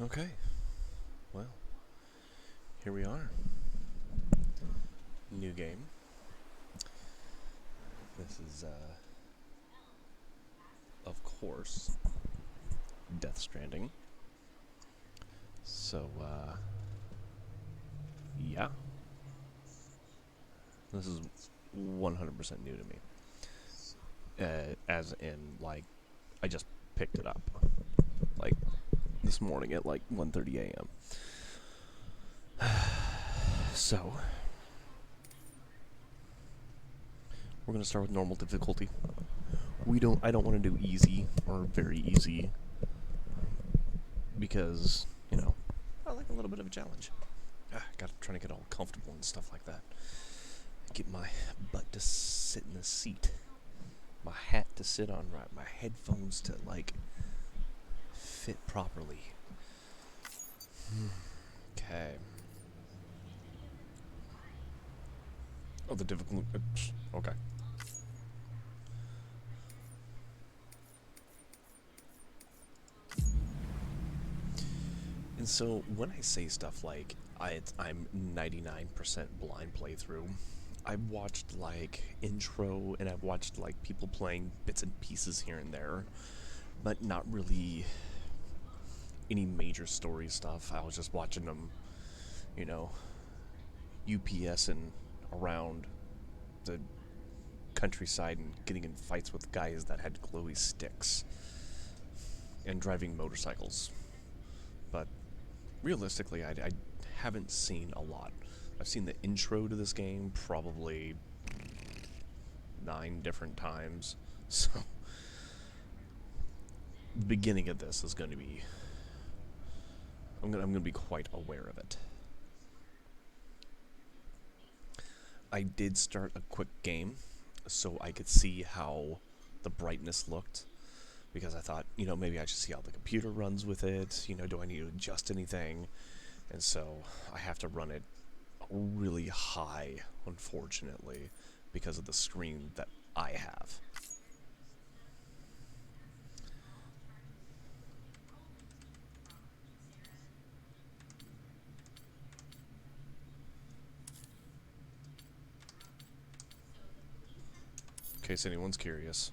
Okay, well, here we are. New game. This is, of course, Death Stranding. So, yeah. This is 100% new to me. As in, like, I just picked it up. Like, this morning at, like, 1:30 a.m. So, we're gonna start with normal difficulty. I don't want to do easy or very easy because, I like a little bit of a challenge. Gotta try to get all comfortable and stuff like that. Get my butt to sit in the seat. My hat to sit on right. My headphones to, like, fit properly. Okay. Oh, the difficult. Okay. And so when I say stuff like I'm 99% blind playthrough, I've watched like intro and I've watched like people playing bits and pieces here and there, but not really any major story stuff. I was just watching them, you know, UPS and around the countryside and getting in fights with guys that had glowy sticks and driving motorcycles. But realistically, I haven't seen a lot. I've seen the intro to this game probably 9 different times. So the beginning of this is going to be I'm going to be quite aware of it. I did start a quick game so I could see how the brightness looked, because I thought, maybe I should see how the computer runs with it. Do I need to adjust anything? And so I have to run it really high, unfortunately, because of the screen that I have. In case anyone's curious.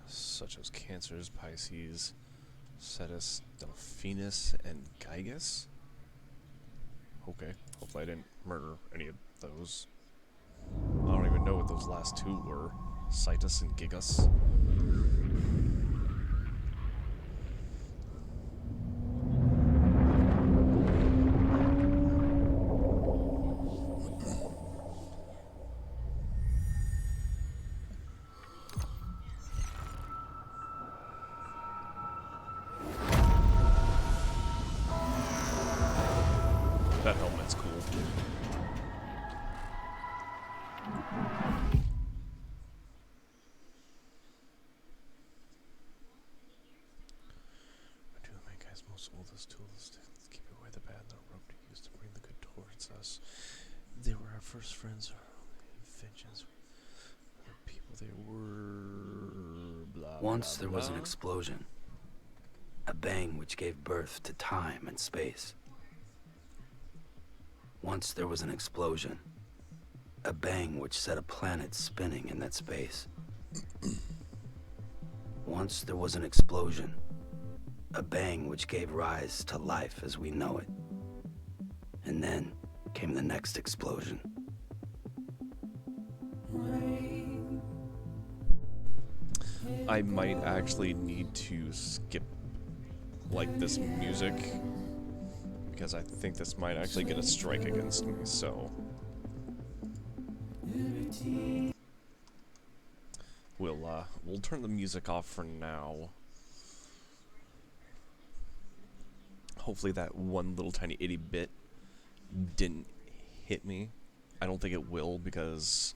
Such as Cancers, Pisces, Cetus, Delphinus, and Gygus. Okay, hopefully I didn't murder any of those. I don't even know what those last two were. Citus and Gigas. That helmet's cool. Mankind's most oldest tools to keep away the bad, the rope to use to bring the good towards us. They were our first friends, our inventions, the people they were. Blah. Once blah, there blah. was an explosion, a bang which gave birth to time and space. Once there was an explosion, a bang which set a planet spinning in that space. Once there was an explosion, a bang which gave rise to life as we know it. And then came the next explosion. I might actually need to skip, like, this music, because I think this might actually get a strike against me, so we'll turn the music off for now. Hopefully that one little tiny itty bit didn't hit me. I don't think it will, because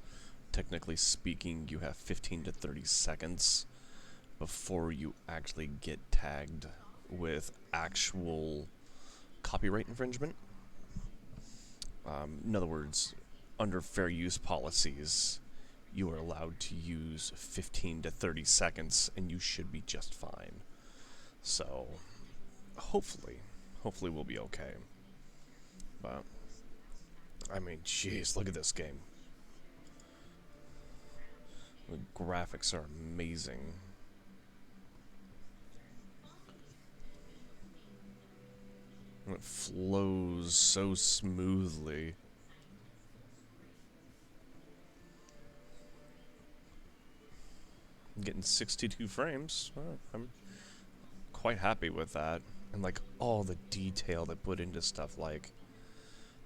technically speaking, you have 15 to 30 seconds before you actually get tagged with actual copyright infringement. In other words, under fair use policies, you are allowed to use 15 to 30 seconds, and you should be just fine. So, hopefully we'll be okay. But, I mean, jeez, look at this game. The graphics are amazing. And it flows so smoothly. I'm getting 62 frames. I'm quite happy with that. And like all the detail they put into stuff, like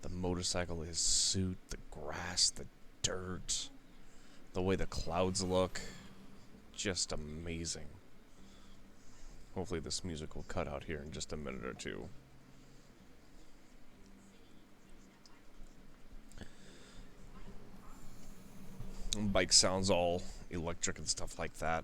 the motorcycle, his suit, the grass, the dirt, the way the clouds look, just amazing. Hopefully this music will cut out here in just a minute or two. Bike sounds all electric and stuff like that.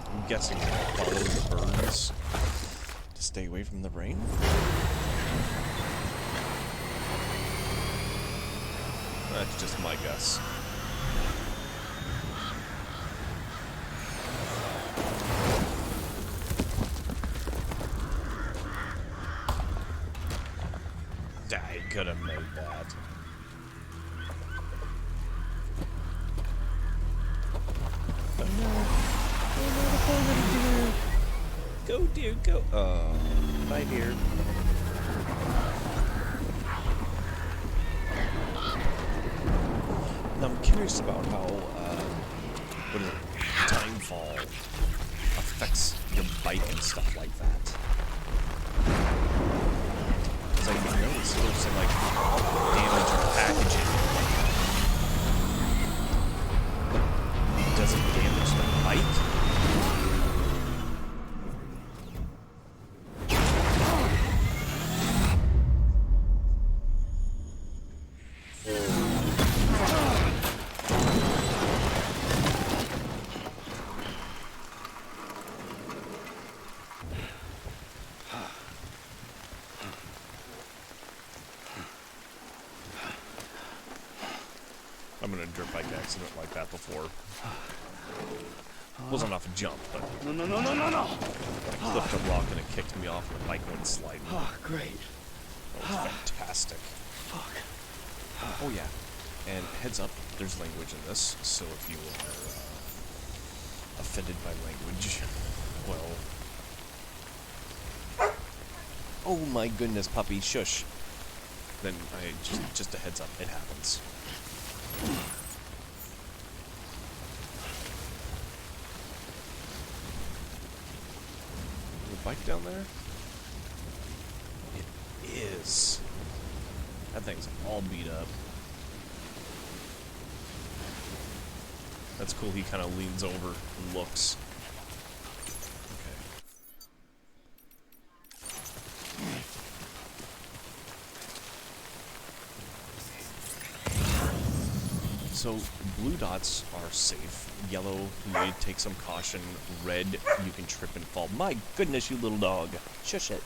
I'm guessing follow the birds to stay away from the rain. That's just my guess. I could have made that. Oh no. Oh no, the poor little deer. Go, deer, go. Bye, deer. Now, I'm curious about how, what is it, timefall affects your bike and stuff like that. Because I know it's supposed to, like, damage your packaging. But does it damage the bike? I've been in a dirt bike accident like that before. Wasn't off a jump, but No. I flipped a rock and it kicked me off and the bike went sliding. Oh, great. That was fantastic. Fuck. Oh yeah, and heads up, there's language in this, so if you are offended by language, well... Oh my goodness, puppy, shush. Then just a heads up, it happens. The bike down there? It is. That thing's all beat up. That's cool, he kind of leans over and looks. So, blue dots are safe. Yellow, you need to take some caution. Red, you can trip and fall. My goodness, you little dog. Shush it.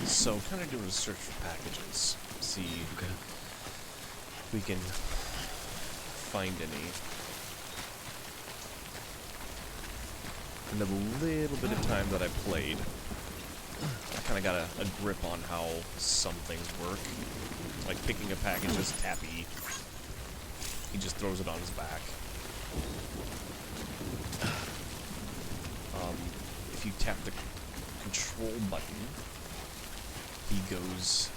So, kind of doing a search for packages. See if we can find any. In the little bit of time that I played, I kind of got a grip on how some things work. Like picking a package is tappy. He just throws it on his back. If you tap the control button, he goes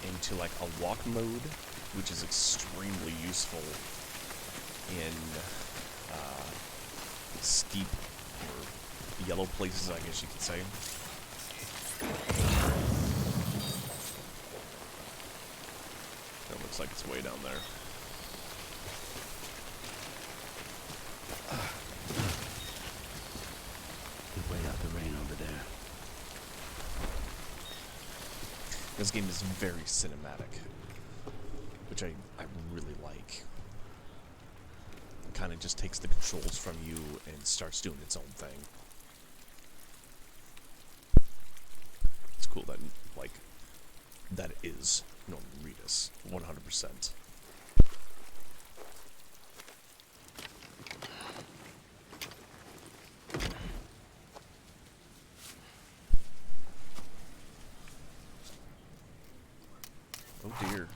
into like a walk mode, which is extremely useful in steep or yellow places, I guess you could say. That looks like it's way down there. We wait out the rain over there. This game is very cinematic, which I really like. It kind of just takes the controls from you and starts doing its own thing. It's cool that, like, that is Norman Reedus, 100%. Oh dear.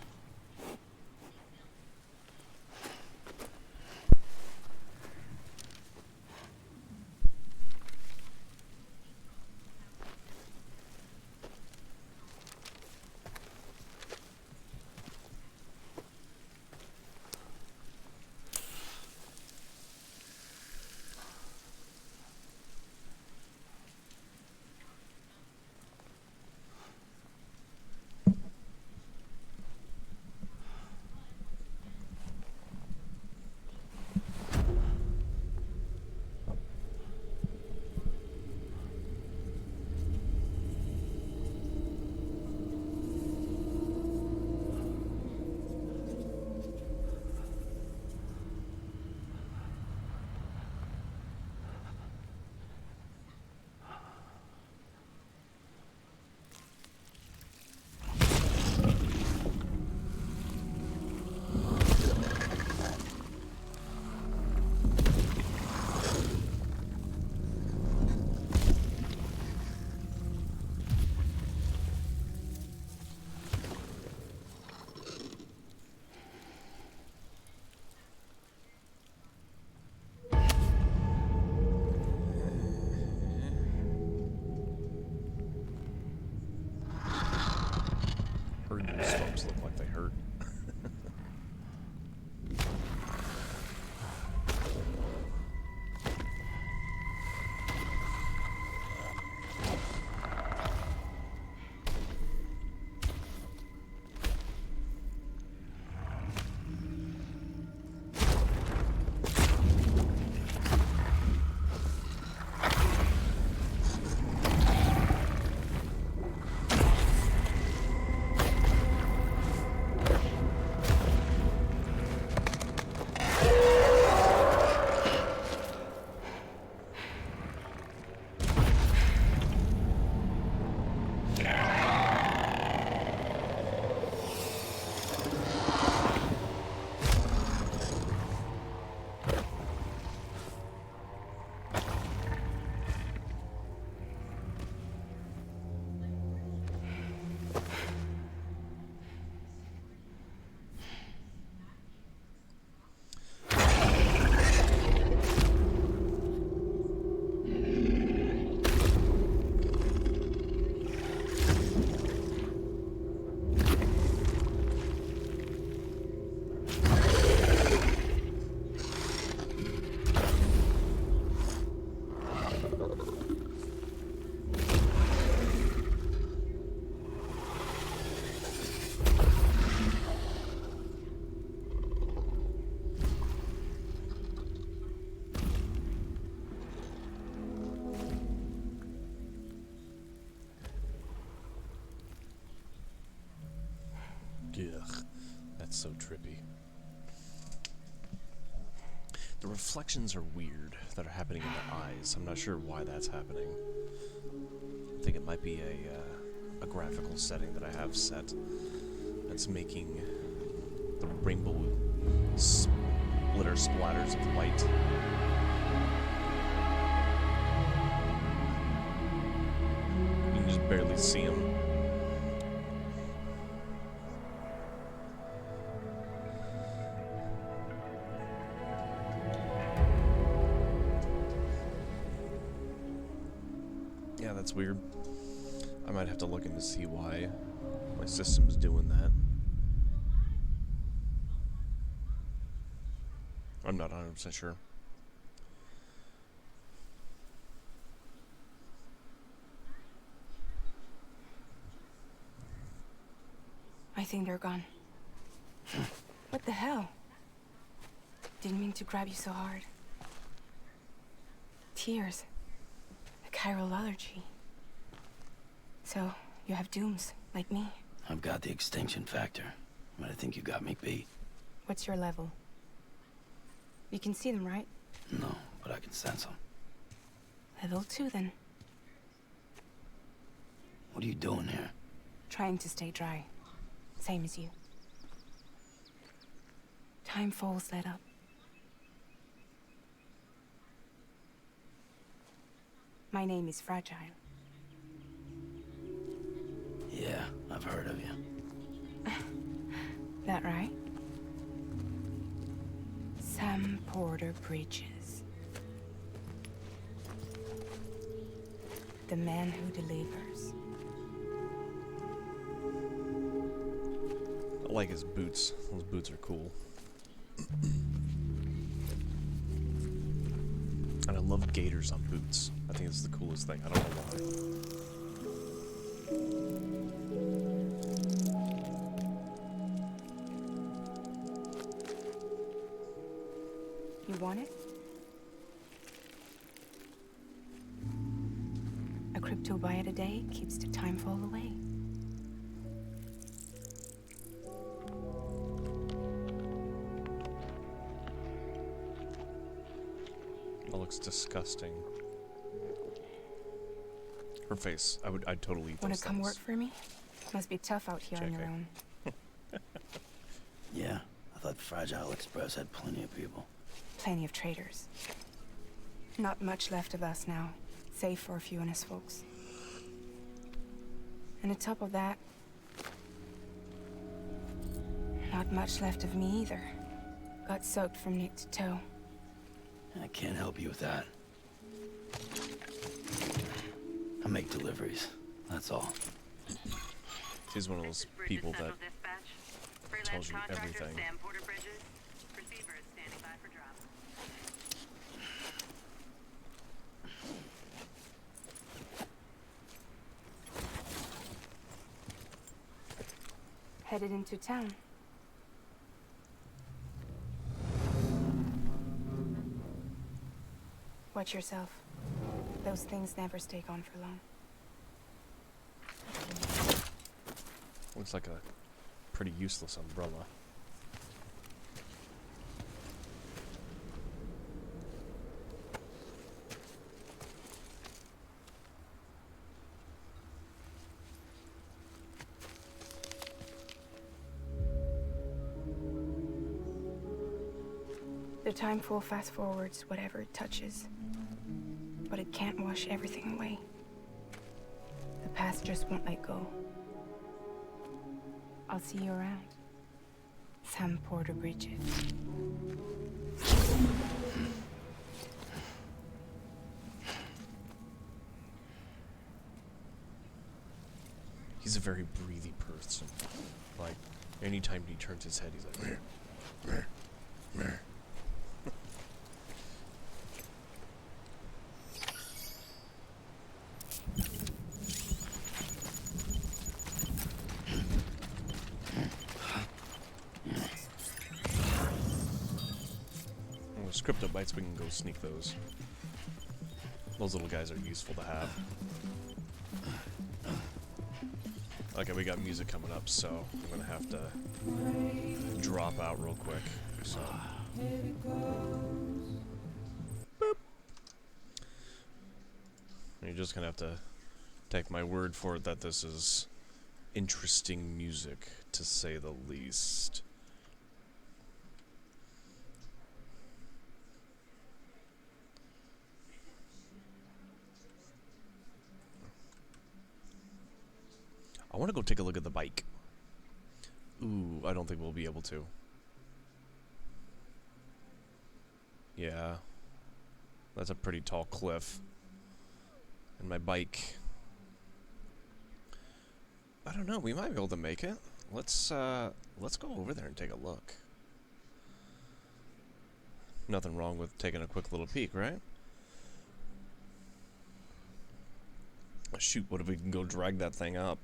Her goosebumps look like they hurt. Ugh, that's so trippy. The reflections are weird that are happening in the eyes. I'm not sure why that's happening. I think it might be a graphical setting that I have set that's making the rainbow splitter splatters of light. You can just barely see them. Yeah, that's weird. I might have to look in to see why my system's doing that. I'm not 100% sure. I think they're gone. What the hell? Didn't mean to grab you so hard. Tears. A chiral allergy. So, you have dooms, like me. I've got the extinction factor, but I think you got me beat. What's your level? You can see them, right? No, but I can sense them. Level 2, then. What are you doing here? Trying to stay dry. Same as you. Time falls let up. My name is Fragile. Yeah, I've heard of you. That right? Sam Porter Bridges. The man who delivers. I like his boots. Those boots are cool. And I love gaiters on boots. I think it's the coolest thing. I don't know why. You want it? A crypto bite a day keeps the time fall away. That looks disgusting. Her face. I'd totally eat Wanna those come things. work for me? Must be tough out here on your JK. own. Yeah, I thought Fragile Express had plenty of people. Plenty of traitors. Not much left of us now, save for a few honest folks. And on top of that, not much left of me either. Got soaked from neck to toe. I can't help you with that. I make deliveries, that's all. She's one of those people that tells you everything. Sam Porter Bridges. Receiver is standing by for drop. Headed into town. Watch yourself. Those things never stay gone for long. Looks like a pretty useless umbrella. The time full fast forwards whatever it touches. But it can't wash everything away. The past just won't let go. I'll see you around. Sam Porter Bridges. He's a very breathy person. Like, anytime he turns his head, he's like, meh, meh, meh. Well, there's crypto bites, we can go sneak those. Those little guys are useful to have. Okay, we got music coming up, so I'm gonna have to drop out real quick. So. Boop. You're just gonna have to take my word for it that this is interesting music, to say the least. I want to go take a look at the bike. Ooh, I don't think we'll be able to. Yeah. That's a pretty tall cliff. And my bike... I don't know, we might be able to make it. Let's go over there and take a look. Nothing wrong with taking a quick little peek, right? Shoot, what if we can go drag that thing up?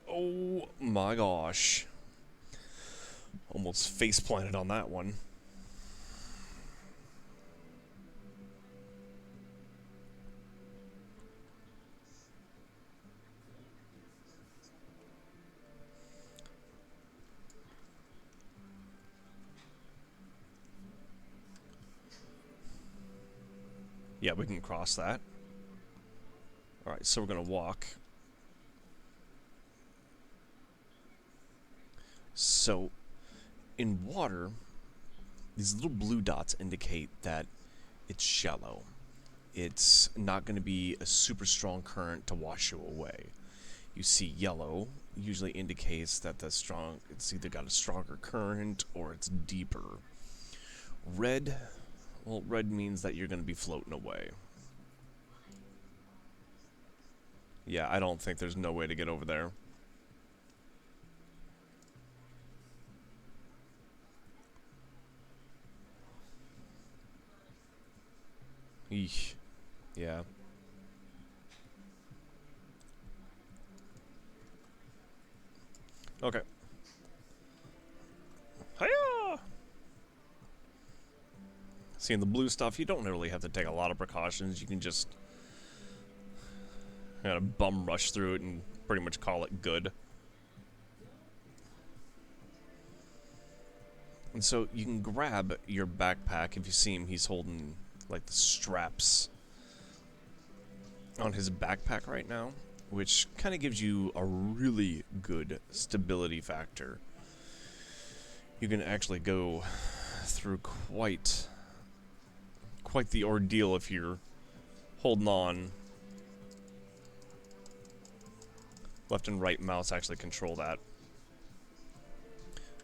Oh my gosh. Almost face planted on that one. Yeah, we can cross that. Alright, so we're gonna walk. So, in water, these little blue dots indicate that it's shallow. It's not going to be a super strong current to wash you away. You see yellow usually indicates that it's either got a stronger current or it's deeper. Red, well, red means that you're going to be floating away. Yeah, I don't think there's no way to get over there. Eesh. Yeah. Okay. Hiya! Seeing the blue stuff, you don't really have to take a lot of precautions. You can just kind of bum rush through it and pretty much call it good. And so you can grab your backpack. If you see him, he's holding like the straps on his backpack right now, which kind of gives you a really good stability factor. You can actually go through quite the ordeal if you're holding on. Left and right mouse actually control that.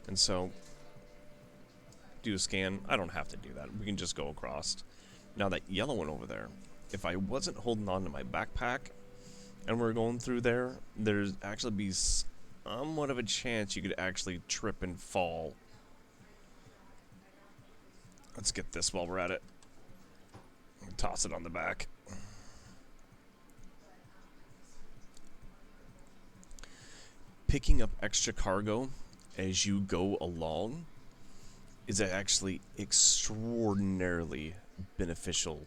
And so, do a scan. I don't have to do that. We can just go across. Now that yellow one over there, if I wasn't holding on to my backpack and we're going through there, there's actually be somewhat of a chance you could actually trip and fall. Let's get this while we're at it. Toss it on the back. Picking up extra cargo as you go along is actually extraordinarily beneficial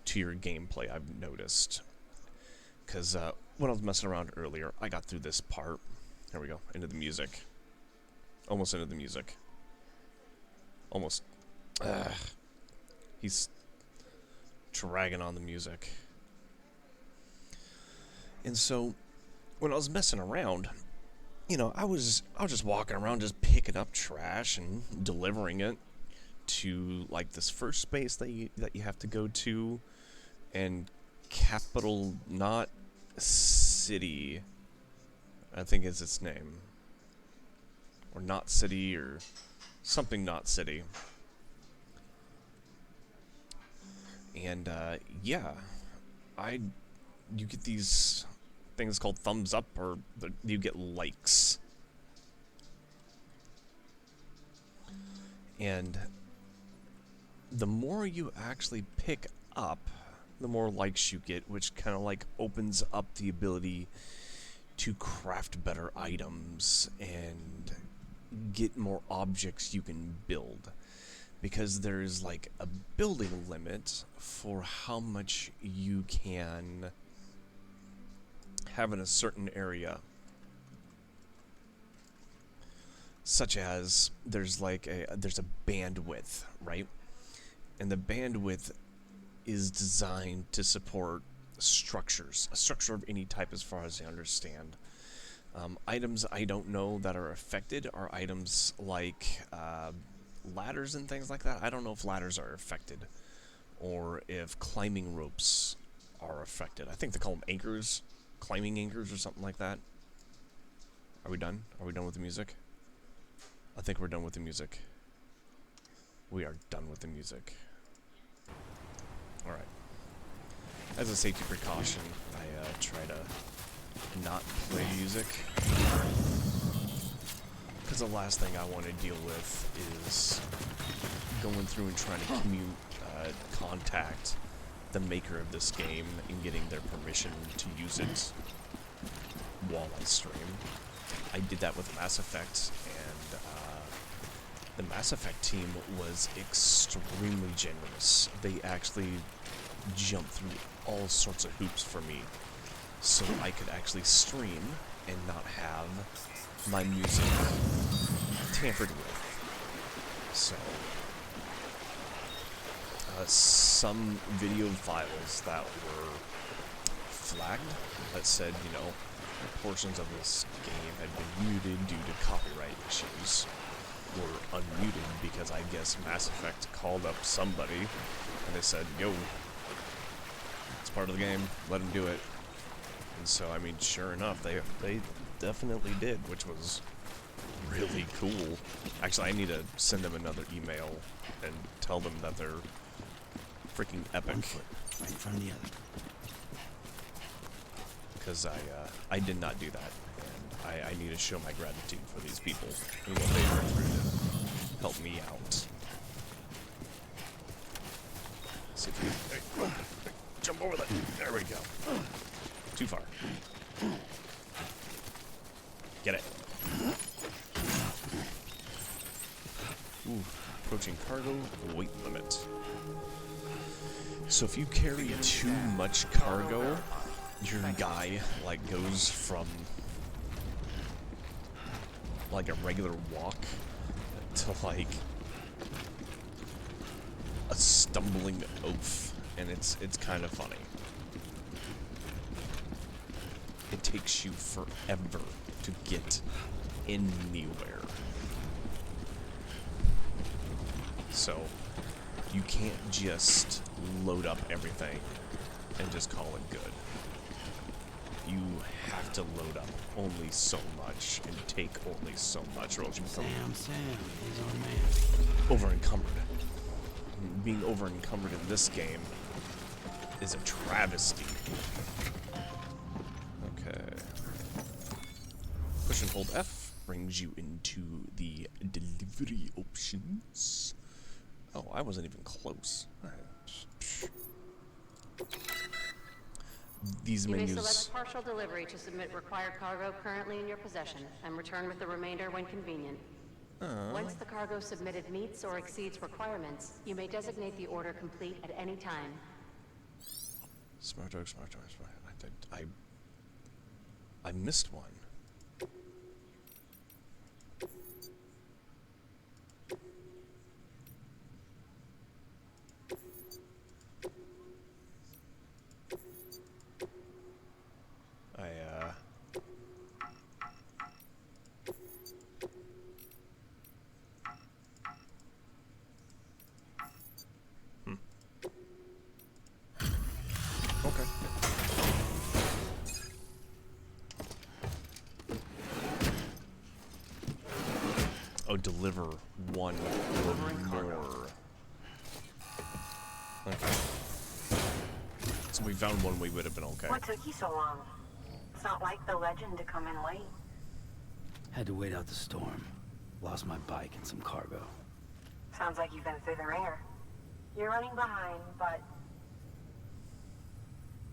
to your gameplay, I've noticed. Because when I was messing around earlier, I got through this part. There we go, into the music. Almost into the music. Almost. He's dragging on the music. And so, when I was messing around, you know, I was just walking around just picking up trash and delivering it to like this first space that you have to go to, and capital not city, I think is its name, or not city or something not city. And yeah, you get these things called thumbs up, or you get likes. And the more you actually pick up, the more likes you get, which kind of like opens up the ability to craft better items and get more objects you can build. Because there's like a building limit for how much you can have in a certain area. Such as there's a bandwidth, right? And the bandwidth is designed to support structures, a structure of any type as far as I understand. Items I don't know that are affected are items like ladders and things like that. I don't know if ladders are affected or if climbing ropes are affected. I think they call them anchors, climbing anchors or something like that. Are we done? Are we done with the music? I think we're done with the music. We are done with the music. Alright. As a safety precaution, I try to not play music. Because the last thing I want to deal with is going through and trying to contact the maker of this game and getting their permission to use it while I stream. I did that with Mass Effect, and the Mass Effect team was extremely generous. They actually jumped through all sorts of hoops for me so I could actually stream and not have my music tampered with. So, some video files that were flagged that said, you know, portions of this game had been muted due to copyright issues were unmuted because I guess Mass Effect called up somebody and they said, yo, it's part of the game, let them do it. And so, I mean, sure enough, they definitely did, which was really cool. Actually, I need to send them another email and tell them that they're freaking epic. One foot, right in front of the other. Because I did not do that, and I need to show my gratitude for these people and what they went through to help me out. See if we can jump over that. There we go. Too far. Get it. Ooh, approaching cargo weight limit. So if you carry too much cargo, your guy, like, goes from, like, a regular walk to, like, a stumbling oaf, and it's kind of funny. It takes you forever to get anywhere. So, you can't just load up everything and just call it good. You have to load up only so much and take only so much, or else you become Sam, he's our man. over-encumbered. Being over-encumbered in this game is a travesty. Okay. Push and hold F brings you into the delivery options. Oh, I wasn't even close. These You may menus. select partial delivery to submit required cargo currently in your possession, and return with the remainder when convenient. Once the cargo submitted meets or exceeds requirements, you may designate the order complete at any time. Smart dog. I missed one. Okay. Oh, deliver one or more. Okay. So we found one, we would have been okay. What took you so long? It's not like the legend to come in late. Had to wait out the storm. Lost my bike and some cargo. Sounds like you've been through the ringer. You're running behind, but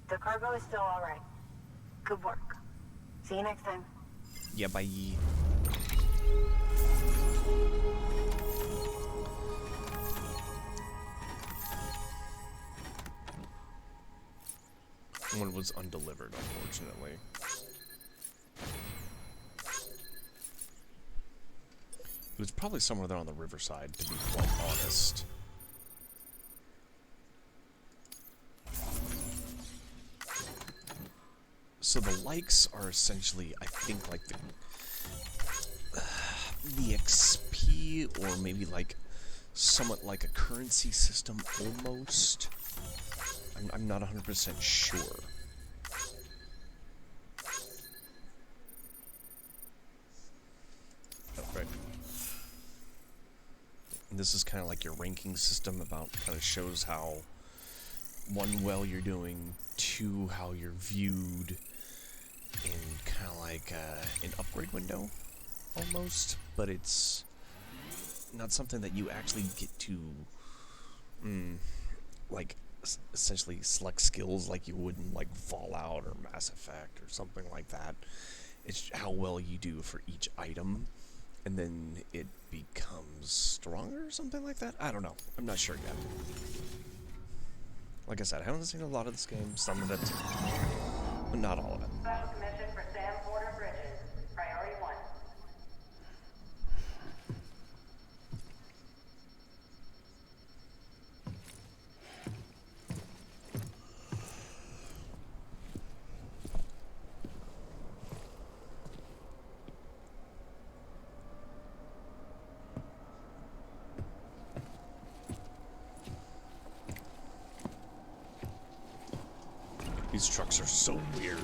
the cargo is still all right. Good work. See you next time. Yeah, bye. One was undelivered, unfortunately. It was probably somewhere there on the riverside, to be quite honest. So the likes are essentially, I think, like the XP, or maybe like somewhat like a currency system almost. I'm not 100% sure. Okay. And this is kind of like your ranking system, about kind of shows how, one, well you're doing, two, how you're viewed, and kind of like an upgrade window almost, but it's not something that you actually get to, like, essentially select skills like you would in, like, Fallout or Mass Effect or something like that. It's how well you do for each item, and then it becomes stronger or something like that. I don't know. I'm not sure yet. Like I said, I haven't seen a lot of this game, some of it, but not all of it. Special commission for Sam Porter Bridges. Priority 1. These trucks are so weird.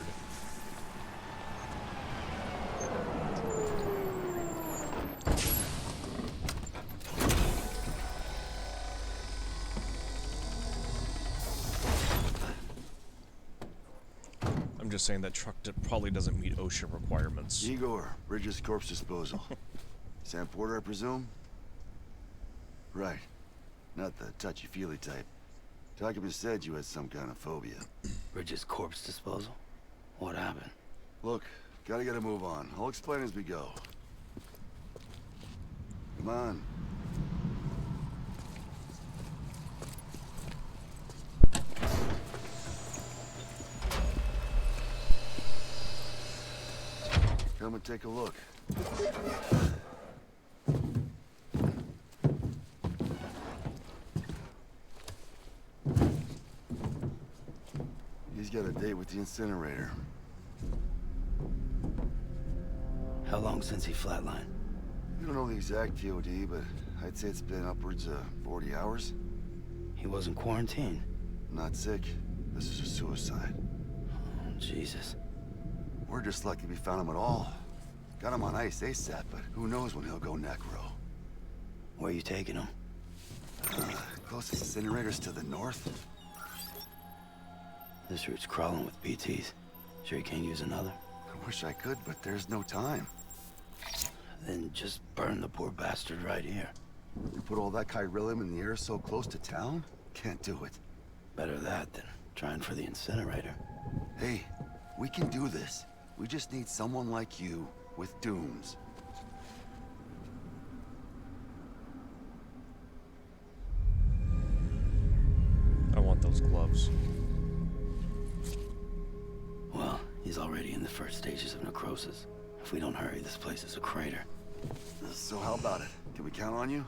I'm just saying that truck probably doesn't meet OSHA requirements. Igor, Bridges Corpse Disposal. Sam Porter, I presume? Right. Not the touchy-feely type. Documents said you had some kind of phobia. Bridges corpse disposal? What happened? Look, gotta get a move on. I'll explain as we go. Come on. Come and take a look. He's got a date with the incinerator. How long since he flatlined? We don't know the exact TOD, but I'd say it's been upwards of 40 hours. He wasn't quarantined. Not sick. This is a suicide. Oh, Jesus. We're just lucky we found him at all. Got him on ice ASAP, but who knows when he'll go necro. Where you taking him? Closest incinerator's to the north. This route's crawling with PTs. Sure you can't use another? I wish I could, but there's no time. Then just burn the poor bastard right here. You put all that chiralium in the air so close to town? Can't do it. Better that than trying for the incinerator. Hey, we can do this. We just need someone like you with dooms. I want those gloves. Well, he's already in the first stages of necrosis. If we don't hurry, this place is a crater. So how about it? Can we count on you?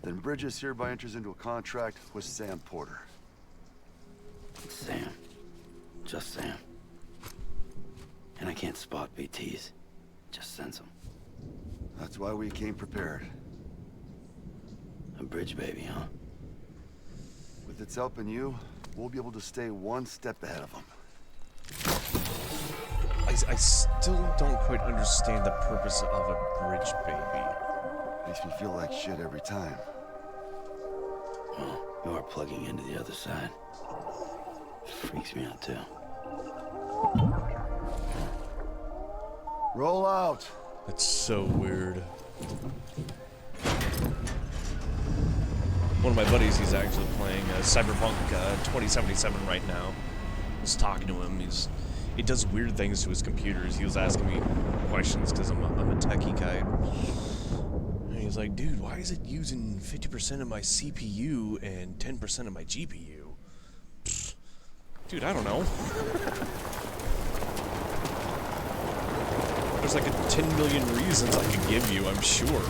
Then Bridges hereby enters into a contract with Sam Porter. Sam. Just Sam. And I can't spot BTs. Just sense them. That's why we came prepared. A bridge baby, huh? With its help and you, we'll be able to stay one step ahead of them. I still don't quite understand the purpose of a bridge baby. Makes me feel like shit every time. Well, you are plugging into the other side. Freaks me out, too. Roll out! That's so weird. One of my buddies, he's actually playing Cyberpunk 2077 right now. I was talking to him. He does weird things to his computers. He was asking me questions because I'm a techie guy. And he's like, dude, why is it using 50% of my CPU and 10% of my GPU? Pfft. Dude, I don't know. There's like 10 million reasons I could give you, I'm sure.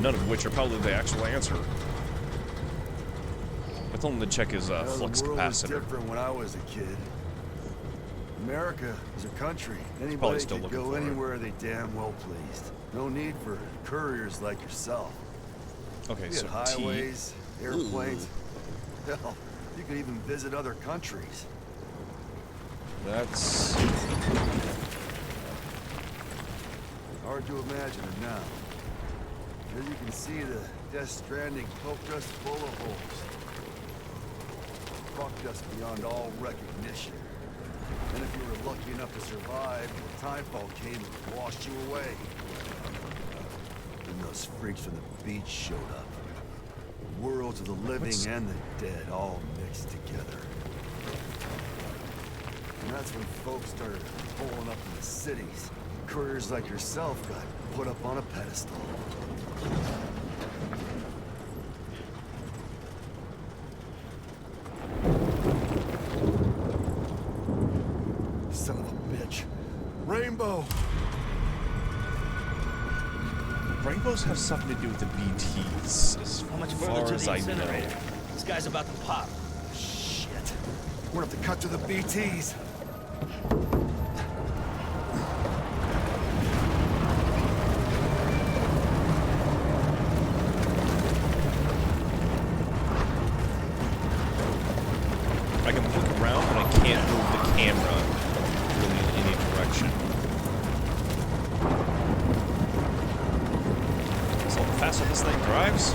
None of which are probably the actual answer. I told him to check his flux the world was capacitor. different when I was a kid. America is a country. Probably Anybody still could looking go for it. anywhere they damn well pleased. No need for couriers like yourself. Okay, We so had T. highways, airplanes. Hell, you could even visit other countries. That's... Hard to imagine it now. As you can see, the Death Stranding poked us full of holes. Fucked us beyond all recognition. And if you were lucky enough to survive, the timefall came and washed you away. And those freaks from the beach showed up. Worlds of the living and the dead all mixed together. And that's when folks started pulling up in the cities. Couriers like yourself got put up on a pedestal. Son of a bitch. Rainbow! Rainbows have something to do with the BTs, as How much far further to as the I know. incinerator? This guy's about to pop. Shit. We're gonna have to cut to the BTs. I can look around, but I can't move the camera really in any direction. So the faster this thing drives,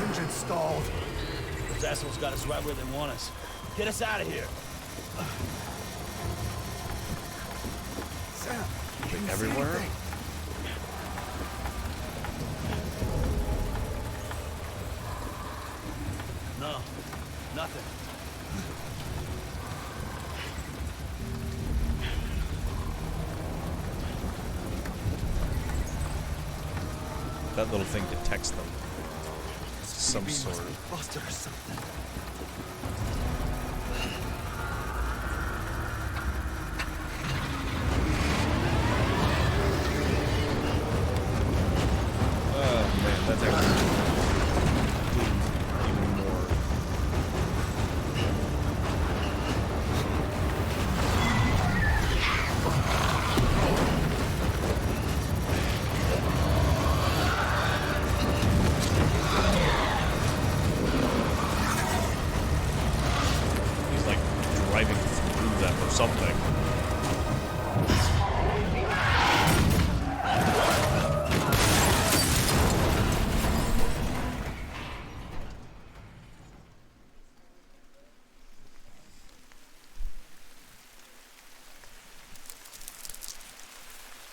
Engine stalled. Those assholes got us right where they want us. Get us out of here. Sam, can you see everywhere? anything? No, nothing. that little thing detects them. Some TV sort must be of. busted or something. Oh man, that's actually even more. He's like driving through them or something.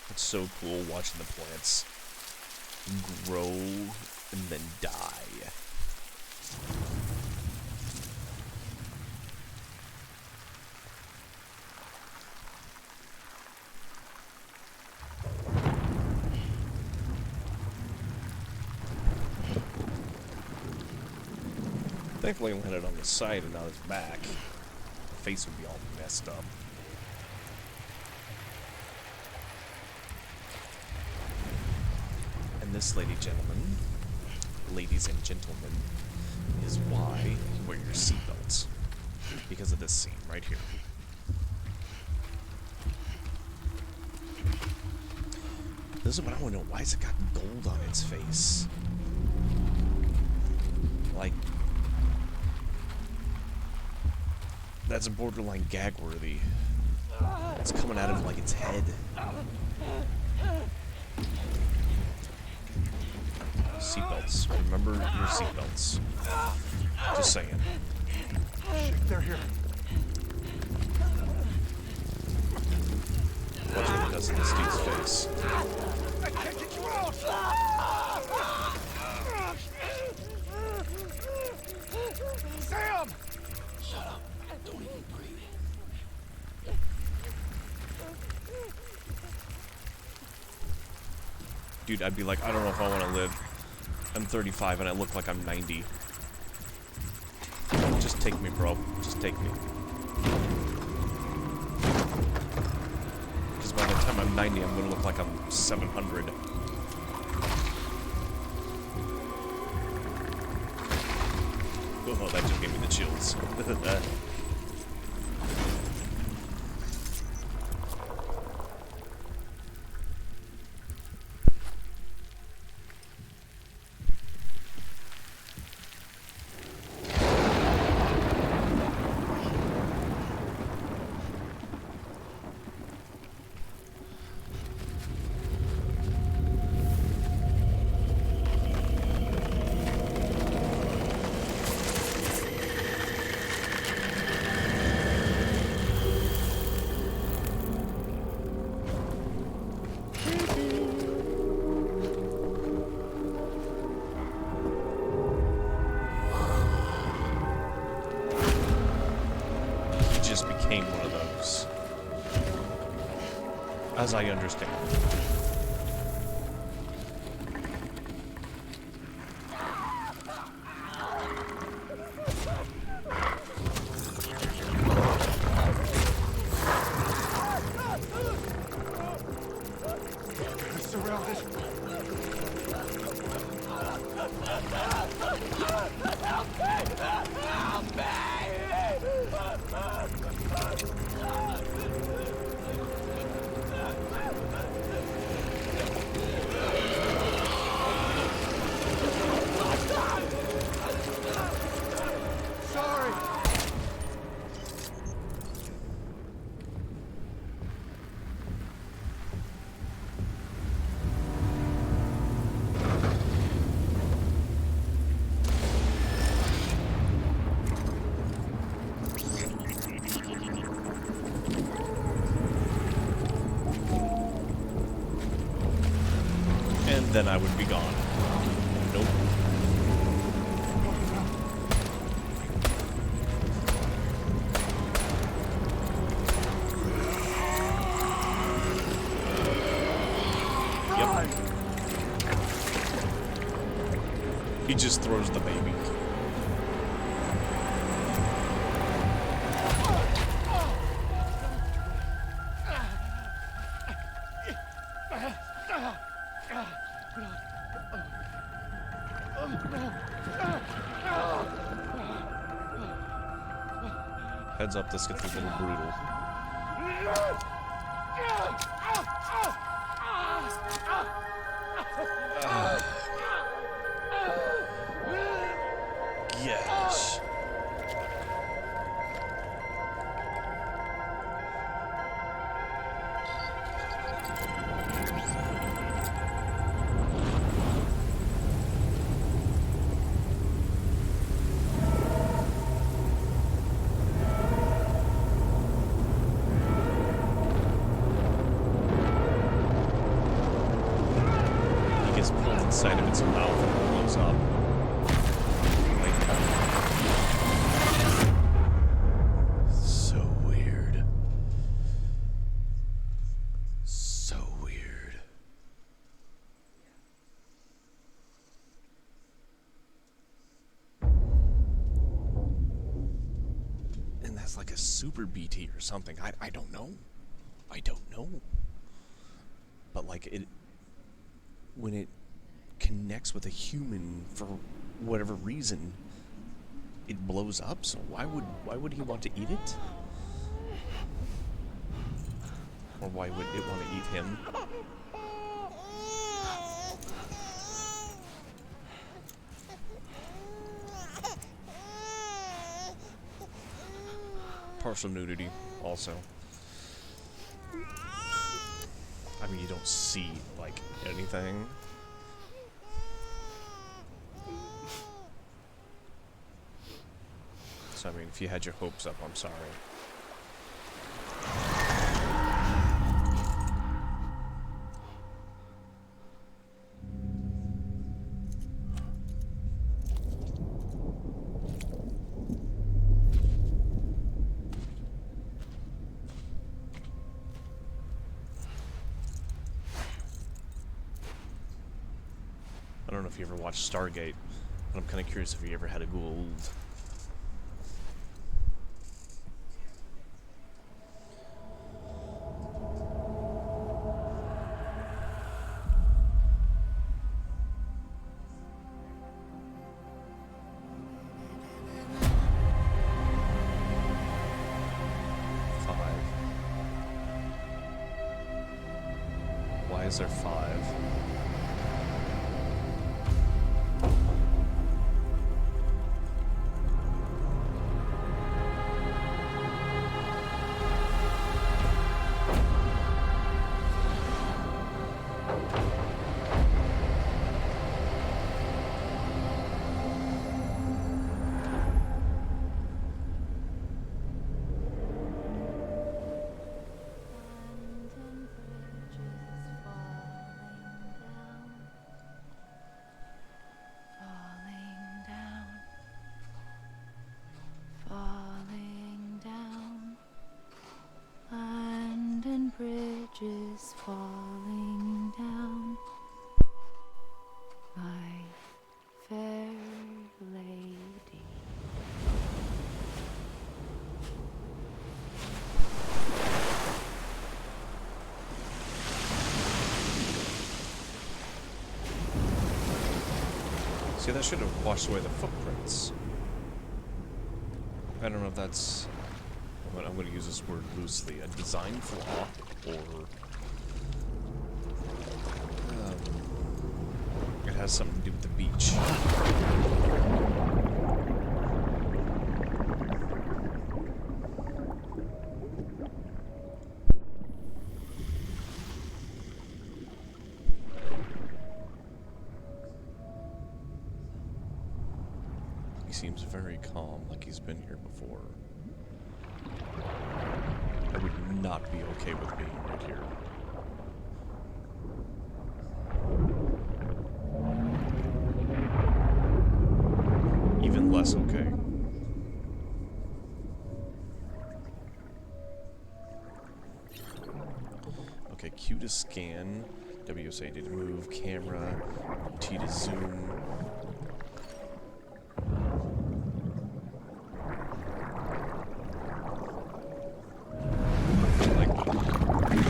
It's so cool watching the plants grow and then die. Thankfully, I landed on the side and not his back. The face would be all messed up. And this, ladies and gentlemen, is why you wear your seatbelts. Because of this scene right here. This is what I want to know. Why has it got gold on its face? Like, that's a borderline gag-worthy. It's coming out of like its head. Seatbelts. Remember your seatbelts. Just saying. Shit, they're here. Watch what it does in this dude's face. I can't get you out! Sam! Shut up. Don't even breathe. Dude, I'd be like, I don't know if I want to live. I'm 35 and I look like I'm 90. Just take me, bro. Just take me. Because by the time I'm 90, I'm going to look like I'm 700. Oh, that just gave me the chills. became one of those. As I understand. Then I would be gone. Nope. Yep. He just throws the baby. Heads up, this gets a little brutal. Yes. Inside of its mouth and blows up. So weird. So weird. And that's like a super BT or something. I don't know. I don't know. But like it, when it connects with a human for whatever reason, it blows up. So why would he want to eat it? Or why would it want to eat him? Partial nudity, also. I mean, you don't see, like, anything. So, I mean, if you had your hopes up, I'm sorry. I don't know if you ever watched Stargate, but I'm kind of curious if you ever had a Gould. Why is there 5? bridges falling down, my fair lady. See, that should have washed away the footprints. I don't know if that's... I'm going to use this word loosely. A design flaw, or... it has something to do with the beach. He seems very calm, like he's been here before. I would not be okay with being right here. Even less okay. Okay, Q to scan, WSA to move, camera, T to zoom.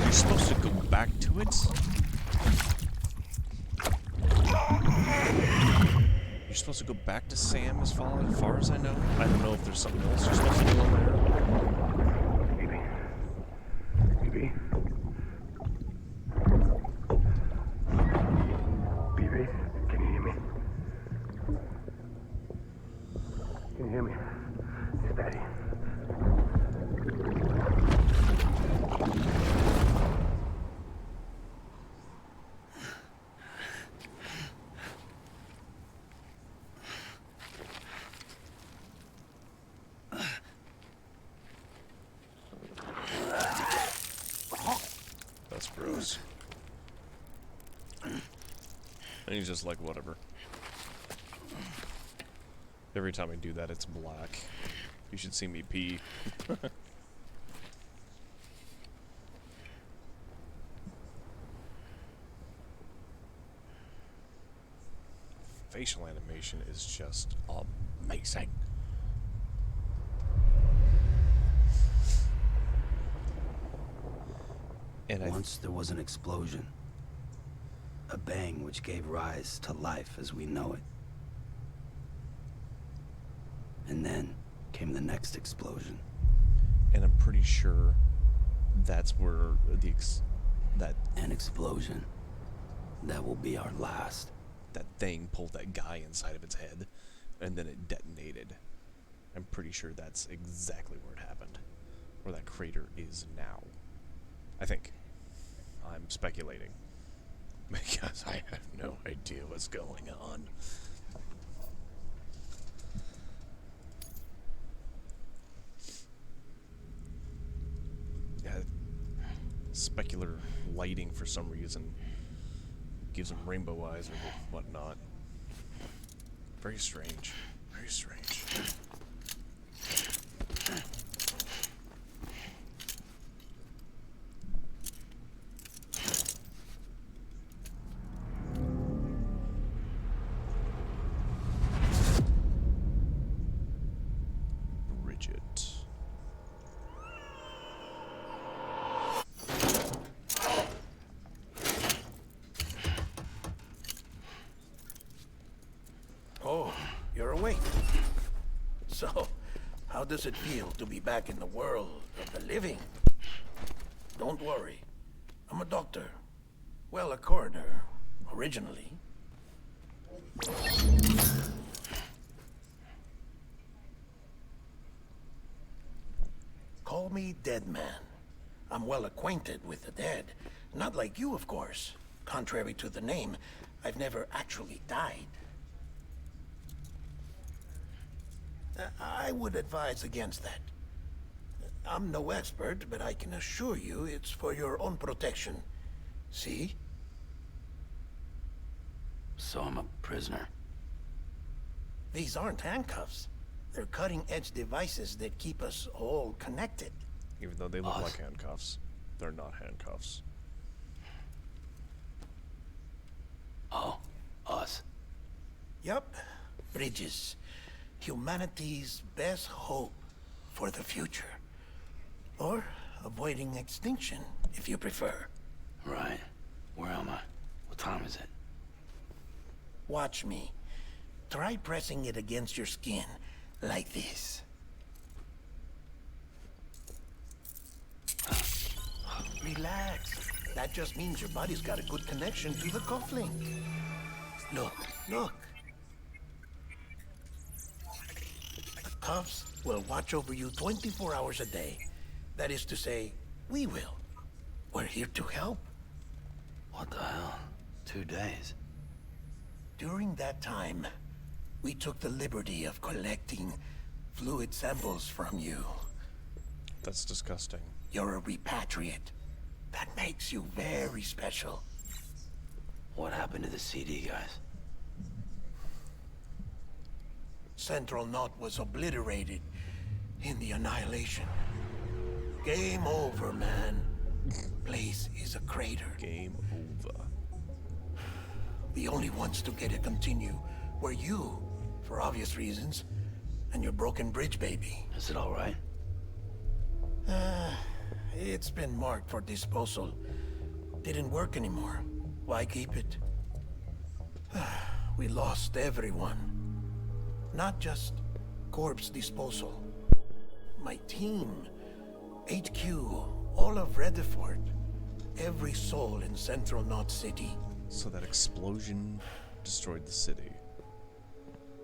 You're supposed to go back to it? You're supposed to go back to Sam as far as I know? I don't know if there's something else you're supposed to do on there. BB? BB? Can you hear me? Can you hear me? It's Daddy. That's gross. And he's just like, whatever. Every time I do that, it's black. You should see me pee. Facial animation is just amazing. And Once there was an explosion. A bang which gave rise to life as we know it. And then came the next explosion. And I'm pretty sure that's where An explosion that will be our last. that thing pulled that guy inside of its head, and then it detonated. I'm pretty sure that's exactly where it happened. Where that crater is now. I think. I'm speculating. Because I have no idea what's going on. Yeah, specular lighting for some reason gives him rainbow eyes or whatnot. Very strange. Very strange. Bridget. Oh, you're awake. So, how does it feel to be back in the world of the living? Don't worry. I'm a doctor. Well, a coroner, originally. Call me Dead Man. I'm well acquainted with the dead. Not like you, of course. Contrary to the name, I've never actually died. I would advise against that. I'm no expert, but I can assure you it's for your own protection. See? So I'm a prisoner. These aren't handcuffs. They're cutting-edge devices that keep us all connected. Even though they look like handcuffs, they're not handcuffs. Oh, us. Yup. Bridges. Humanity's best hope for the future. Or avoiding extinction, if you prefer. Right. Where am I? What time is it? Watch me. Try pressing it against your skin, like this. Relax. That just means your body's got a good connection to the cufflink. Look, look. The cuffs will watch over you 24 hours a day. That is to say, we will. We're here to help. What the hell? 2 days? During that time, we took the liberty of collecting fluid samples from you. That's disgusting. You're a repatriate. That makes you very special. What happened to the CD guys? Central Knot was obliterated in the annihilation. Game over, man. Place is a crater. Game over. The only ones to get it continue were you, for obvious reasons, and your broken bridge baby. Is it all right? It's been marked for disposal. Didn't work anymore. Why keep it? We lost everyone. Not just corpse disposal. My team, HQ, all of Redford, every soul in Central Knot City. So that explosion destroyed the city.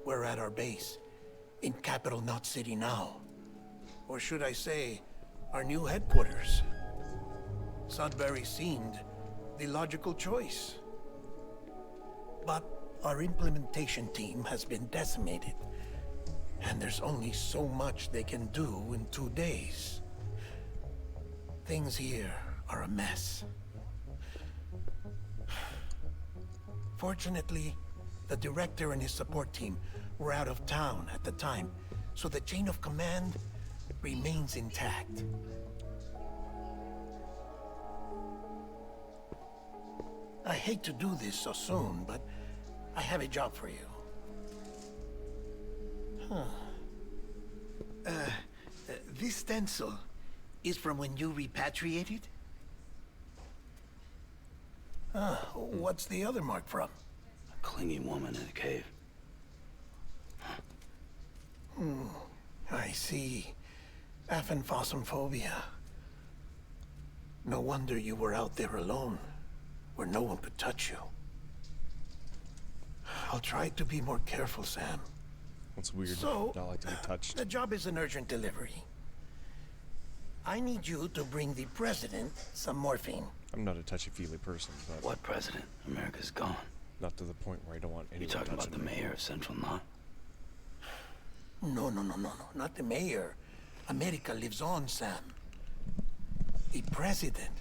We're at our base, in Capital Knot City now. Or should I say, our new headquarters. Sudbury seemed the logical choice. But our implementation team has been decimated, and there's only so much they can do in 2 days. Things here are a mess. Fortunately, the director and his support team were out of town at the time, so the chain of command remains intact. I hate to do this so soon, but I have a job for you. This stencil is from when you repatriated? What's the other mark from? A clinging woman in a cave. I see. Aphenphosmphobia. No wonder you were out there alone, where no one could touch you. I'll try to be more careful, Sam. That's weird. So, Not like to be touched. the job is an urgent delivery. I need you to bring the president some morphine. I'm not a touchy-feely person, but What president? America's gone. not to the point where I don't want You anyone talking about touching the me. mayor of Central Knot? No, not the mayor. America lives on, Sam. The president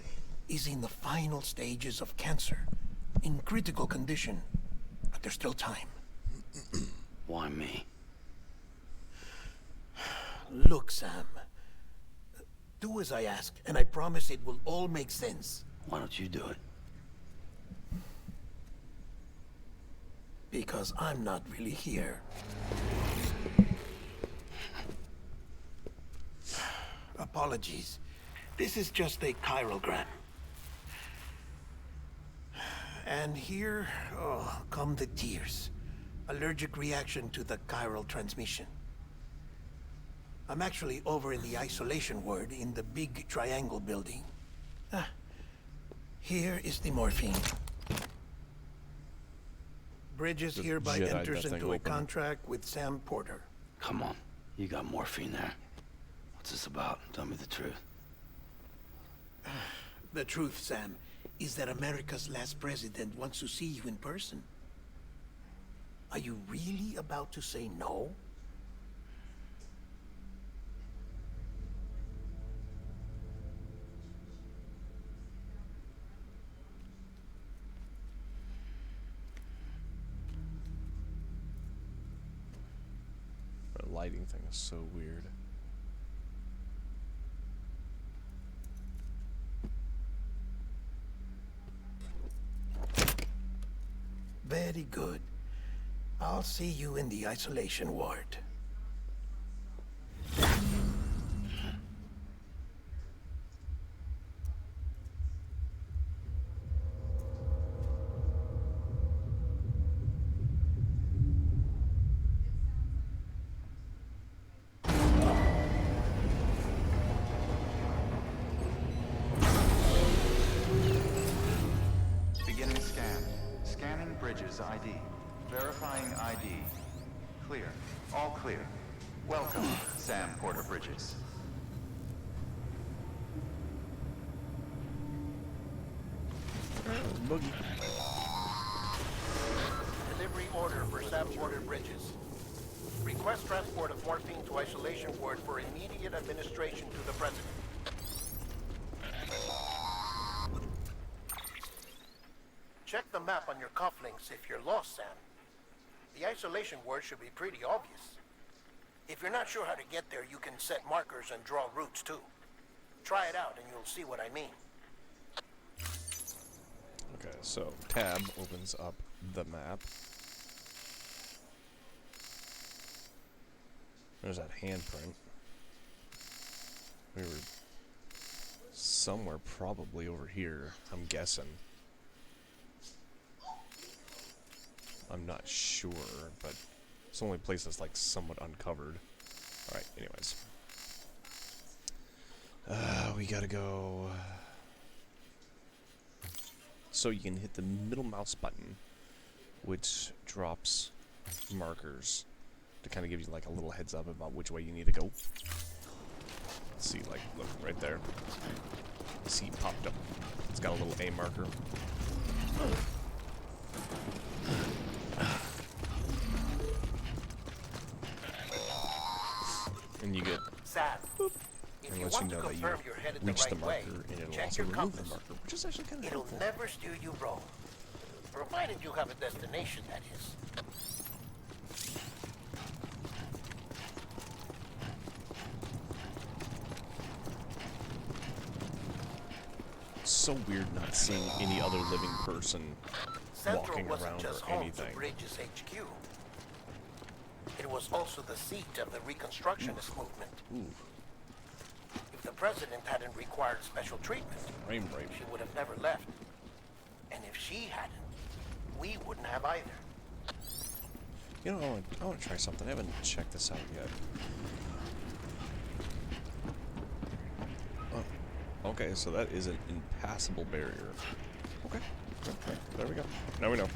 is in the final stages of cancer, in critical condition, but there's still time. Why me? Look, Sam. Do as I ask, and I promise it will all make sense. Why don't you do it? Because I'm not really here. Apologies. This is just a chirogram. And here, come the tears. Allergic reaction to the chiral transmission. I'm actually over in the isolation ward in the big triangle building. Here is the morphine. Bridges Just hereby Jedi'd enters that thing into a open. contract with Sam Porter. Come on. You got morphine there. What's this about? Tell me the truth. The truth, Sam, is that America's last president wants to see you in person. Are you really about to say no? The lighting thing is so weird. Very good. I'll see you in the isolation ward. Beginning scan. Scanning Bridges ID. Verifying ID. Clear. All clear. Welcome, Sam Porter Bridges. Boogie. Delivery order for Sam Porter Bridges. Request transport of morphine to isolation ward for immediate administration to the president. Check the map on your cufflinks if you're lost, Sam. The isolation ward should be pretty obvious. If you're not sure how to get there, you can set markers and draw routes too. Try it out and you'll see what I mean. Okay, so tab opens up the map. There's that handprint. We were somewhere probably over here, I'm guessing. I'm not sure, but it's the only place that's like somewhat uncovered. Alright, anyways. We gotta go. So you can hit the middle mouse button, which drops markers to kind of give you like a little heads up about which way you need to go. Let's see, like, look right there. See, popped up. It's got a little A marker. And you get Sam, if you unless you want to know that you confirm you're headed the reach the right way, marker, and it'll check also your remove the compass. marker, which is actually kind of It'll helpful. never steer you wrong. Provided you have a destination, that is. It's so weird not seeing any other living person Central walking wasn't around just or home anything. to Bridges HQ. It was also the seat of the Reconstructionist movement. Ooh, If the president hadn't required special treatment, frame rate. she would have never left. And if she hadn't, we wouldn't have either. You know, I want to try something. I haven't checked this out yet. Oh, okay, so that is an impassable barrier. Okay, okay, there we go. Now we know.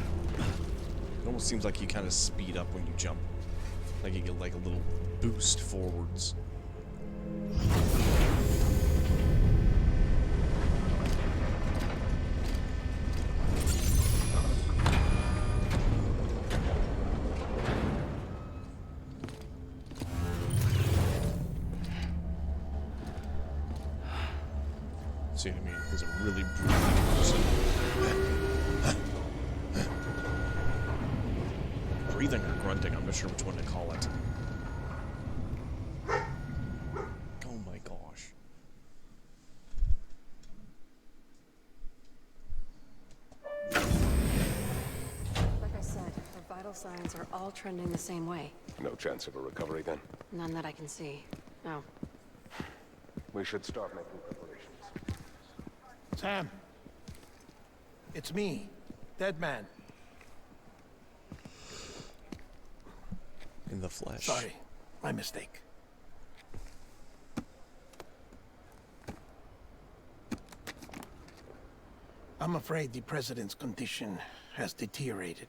It almost seems like you kind of speed up when you jump. Like you get like a little boost forwards. See what I mean? He's a really breathing person. Breathing or grunting, I'm not sure which one to call it. Oh my gosh. Like I said, her vital signs are all trending the same way. No chance of a recovery then? None that I can see. No. We should start making preparations. Sam, it's me, Dead Man. In the flesh. Sorry, my mistake. I'm afraid the president's condition has deteriorated.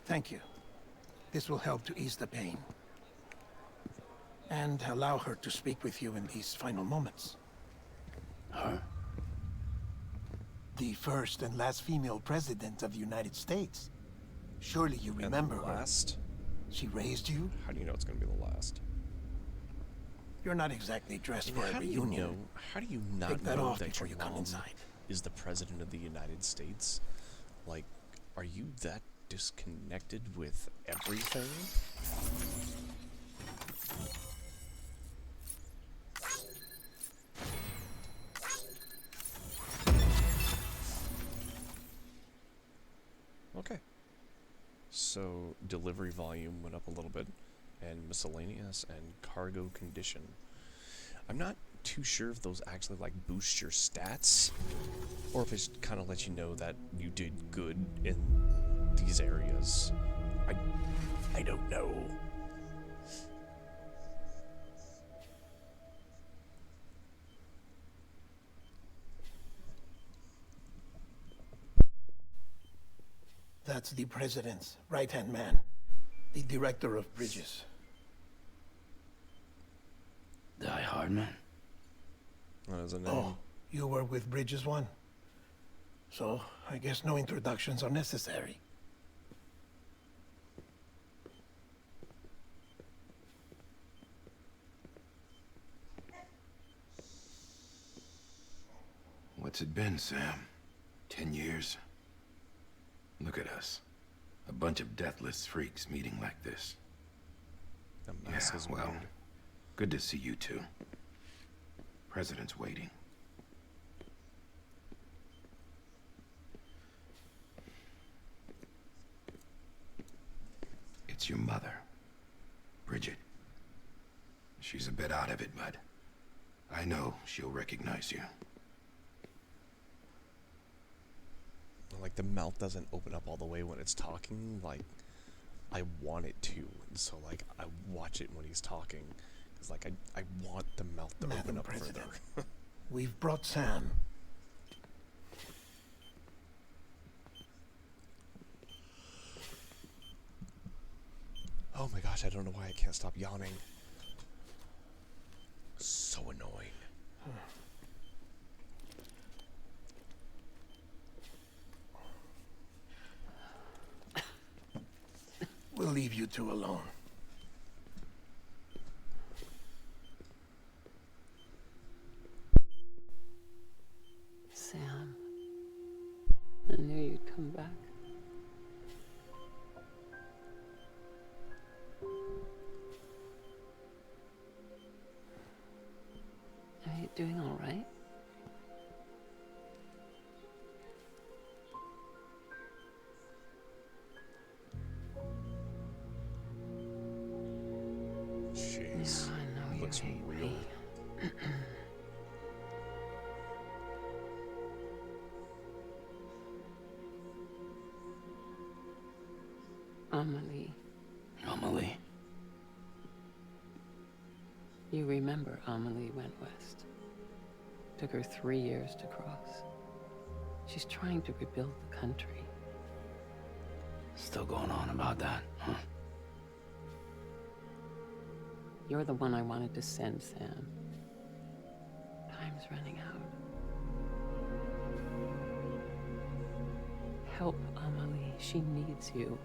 Thank you. This will help to ease the pain. And allow her to speak with you in these final moments. Huh? The first and last female president of the United States. Surely you And remember the her. last? She raised you. How do you know it's going to be the last? You're not exactly dressed for a How do you reunion. know? How do you not Take that know off that before your you come mom inside. is the president of the United States? Like, are you that disconnected with everything? So delivery volume went up a little bit, and miscellaneous and cargo condition. I'm not too sure if those actually like boost your stats, or if it kind of lets you know that you did good in these areas. I don't know. That's the president's right-hand man, the director of bridges. Die Hardman? That is a name. Oh, you were with Bridges-1? So, I guess no introductions are necessary. What's it been, Sam? 10 years? Look at us. A bunch of deathless freaks meeting like this. The mask is well, weird. good to see you two. President's waiting. It's your mother, Bridget. She's a bit out of it, but I know she'll recognize you. Like, the mouth doesn't open up all the way when it's talking. Like, I want it to. So, like, I watch it when he's talking. Because, like, I want the mouth to open up further. We've brought Sam. Oh my gosh, I don't know why I can't stop yawning. So annoying. We'll leave you two alone. Sam, I knew you'd come back. Are you doing all right? Jeez. Yeah, I know you Looks hate real. me. Amelie. Amelie? You remember Amelie went west. Took her 3 years to cross. She's trying to rebuild the country. Still going on about that, huh? You're the one I wanted to send, Sam. Time's running out. Help Amelie. She needs you.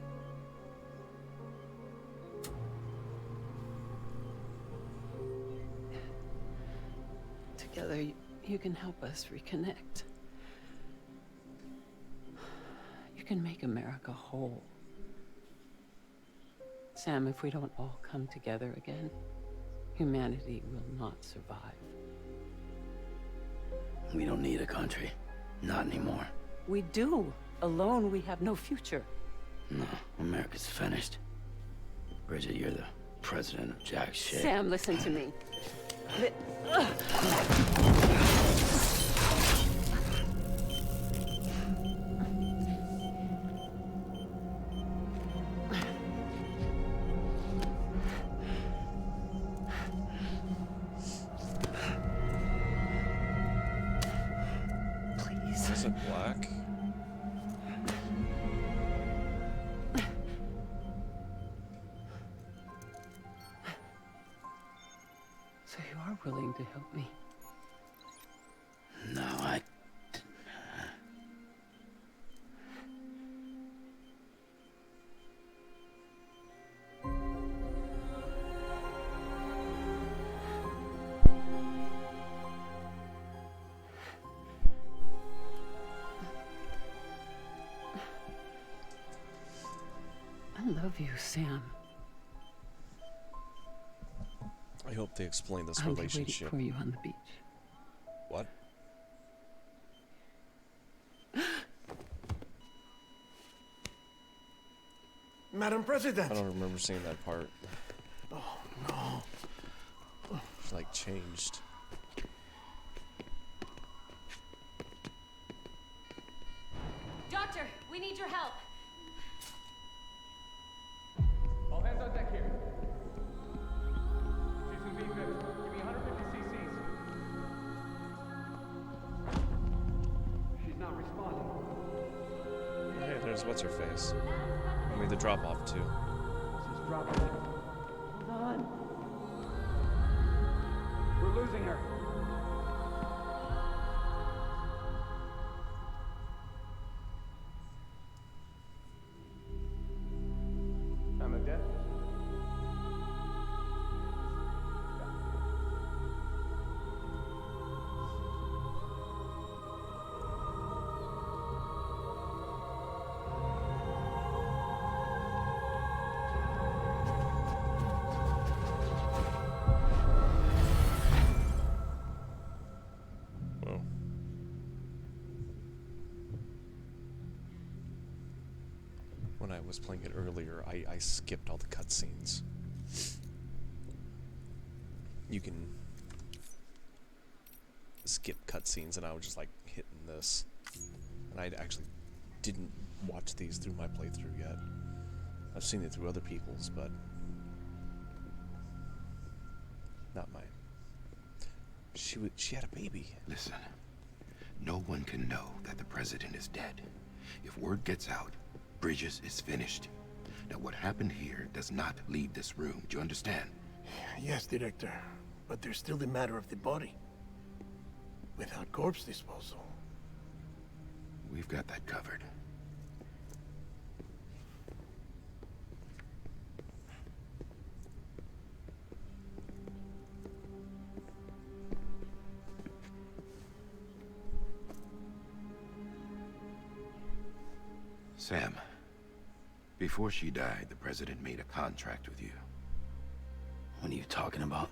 Together, you can help us reconnect. You can make America whole. Sam, if we don't all come together again, humanity will not survive. We don't need a country. Not anymore. We do. Alone, we have no future. No, America's finished. Bridget, you're the president of jack shit. Sam, listen to me. Please. Is it black? So you are willing to help me? No, I... I love you, Sam. I hope they explain this I'll be waiting relationship. for you on the beach. What? Madam President! I don't remember seeing that part. Oh, no. She, like, changed. Doctor, we need your help. All hands on deck here. She's in V-fib. Give me 150 cc's. She's not responding. Hey, there's what's-her-face. I mean, the drop-off, too. She's dropping. Hold on. We're losing her. I'm a dead. Whoa. When I was playing it earlier, I skipped all the cutscenes. You can skip cutscenes, and I was just like hitting this. And I actually didn't watch these through my playthrough yet. I've seen it through other people's, but not mine. She had a baby. Listen, no one can know that the president is dead. If word gets out, Bridges is finished. Now, what happened here does not leave this room. Do you understand? Yes, Director. But there's still the matter of the body. Without corpse disposal. We've got that covered. Sam, before she died, the president made a contract with you. What are you talking about?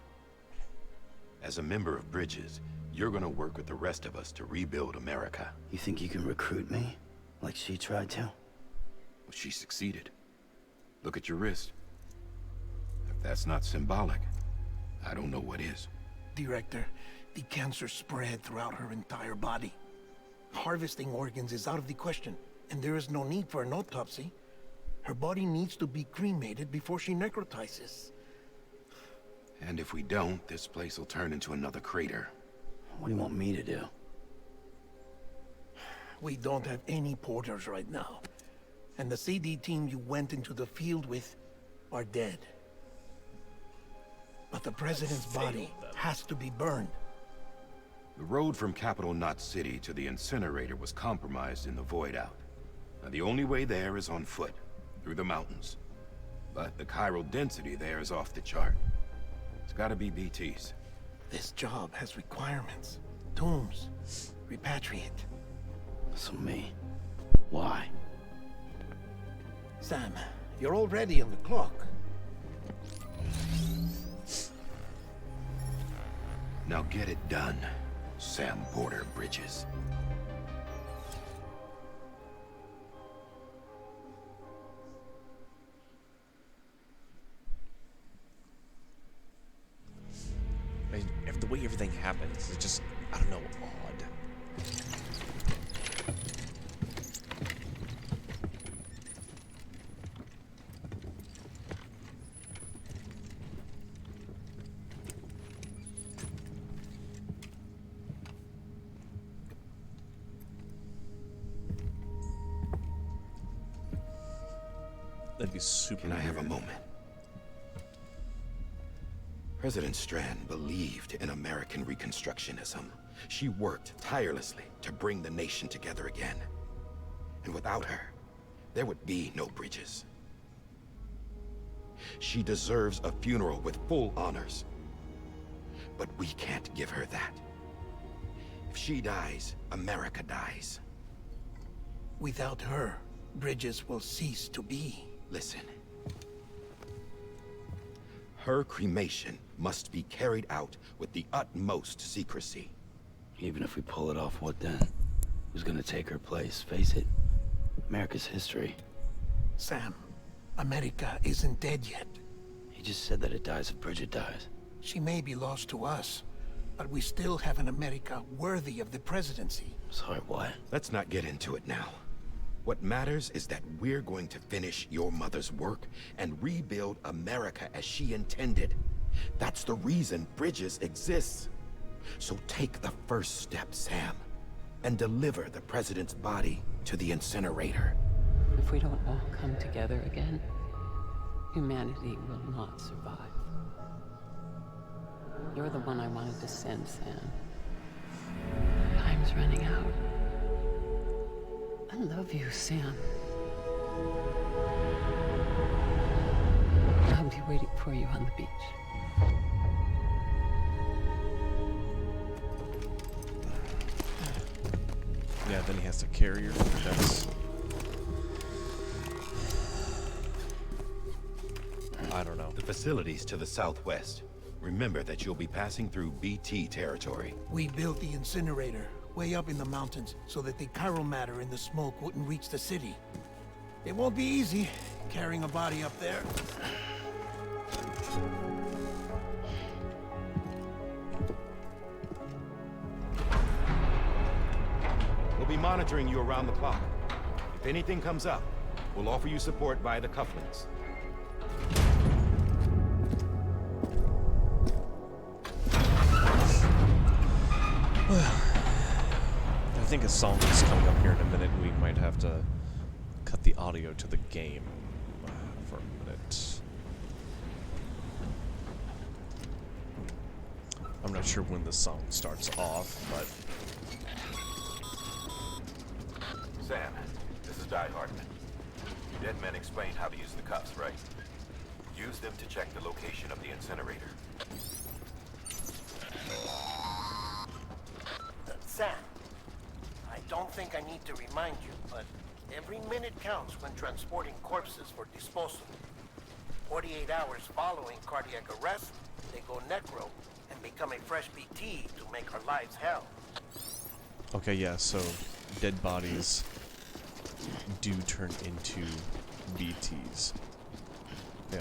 As a member of Bridges, you're gonna work with the rest of us to rebuild America. You think you can recruit me? Like she tried to? Well, she succeeded. Look at your wrist. If that's not symbolic, I don't know what is. Director, the cancer spread throughout her entire body. Harvesting organs is out of the question, and there is no need for an autopsy. Her body needs to be cremated before she necrotizes. And if we don't, this place will turn into another crater. What do you want me to do? We don't have any porters right now. And the CD team you went into the field with are dead. But the president's body has to be burned. The road from Capital Knot City to the incinerator was compromised in the void out. Now, the only way there is on foot, through the mountains. But the chiral density there is off the chart. It's gotta be BTs. This job has requirements. Tombs. Repatriate. So me. Why? Sam, you're already on the clock. Now get it done, Sam Porter Bridges. The way everything happens is just, I don't know, odd. That'd be super Can I have a weird. moment? President Strand believed in American Reconstructionism. She worked tirelessly to bring the nation together again. And without her, there would be no Bridges. She deserves a funeral with full honors. But we can't give her that. If she dies, America dies. Without her, Bridges will cease to be. Listen. Her cremation must be carried out with the utmost secrecy. Even if we pull it off, what then? Who's gonna take her place? Face it, America's history. Sam, America isn't dead yet. He just said that it dies if Bridget dies. She may be lost to us, but we still have an America worthy of the presidency. Sorry, what? Let's not get into it now. What matters is that we're going to finish your mother's work and rebuild America as she intended. That's the reason Bridges exists. So take the first step, Sam, and deliver the president's body to the incinerator. If we don't all come together again, humanity will not survive. You're the one I wanted to send, Sam. Time's running out. I love you, Sam. I'll be waiting for you on the beach. Yeah, then he has to carry her. That's... I don't know. The facilities to the southwest. Remember that you'll be passing through BT territory. We built the incinerator way up in the mountains so that the chiral matter in the smoke wouldn't reach the city. It won't be easy carrying a body up there. We'll be monitoring you around the clock. If anything comes up, we'll offer you support via the cufflinks. I think a song is coming up here in a minute. We might have to cut the audio to the game for a minute. I'm not sure when the song starts off, but... Sam, this is Die Hardman. Dead men explained how to use the cuffs, right? Use them to check the location of the incinerator. Sam, I don't think I need to remind you, but every minute counts when transporting corpses for disposal. 48 hours following cardiac arrest, they go necro and become a fresh BT to make our lives hell. Okay, yeah, so dead bodies do turn into BTs. Yeah.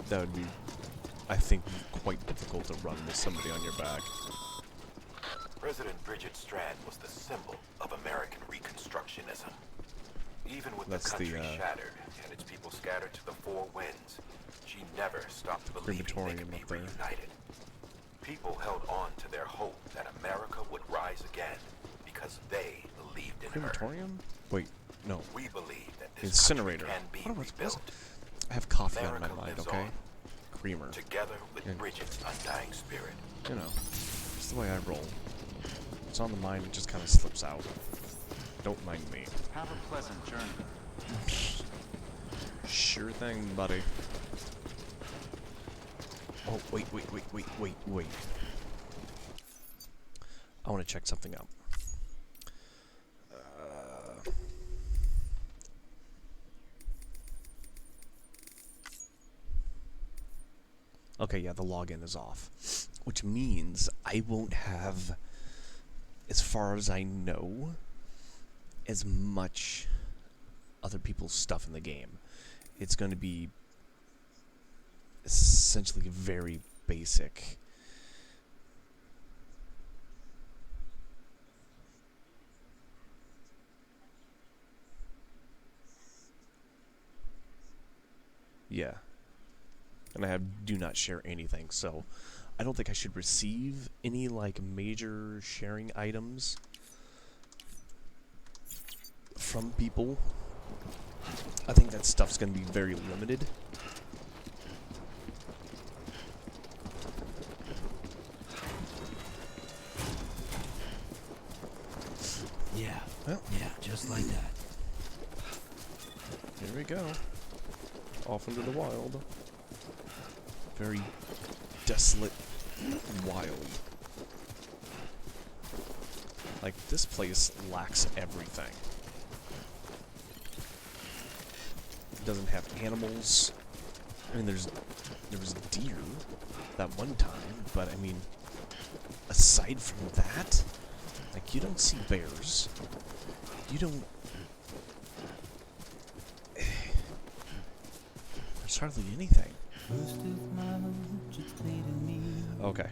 That would be, I think, quite difficult to run with somebody on your back. President Bridget Strand was the symbol of American Reconstructionism. Even with the country shattered and its people scattered to the four winds, she never stopped believing they could be reunited. People held on to their hope that America would rise again because they believed in her. Crematorium? Wait, no. We believe that this Incinerator. can be rebuilt. I have coffee America on my mind, lives okay? on, Creamer. together with Bridget's undying spirit. You know, it's the way I roll. It's on the mind, it just kind of slips out. Don't mind me. Have a pleasant journey. Sure thing, buddy. Oh, wait. I want to check something out. Okay, yeah, the login is off. Which means I won't have, as far as I know, as much other people's stuff in the game. It's going to be essentially very basic. Yeah. And I have do not share anything, so I don't think I should receive any like major sharing items from people. I think that stuff's gonna be very limited. Yeah. Well, yeah, just like that. Here we go. Off into the wild. Very desolate wild. Like, this place lacks everything. It doesn't have animals. I mean, there was deer that one time, but I mean, aside from that, like, you don't see bears. You don't... There's hardly anything. Okay.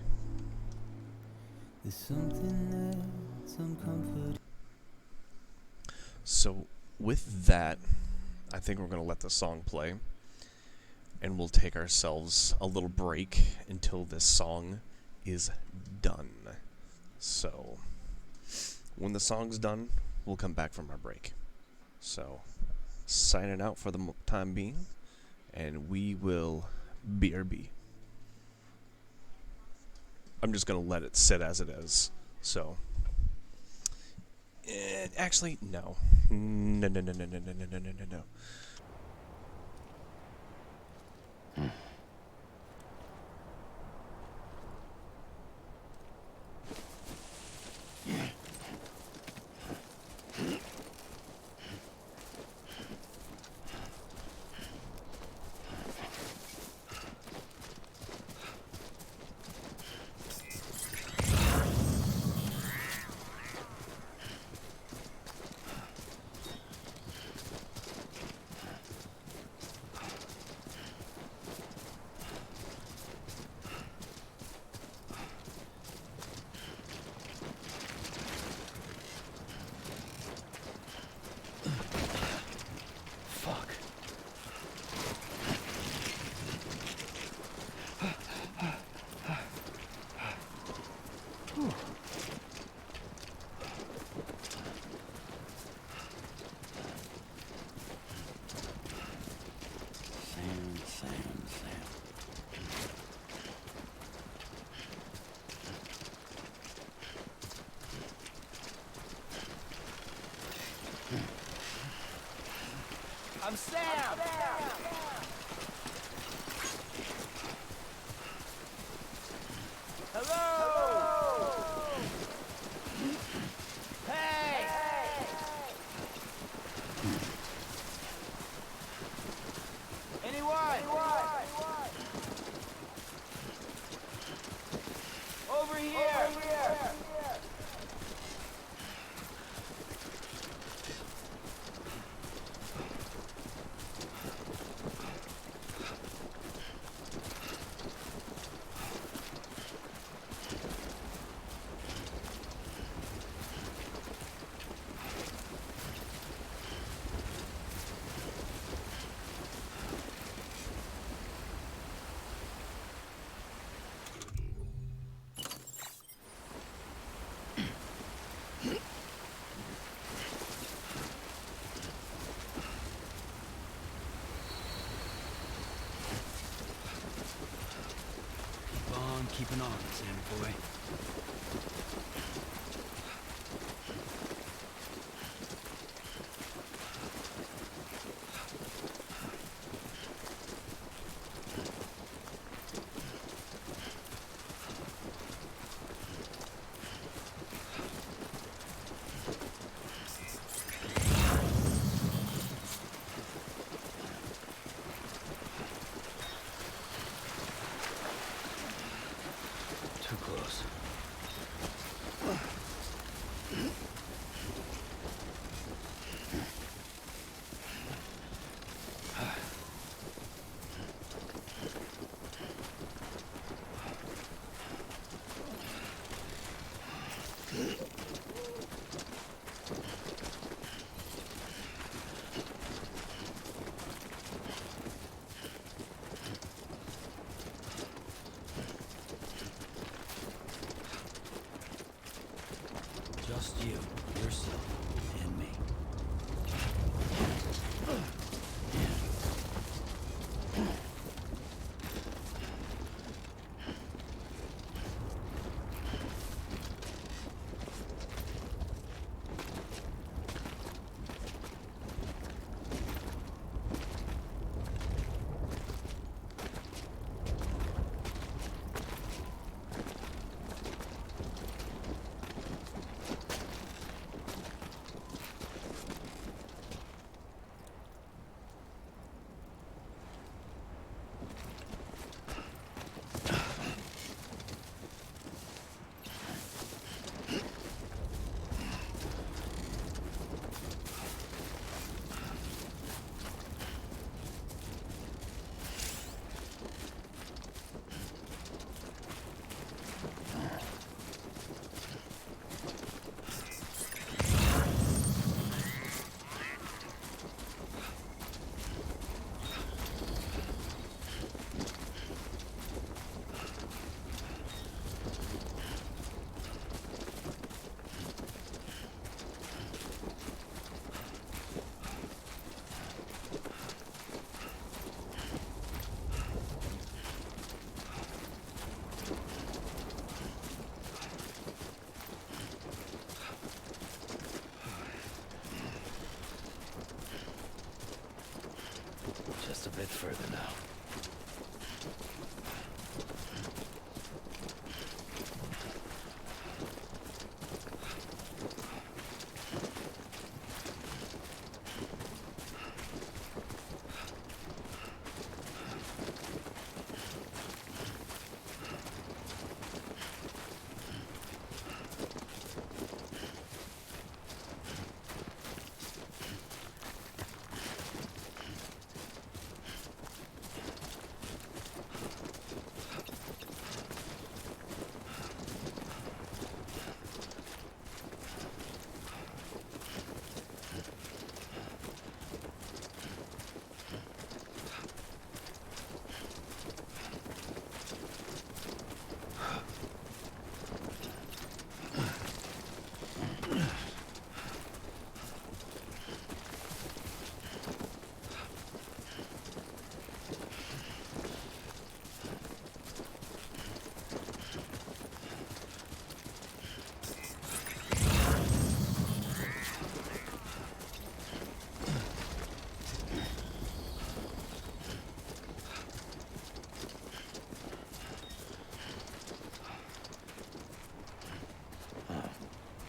So, with that, I think we're going to let the song play. And we'll take ourselves a little break until this song is done. So, when the song's done, we'll come back from our break. So, signing out for the time being, and we will BRB. I'm just going to let it sit as it is. So, actually, no. No. I'm Sam! Hello! Hey! Anyone? Over here! Keeping on, Sammy boy. Too close. Just you, yourself, and me. further now.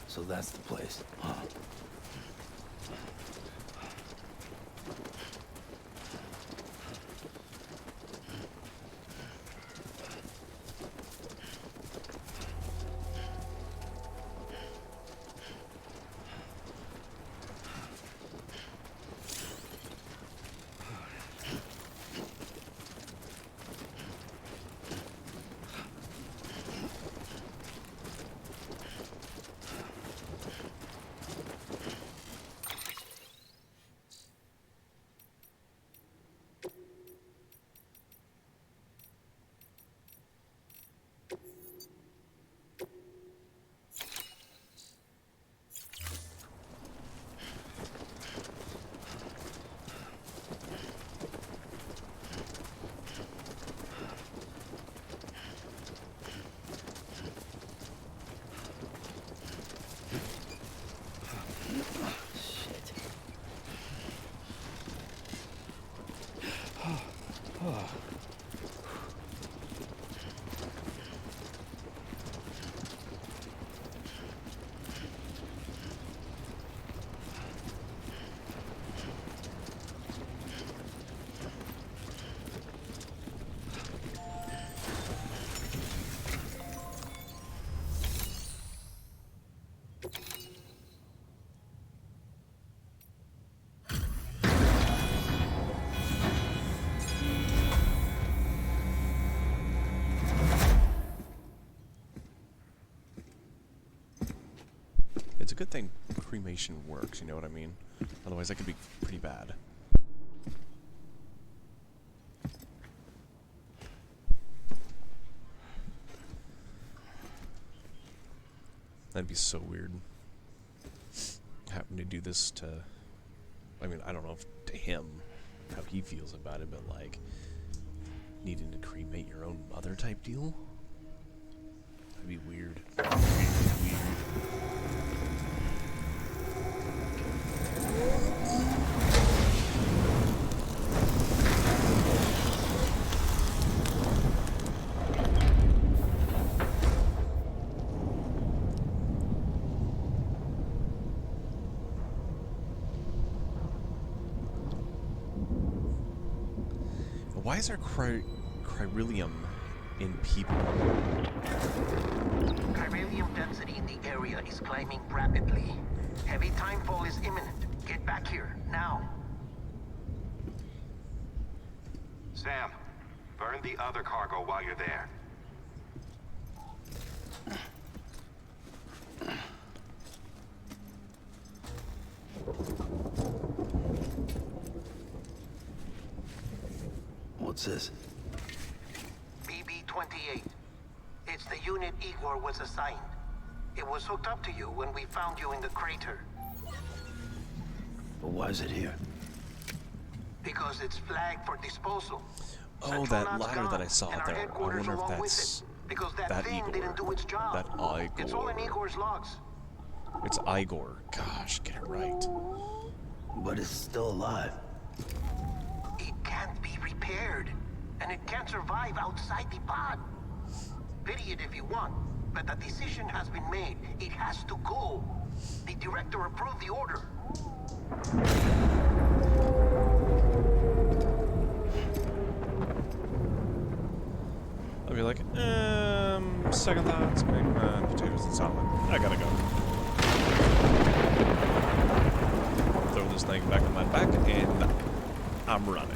So that's the place, huh? It's a good thing cremation works, you know what I mean? Otherwise that could be pretty bad. That'd be so weird. Having to do this to... I mean, I don't know if to him, how he feels about it, but like... needing to cremate your own mother type deal? That'd be weird. Weird. Why is there chiralium in people? Chiralium density in the area is climbing rapidly. Heavy timefall is imminent. Get back here, now. Sam, burn the other cargo while you're there. What's this? Pt.1. It's the unit Igor was assigned. It was hooked up to you when we found you in the crater. But why is it here? Because it's flagged for disposal. Oh, that ladder that I saw there. I wonder if that's that Igor. Didn't do its job. That Igor. It's all in Igor's logs. It's Igor. Gosh, get it right. But it's still alive. It can't be repaired, and it can't survive outside the pod. Pity it if you want, but the decision has been made. It has to go. The director approved the order. I'll be like, second thoughts, potatoes and salad. I gotta go. Throw this thing back on my back, and I'm running.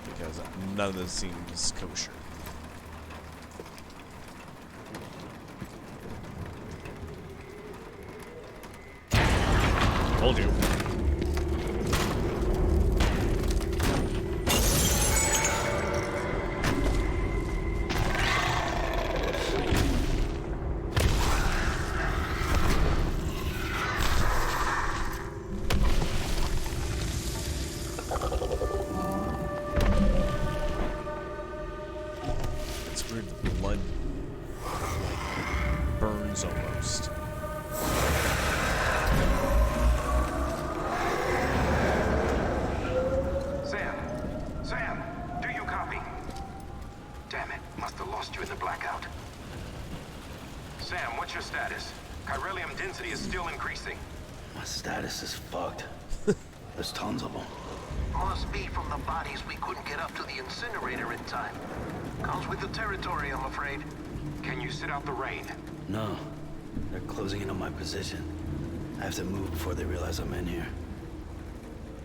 Because none of this seems kosher. Told you. It's weird, the blood like burns almost. Sam, do you copy? Damn it, must have lost you in the blackout. Sam, what's your status? Chiralium density is still increasing. My status is fucked. There's tons of them. Must be from the bodies we couldn't get up to the incinerator in time. Comes with the territory, I'm afraid. Can you sit out the rain? No. They're closing in on my position. I have to move before they realize I'm in here.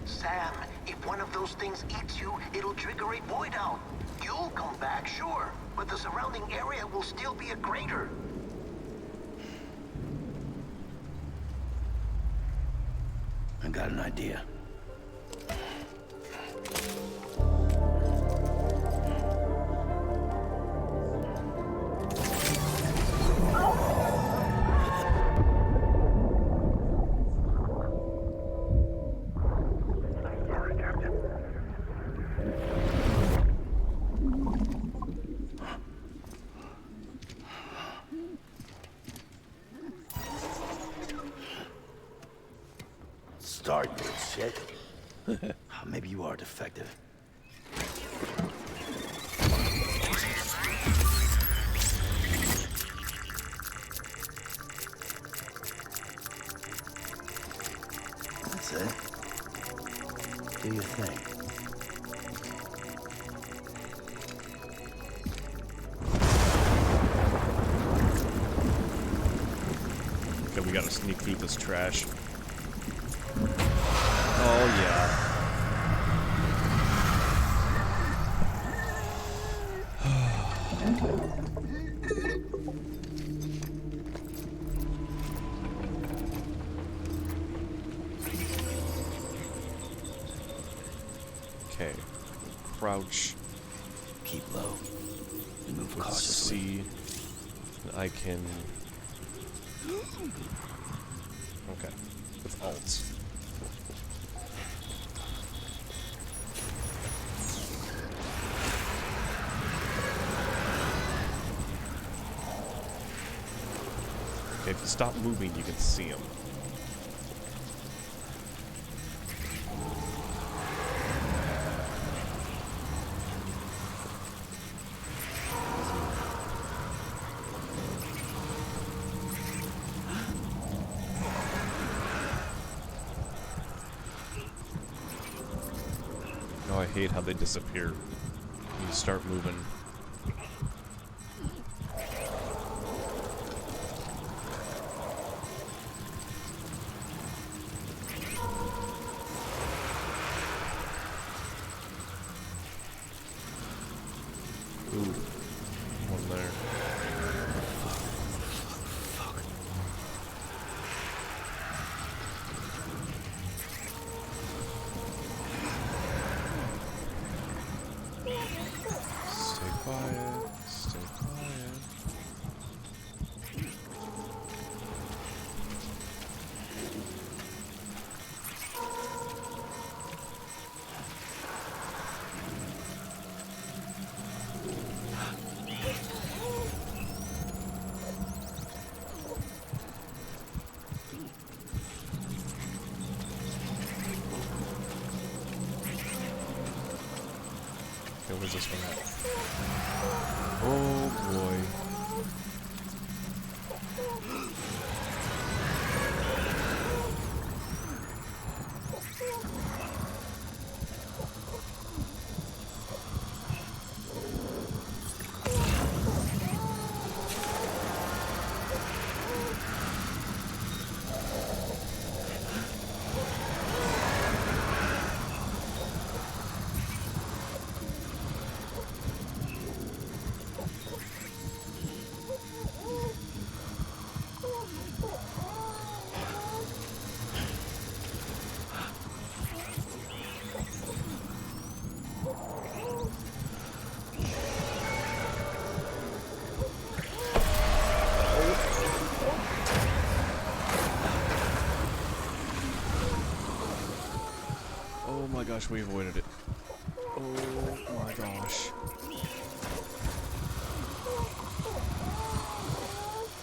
Sam, if one of those things eats you, it'll trigger a void out. You'll come back, sure, but the surrounding area will still be a crater. I got an idea. Start, you shit. Maybe you are defective. That's it. Do your thing. Okay, we gotta sneak through this trash. Oh, yeah. Okay. Crouch. Keep low. Move Let's cautiously. see. I can... Okay. With alt. Okay, if you stop moving, you can see him. Oh, I hate how they disappear when you start moving. Ooh, one there. Save Where's this one at? Oh boy. Oh my gosh, we avoided it. Oh my gosh.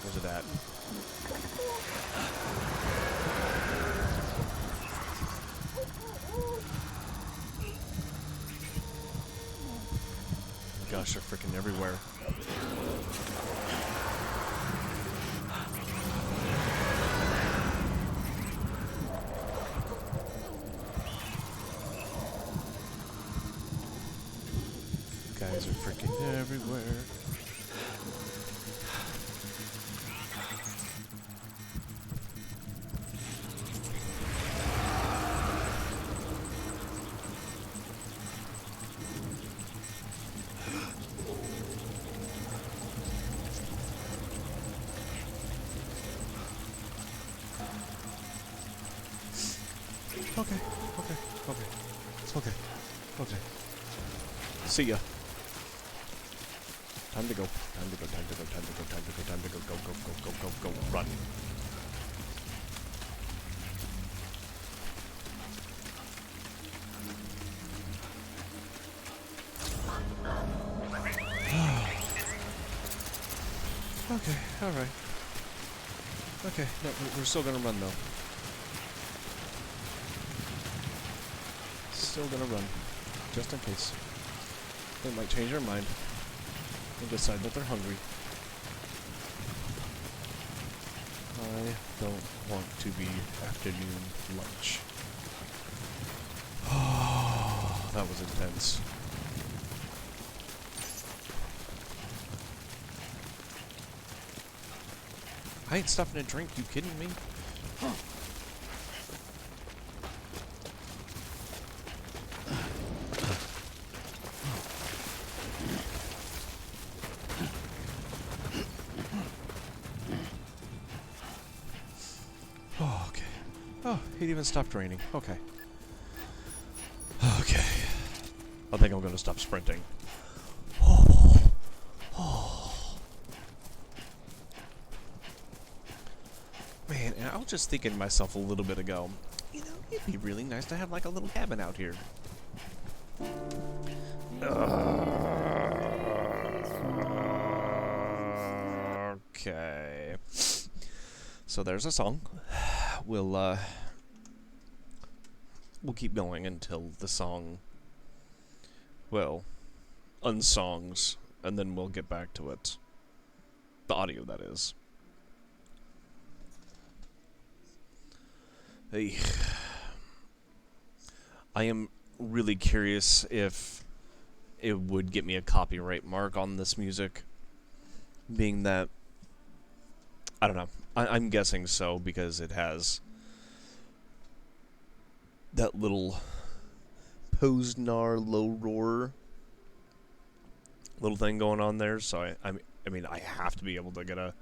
Where's it at? Gosh, they're freaking everywhere. Guys are freaking everywhere. Okay. It's okay. Okay. See ya. Time to go. Time to go. Go. Run. Okay, alright. Okay, no, we're still gonna run though. Still gonna run. Just in case. They might change their mind and decide that they're hungry. I don't want to be afternoon lunch. Oh, that was intense. I ain't stopping to drink, you kidding me? Oh, okay. Oh, it even stopped raining. Okay. Okay. I think I'm gonna stop sprinting. Man, and I was just thinking to myself a little bit ago, you know, it'd be really nice to have like a little cabin out here. Okay. So there's a song. We'll keep going until the song, well, unsongs, and then we'll get back to it. The audio, that is. Hey. I am really curious if it would get me a copyright mark on this music, being that, I don't know, I'm guessing so, because it has that little Posnar low roar little thing going on there, so I mean, I have to be able to get a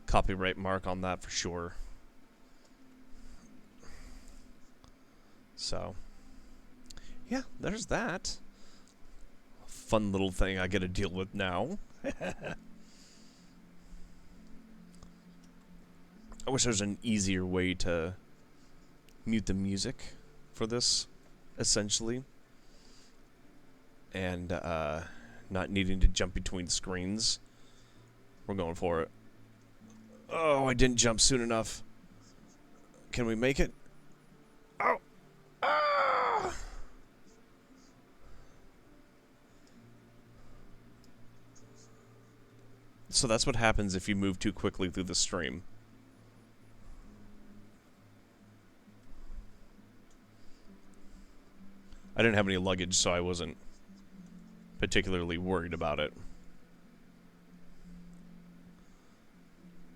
copyright mark on that for sure. So, yeah, there's that. Fun little thing I get to deal with now. I wish there was an easier way to mute the music for this, essentially. And, not needing to jump between screens. We're going for it. Oh, I didn't jump soon enough. Can we make it? Oh! Ah! So that's what happens if you move too quickly through the stream. I didn't have any luggage, so I wasn't particularly worried about it.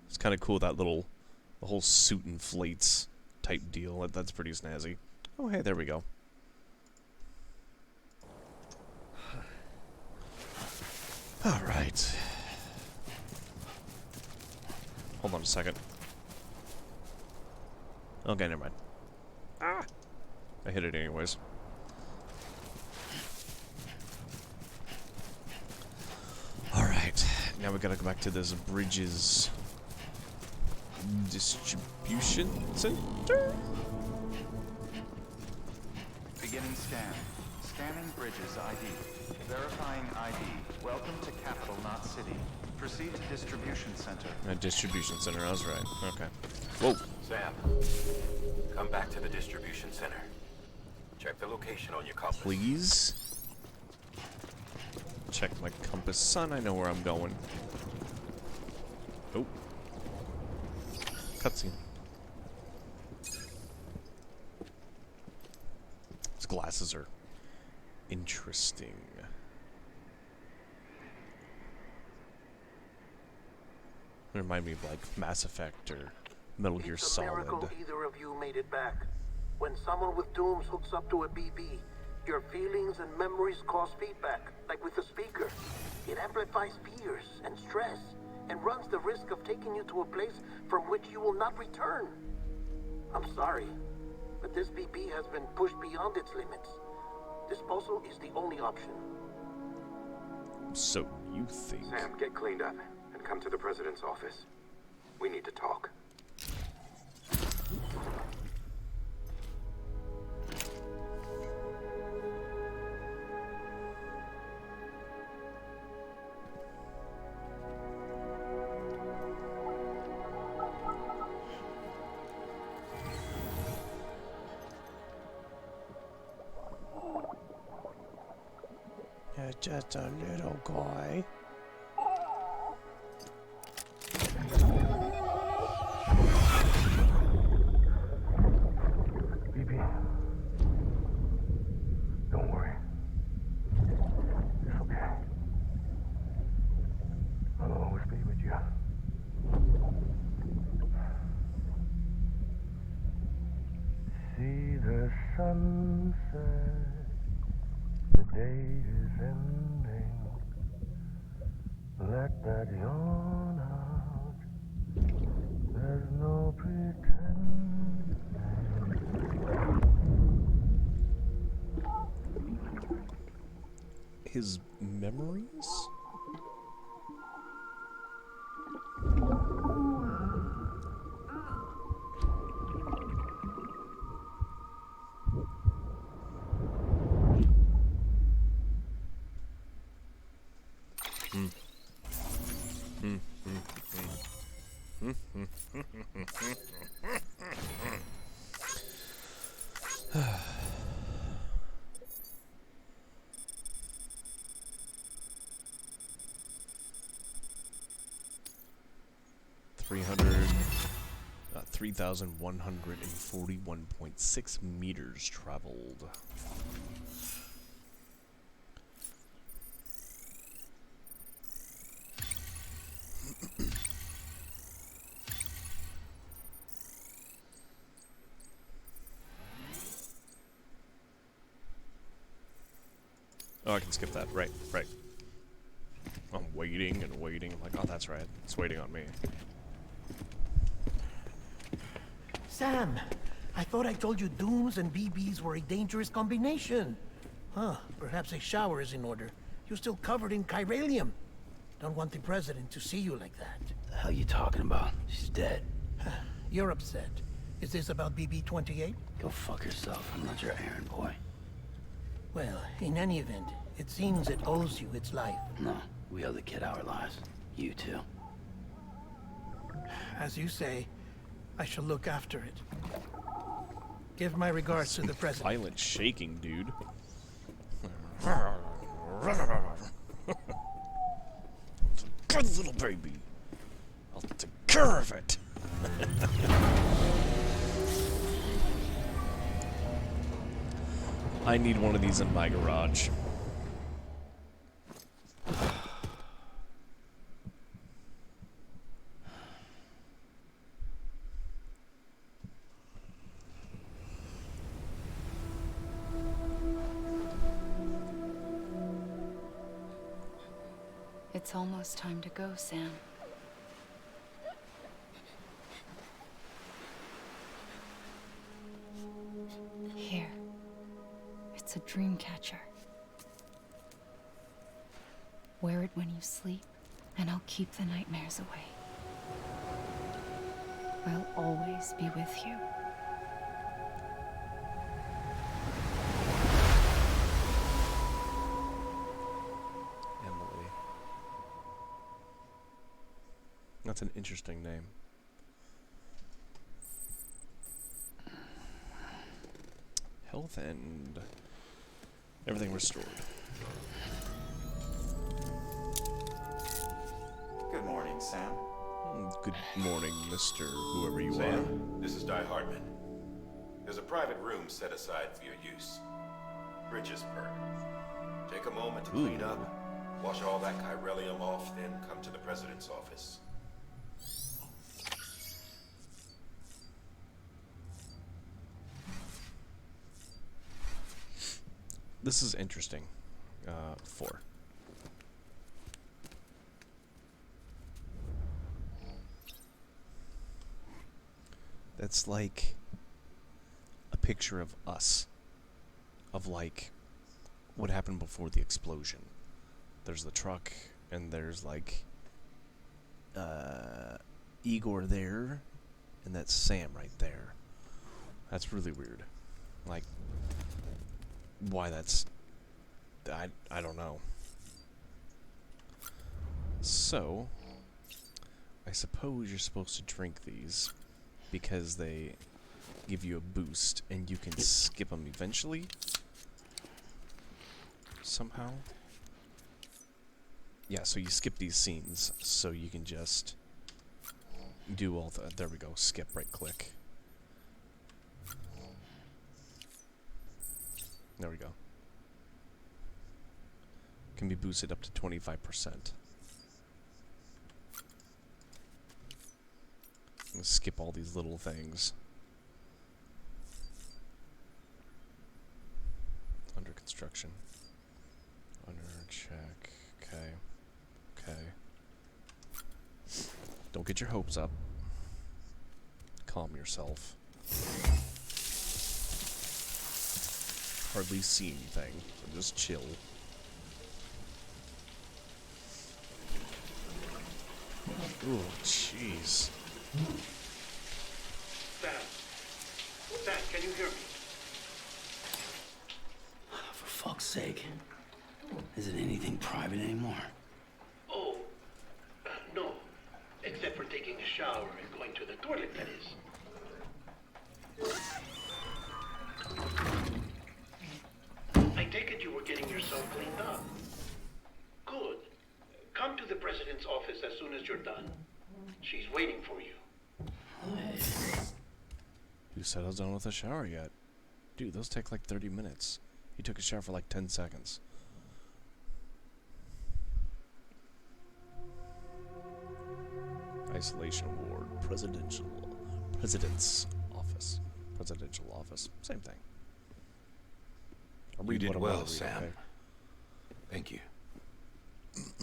It's kind of cool, that the whole suit inflates type deal. That's pretty snazzy. Oh, hey, there we go. Alright. Hold on a second. Okay, never mind. Ah! I hit it anyways. Alright, now we gotta go back to this bridges distribution center? Beginning scan. Scanning bridges ID. Verifying ID. Welcome to Capital, not City. Proceed to distribution center. Distribution center, I was right. Okay. Whoa. Sam, come back to the distribution center. Check the location on your compass. Please? Check my compass. Son, I know where I'm going. Oh. Cutscene. His glasses are interesting. They remind me of like Mass Effect or Metal Gear Solid. It's a miracle either of you made it back. When someone with dooms hooks up to a BB, your feelings and memories cause feedback, like with a speaker. It amplifies fears and stress, and runs the risk of taking you to a place from which you will not return. I'm sorry, but this BB has been pushed beyond its limits. Disposal is the only option. So you think? Sam, get cleaned up and come to the president's office. We need to talk. You're just a little guy. BB, don't worry. It's okay. I'll always be with you. See the sunset. The day is ending. Let that yawn out. There's no pretending. His memories? About 3,141.6 meters traveled. Oh, I can skip that. Right, right. I'm waiting and waiting. I'm like, oh, that's right. It's waiting on me. Sam, I thought I told you dooms and BBs were a dangerous combination. Huh, perhaps a shower is in order. You're still covered in chiralium. Don't want the president to see you like that. The hell you talking about? She's dead. You're upset. Is this about BB-28? Go fuck yourself. I'm not your errand boy. Well, in any event, it seems it owes you its life. No, we owe the kid our lives. You too. As you say, I shall look after it. Give my regards to the president. Violent shaking, dude. good little baby. I'll take care of it. I need one of these in my garage. It's almost time to go, Sam. Here. It's a dream catcher. Wear it when you sleep, and I'll keep the nightmares away. I'll always be with you. Emily. That's an interesting name. Health and everything restored. Good morning, Sam. Good morning, Mr. Whoever you are. Sam, this is Di Hartman. There's a private room set aside for your use. Bridges perk. Take a moment to clean up, wash all that chiralium off, then come to the president's office. This is interesting. 4. That's like a picture of us. Of like what happened before the explosion. There's the truck, and there's like Igor there, and that's Sam right there. That's really weird. Like, why that's... I don't know. So, I suppose you're supposed to drink these because they give you a boost and you can skip them eventually? Somehow? Yeah, so you skip these scenes so you can just do all the... There we go, skip, right click. There we go. Can be boosted up to 25%. Let's skip all these little things. Under construction. Under check. Okay. Okay. Don't get your hopes up. Calm yourself. Hardly see anything, so just chill. Ooh, jeez. Sam, can you hear me? For fuck's sake. Isn't anything private anymore? Oh, no. Except for taking a shower and going to the toilet, that is. I take it you were getting yourself cleaned up. Good. Come to the president's office as soon as you're done. She's waiting for you. Who said I was done with the shower yet? Dude, those take like 30 minutes. He took a shower for like 10 seconds. Isolation ward, president's office. Presidential office, same thing. You did well, Sam. Okay? Thank you.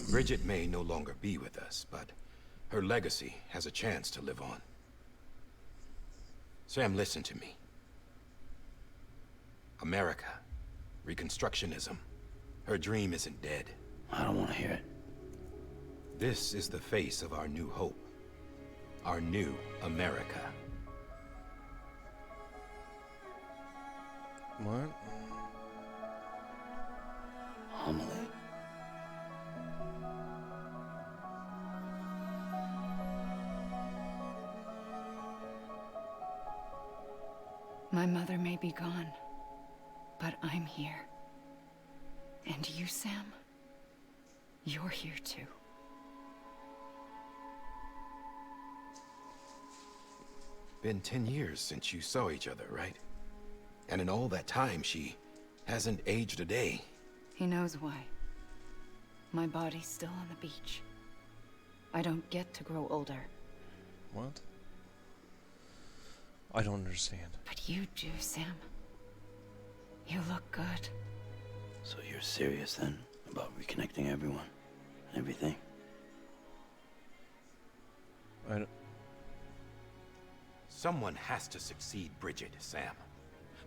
Bridget may no longer be with us, but her legacy has a chance to live on. Sam, listen to me. America, Reconstructionism, her dream isn't dead. I don't want to hear it. This is the face of our new hope. Our new America. What? Amelie. My mother may be gone, but I'm here. And you, Sam, you're here too. Been 10 years since you saw each other, right? And in all that time, she hasn't aged a day. He knows why. My body's still on the beach. I don't get to grow older. What? I don't understand. But you do, Sam. You look good. So you're serious then about reconnecting everyone? Everything? I don't... Someone has to succeed Bridget, Sam.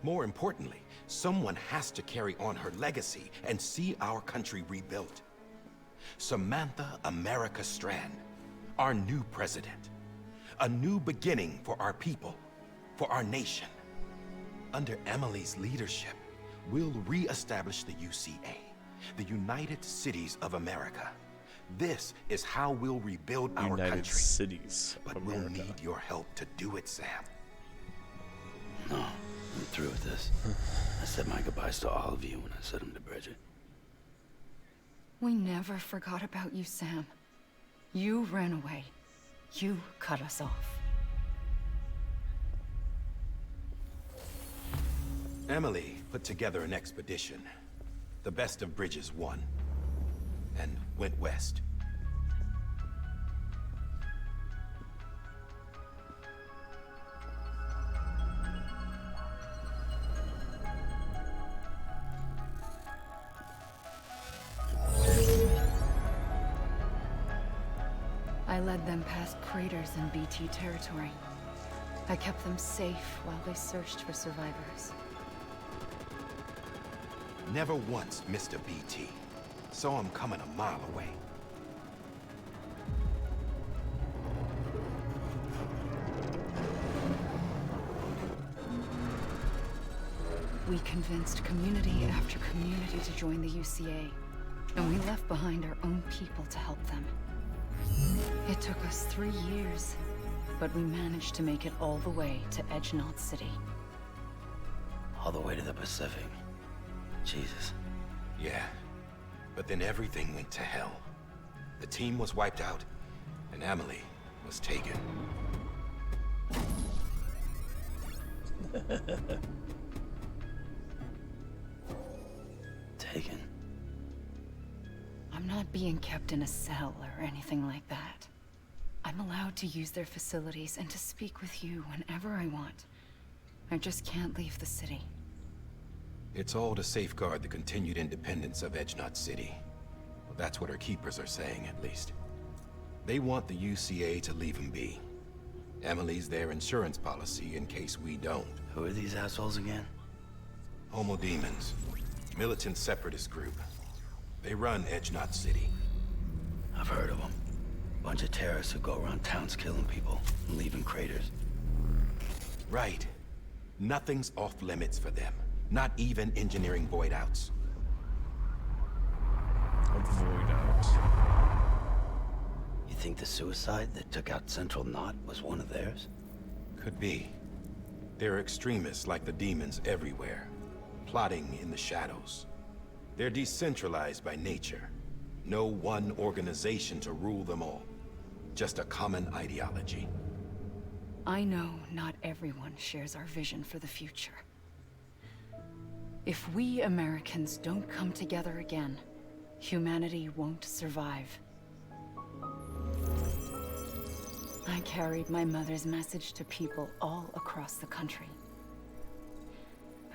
More importantly, someone has to carry on her legacy and see our country rebuilt. Samantha America Strand, our new president. A new beginning for our people, for our nation. Under Emily's leadership, we'll re-establish the UCA, the United Cities of America. This is how we'll rebuild our United country. Cities of But America. we'll need your help to do it, Sam. No, I'm through with this. I said my goodbyes to all of you when I said them to Bridget. We never forgot about you, Sam. You ran away. You cut us off. Emily put together an expedition. The best of Bridges won. And went west. I led them past craters in BT territory. I kept them safe while they searched for survivors. Never once missed a BT. Saw him coming a mile away. We convinced community after community to join the UCA, and we left behind our own people to help them. It took us 3 years, but we managed to make it all the way to Edge-Knot City. All the way to the Pacific. Jesus. Yeah. But then everything went to hell. The team was wiped out, and Emily was taken. Taken? I'm not being kept in a cell or anything like that. I'm allowed to use their facilities and to speak with you whenever I want. I just can't leave the city. It's all to safeguard the continued independence of Edge-Knot City. Well, that's what our keepers are saying, at least. They want the UCA to leave them be. Emily's their insurance policy in case we don't. Who are these assholes again? Homo Demons. Militant separatist group. They run Edge-Knot City. I've heard of them. Bunch of terrorists who go around towns killing people and leaving craters. Right. Nothing's off limits for them. Not even engineering void outs. A void out. You think the suicide that took out Central Knot was one of theirs? Could be. There are extremists like the demons everywhere, plotting in the shadows. They're decentralized by nature. No one organization to rule them all. Just a common ideology. I know not everyone shares our vision for the future. If we Americans don't come together again, humanity won't survive. I carried my mother's message to people all across the country.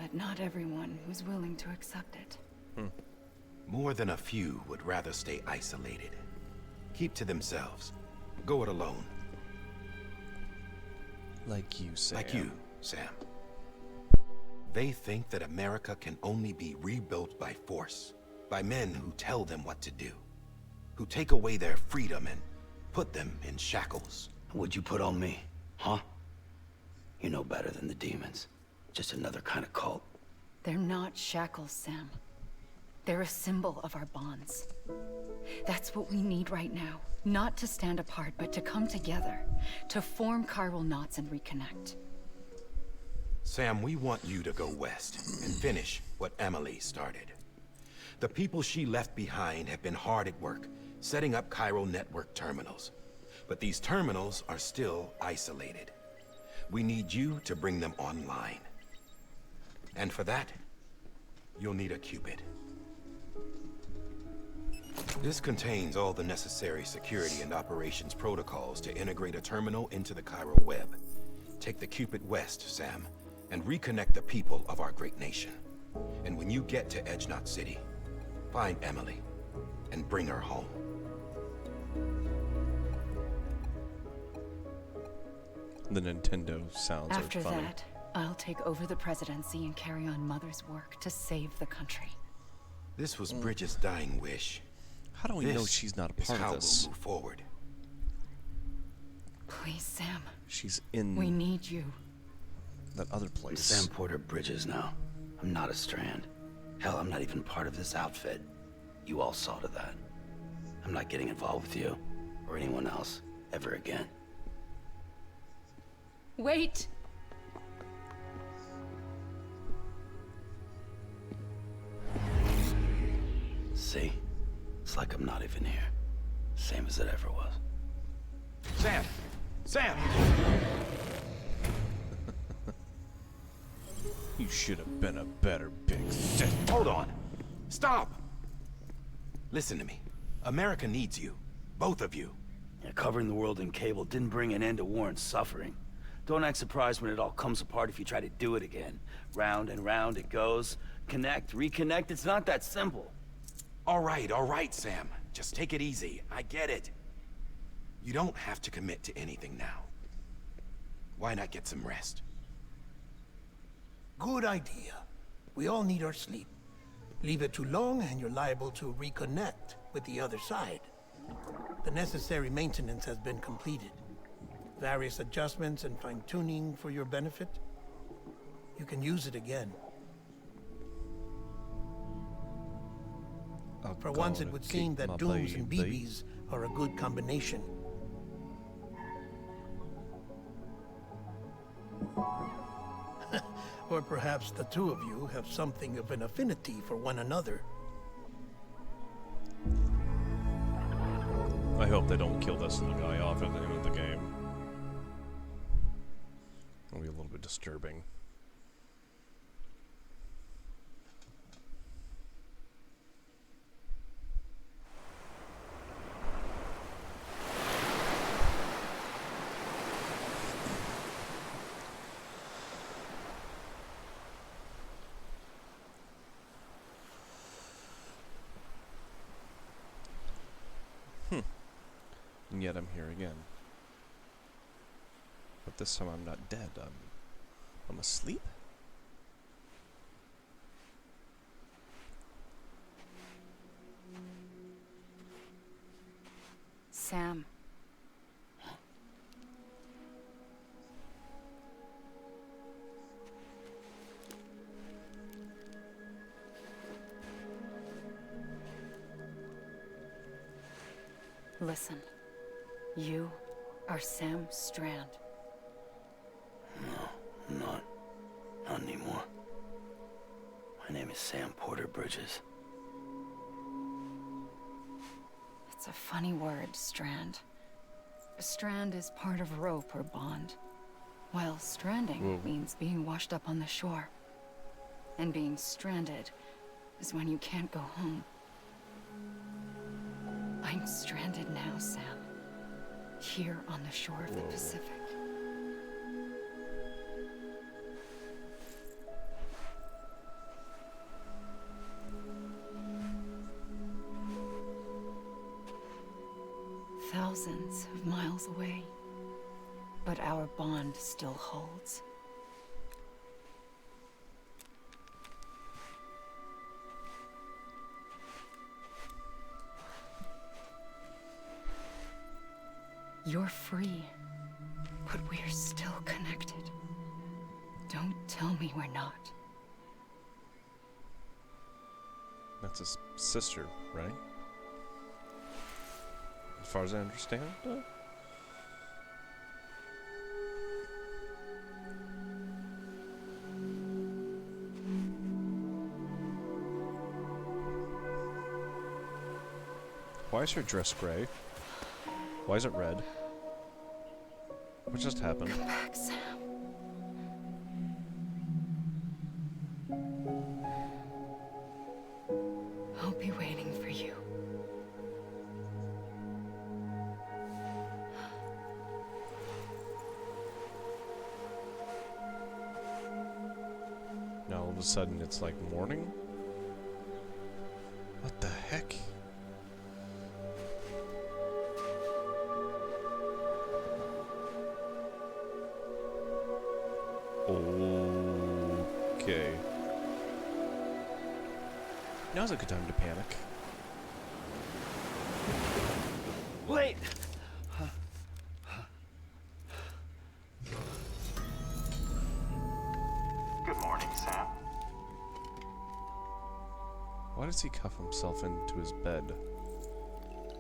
But not everyone was willing to accept it. More than a few would rather stay isolated. Keep to themselves. Go it alone. Like you, Sam. Like you, Sam. They think that America can only be rebuilt by force. By men who tell them what to do. Who take away their freedom and put them in shackles. What'd you put on me, huh? You know better than the demons. Just another kind of cult. They're not shackles, Sam. They're a symbol of our bonds. That's what we need right now. Not to stand apart, but to come together. To form chiral knots and reconnect. Sam, we want you to go west and finish what Emily started. The people she left behind have been hard at work, setting up chiral network terminals. But these terminals are still isolated. We need you to bring them online. And for that, you'll need a Cupid. This contains all the necessary security and operations protocols to integrate a terminal into the Chiral web. Take the Cupid west, Sam, and reconnect the people of our great nation. And when you get to Edge Knot City, find Emily and bring her home. The Nintendo sounds After are funny. that, I'll take over the presidency and carry on Mother's work to save the country. This was Bridget's dying wish. How do we know she's not a part of this? We'll move forward. Please, Sam. She's in We need you. that other place. I'm Sam Porter Bridges now. I'm not a Strand. Hell, I'm not even part of this outfit. You all saw to that. I'm not getting involved with you or anyone else ever again. Wait! See? It's like I'm not even here. Same as it ever was. Sam! Sam! You should have been a better big sis. Hold on. Stop! Listen to me. America needs you. Both of you. Yeah, covering the world in cable didn't bring an end to war and suffering. Don't act surprised when it all comes apart if you try to do it again. Round and round it goes. Connect, reconnect, it's not that simple. All right, Sam. Just take it easy. I get it. You don't have to commit to anything now. Why not get some rest? Good idea. We all need our sleep. Leave it too long and you're liable to reconnect with the other side. The necessary maintenance has been completed. Various adjustments and fine-tuning for your benefit. You can use it again. For once, it would seem that Dooms and BBs are a good combination. Or perhaps the two of you have something of an affinity for one another. I hope they don't kill this little guy off at the end of the game. It'll be a little bit disturbing. And yet I'm here again. But this time I'm not dead. I'm asleep? Sam. Listen. You are Sam Strand. No, I'm not. Not anymore. My name is Sam Porter Bridges. It's a funny word, Strand. A strand is part of rope or bond, while stranding means being washed up on the shore. And being stranded is when you can't go home. I'm stranded now, Sam. Here on the shore of the Pacific. Thousands of miles away, but our bond still holds. You're free, but we're still connected. Don't tell me we're not. That's his sister, right? As far as I understand. Why is her dress gray? Why is it red? What just happened? Come back, Sam. I'll be waiting for you. Now all of a sudden it's like morning? What the heck? Okay. Now's a good time to panic. Wait! Good morning, Sam. Why does he cuff himself into his bed?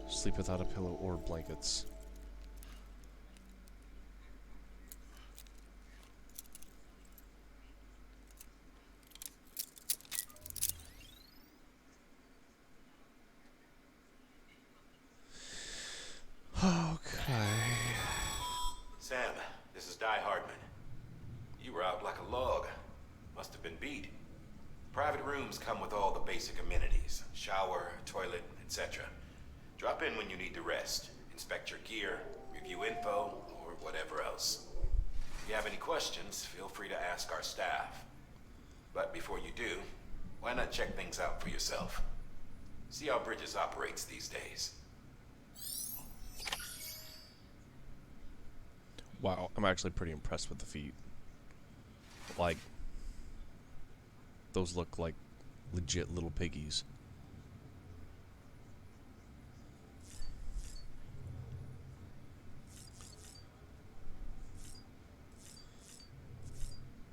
Sleep without a pillow or blankets. Okay. Sam, this is Di Hardman. You were out like a log. Must have been beat. Private rooms come with all the basic amenities. Shower, toilet, etc. Drop in when you need to rest. Inspect your gear, review info, or whatever else. If you have any questions, feel free to ask our staff. But before you do, why not check things out for yourself? See how Bridges operates these days. Wow, I'm actually pretty impressed with the feet. Like, those look like legit little piggies.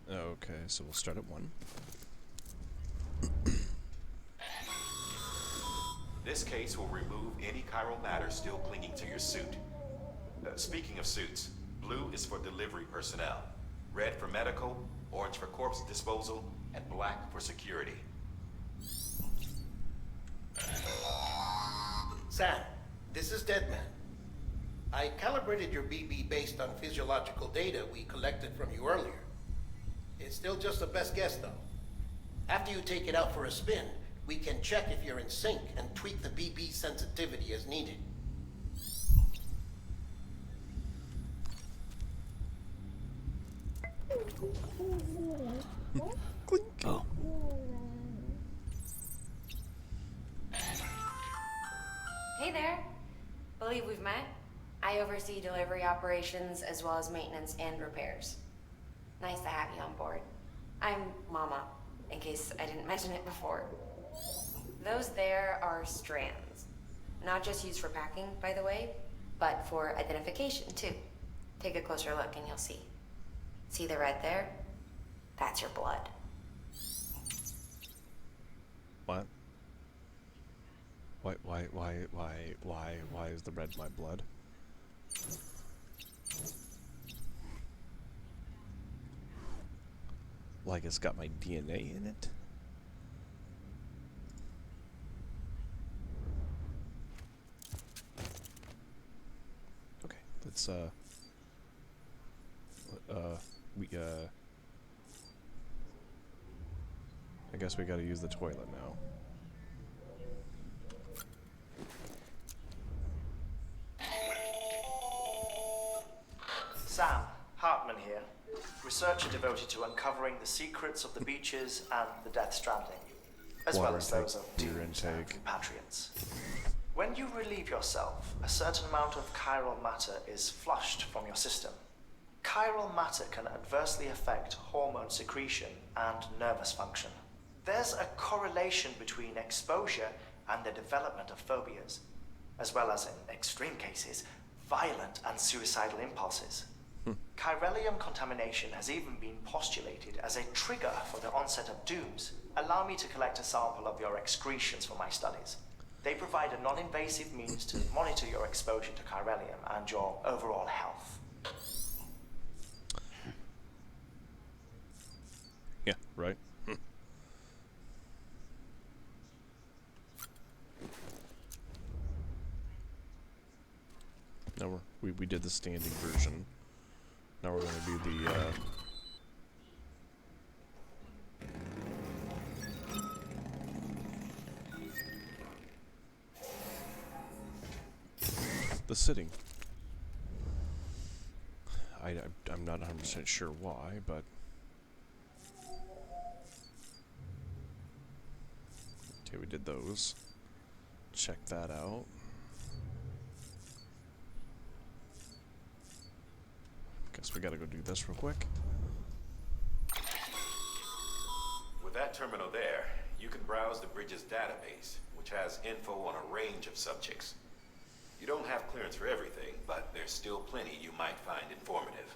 Okay, so we'll start at 1. This case will remove any chiral matter still clinging to your suit. Speaking of suits, blue is for delivery personnel, red for medical, orange for corpse disposal, and black for security. Sam, this is Deadman. I calibrated your BB based on physiological data we collected from you earlier. It's still just a best guess, though. After you take it out for a spin, we can check if you're in sync and tweak the BB sensitivity as needed. Oh. Hey there. Believe we've met. I oversee delivery operations as well as maintenance and repairs. Nice to have you on board. I'm Mama, in case I didn't mention it before. Those there are strands. Not just used for packing, by the way, but for identification, too. Take a closer look and you'll see. See the red there? That's your blood. What? Why is the red my blood? Like it's got my DNA in it? Okay, let's I guess we gotta use the toilet now. Sam, Hartman here, researcher devoted to uncovering the secrets of the beaches and the Death Stranding, as well as those of dooms and repatriants. When you relieve yourself, a certain amount of chiral matter is flushed from your system. Chiral matter can adversely affect hormone secretion and nervous function. There's a correlation between exposure and the development of phobias, as well as, in extreme cases, violent and suicidal impulses. Chiralium contamination has even been postulated as a trigger for the onset of dooms. Allow me to collect a sample of your excretions for my studies. They provide a non-invasive means to monitor your exposure to chiralium and your overall health. Yeah, right. Now we did the standing version. Now we're gonna do the the city. I'm not 100% sure why, but... Okay, we did those. Check that out. Guess we gotta go do this real quick. With that terminal there, you can browse the bridge's database, which has info on a range of subjects. You don't have clearance for everything, but there's still plenty you might find informative.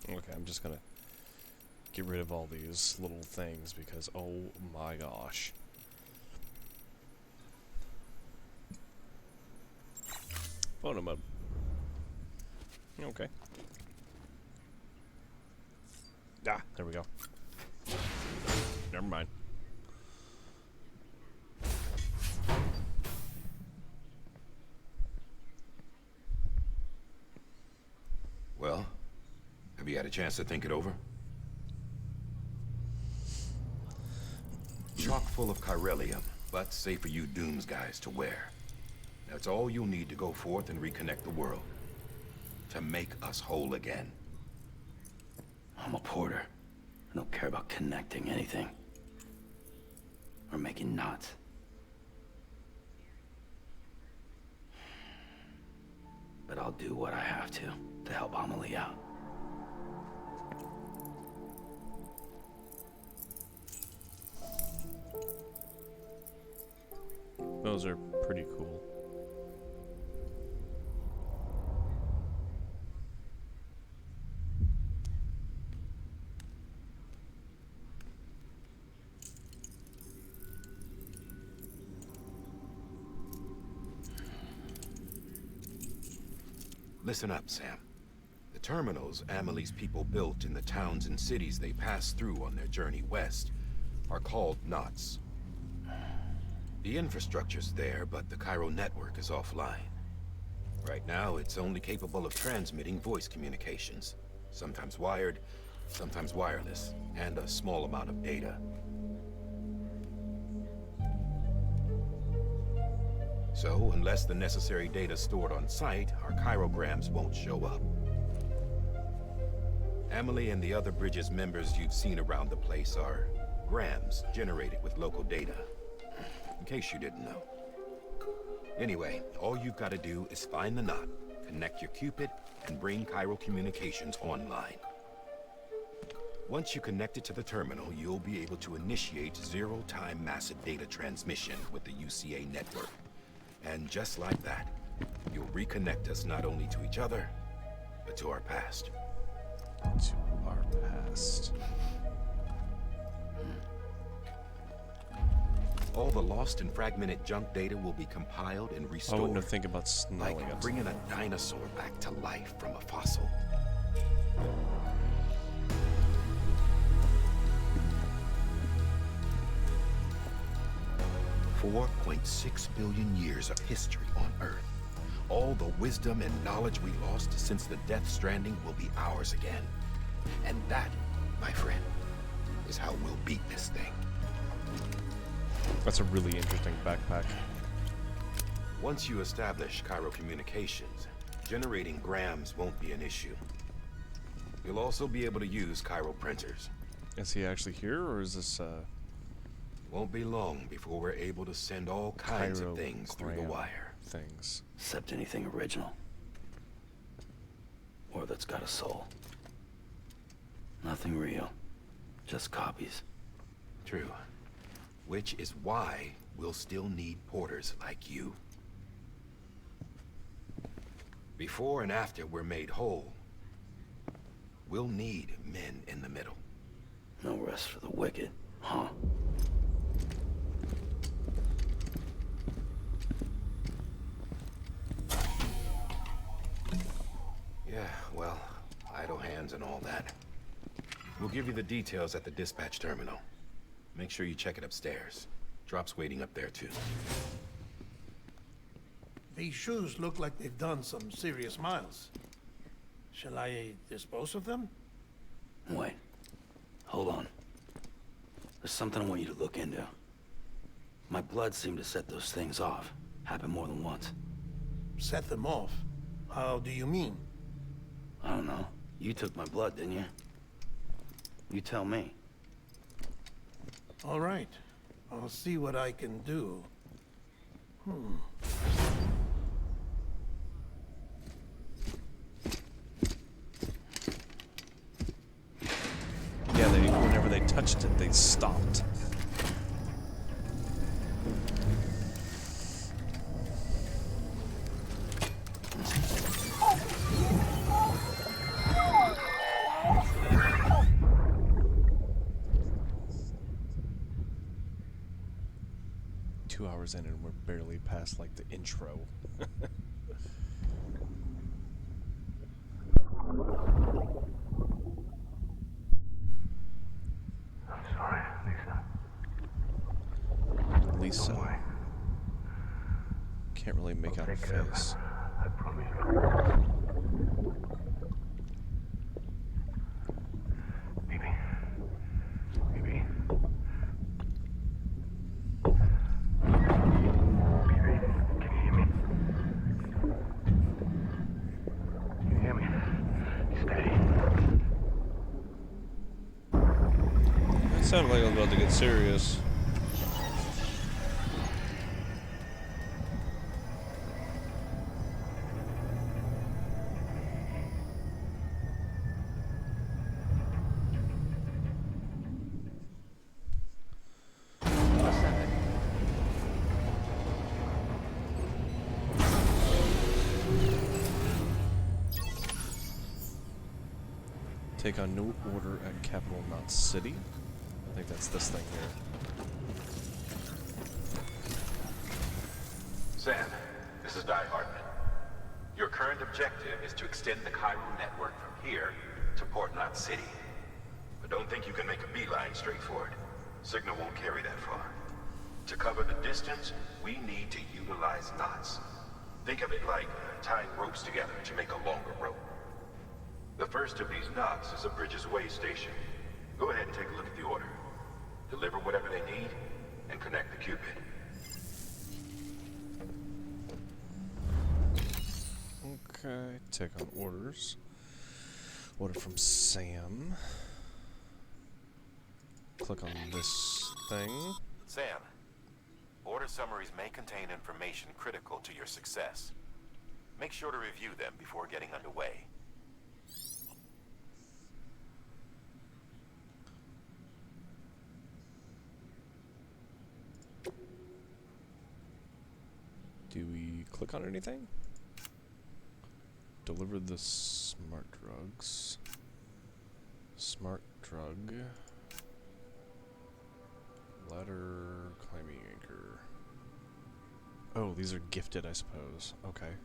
Okay, I'm just gonna get rid of all these little things because, oh my gosh. Photo mode. Okay. Ah, there we go. Never mind. Well, have you had a chance to think it over? Chock full of chiralium, but safe for you Dooms guys to wear. That's all you'll need to go forth and reconnect the world. To make us whole again. I'm a porter. I don't care about connecting anything. Or making knots. But I'll do what I have to help Amelie out. Those are pretty cool. Listen up, Sam. The terminals Amelie's people built in the towns and cities they passed through on their journey west are called knots. The infrastructure's there, but the Cairo network is offline. Right now, it's only capable of transmitting voice communications. Sometimes wired, sometimes wireless, and a small amount of data. So, unless the necessary data's stored on site, our chirograms won't show up. Amelie and the other Bridges members you've seen around the place are grams generated with local data. In case you didn't know. Anyway, all you've got to do is find the knot, connect your Cupid, and bring Cairo communications online. Once you connect it to the terminal, you'll be able to initiate zero-time massive data transmission with the UCA network. And just like that, you'll reconnect us not only to each other, but to our past. To our past. All the lost and fragmented junk data will be compiled and restored. I wouldn't have think about smelling like it. bringing a dinosaur back to life from a fossil. $4.6 billion years of history on Earth. All the wisdom and knowledge we lost since the Death Stranding will be ours again. And that, my friend, is how we'll beat this thing. That's a really interesting backpack. Once you establish Cairo communications, generating grams won't be an issue. You'll also be able to use Cairo printers. Is he actually here, or is this, Won't be long before we're able to send all kinds of things through the wire. Things. Except anything original. Or that's got a soul. Nothing real. Just copies. True. Which is why we'll still need porters like you. Before and after we're made whole, we'll need men in the middle. No rest for the wicked, huh? all that. We'll give you the details at the dispatch terminal. Make sure you check it upstairs. Drop's waiting up there, too. These shoes look like they've done some serious miles. Shall I dispose of them? Wait. Hold on. There's something I want you to look into. My blood seemed to set those things off. Happened more than once. Set them off? How do you mean? I don't know. You took my blood, didn't you? You tell me. All right. I'll see what I can do. Yeah, whenever they touched it, they stopped. In and we're barely past like the intro. I'm sorry, Lisa. Lisa. Can't really make out her face. I promise you. Baby. Baby. Sounded like I was about to get serious. Take on new order at Capital Knot City. I think that's this thing here. Sam, this is Di Hartman. Your current objective is to extend the Cairo network from here to Port Knot City. But don't think you can make a beeline straight for it. Signal won't carry that far. To cover the distance, we need to utilize knots. Think of it like tying ropes together to make a longer rope. The first of these knots is a Bridges Way station. Go ahead and take a look at the order. Deliver whatever they need, and connect the Cupid. Okay, take on orders. Order from Sam. Click on this thing. Sam, order summaries may contain information critical to your success. Make sure to review them before getting underway. Do we click on anything? Deliver the smart drugs. Smart drug. Ladder climbing anchor. Oh, these are gifted, I suppose. Okay.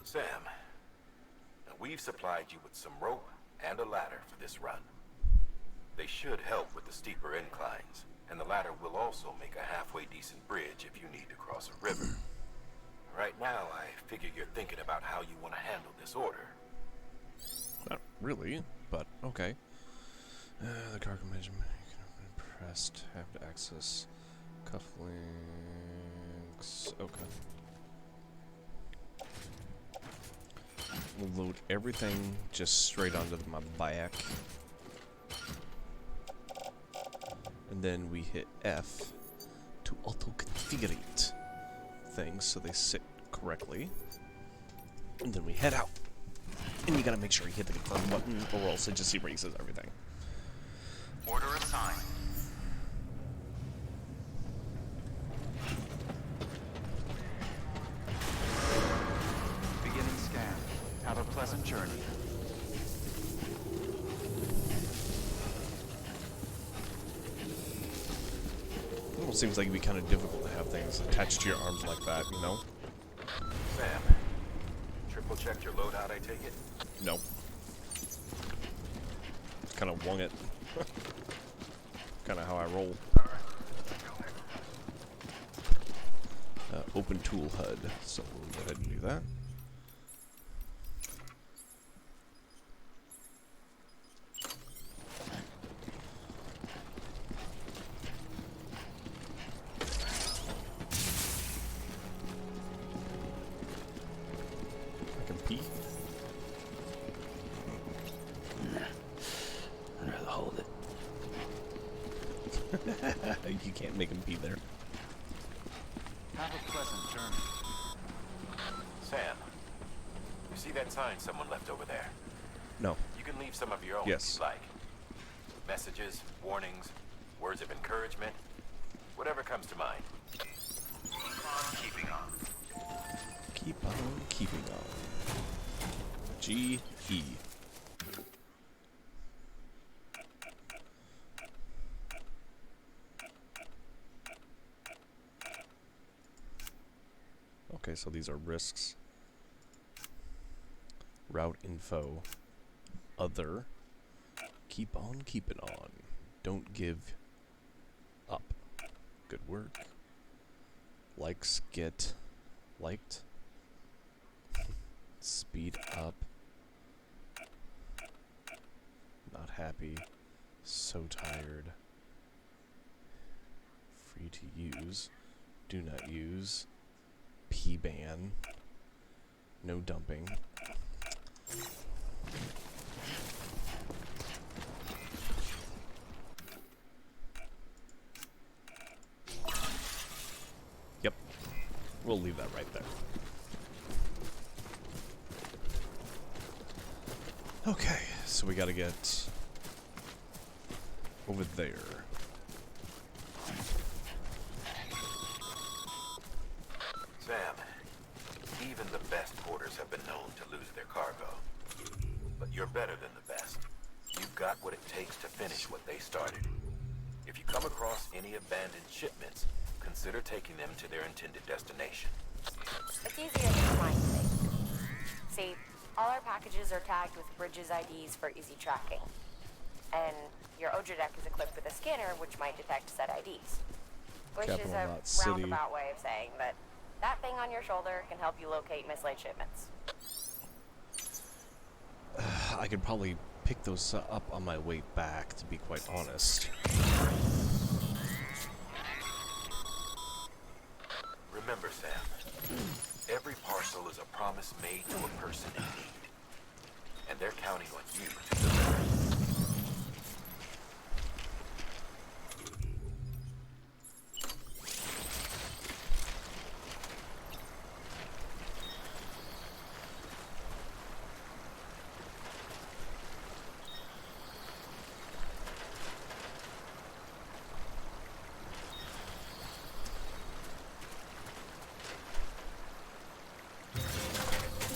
Sam, we've supplied you with some rope and a ladder for this run. They should help with the steeper inclines, and the ladder will also make a halfway decent bridge if you need to cross a river. Right now, I figure you're thinking about how you want to handle this order. Not really, but okay. The cargo measurement pressed. Have to access cufflinks. Okay. We'll load everything just straight onto my back. And then we hit F to auto-configure things so they sit correctly. And then we head out. And you gotta make sure you hit the confirm button or else it just erases everything. Order assigned. Beginning scan. Have a pleasant journey. Seems like it'd be kind of difficult to have things attached to your arms like that, you know? Sam, triple checked your loadout, I take it? No. Kind of wung it. Kind of how I roll. Open tool HUD, so we'll go ahead and do that. I can pee. Nah, I'd rather hold it. You can't make him pee there. Have a pleasant journey. Sam, you see that sign someone left over there? No. You can leave some of your own Yes. if you like. Messages, warnings, words of encouragement, whatever comes to mind. Keep on keeping on. Keep on keeping on. G-E. Okay, so these are risks. Route info. Other. Keep on keeping on. Don't give up. Good work. Likes get liked. Speed up. Not happy. So tired. Free to use. Do not use. P-ban. No dumping. Yep. We'll leave that right there. Okay, so we gotta get over there. Sam, even the best porters have been known to lose their cargo. But you're better than the best. You've got what it takes to finish what they started. If you come across any abandoned shipments, consider taking them to their intended destination. It's easier than trying to think. See, all our packages are tagged with Bridges IDs for easy tracking. And your Odra deck is equipped with a scanner which might detect said IDs. Which is a roundabout way of saying that that thing on your shoulder can help you locate mislaid shipments. I could probably pick those up on my way back, to be quite honest. Remember, Sam, every parcel is a promise made to a person in need. And they're counting on you to deliver.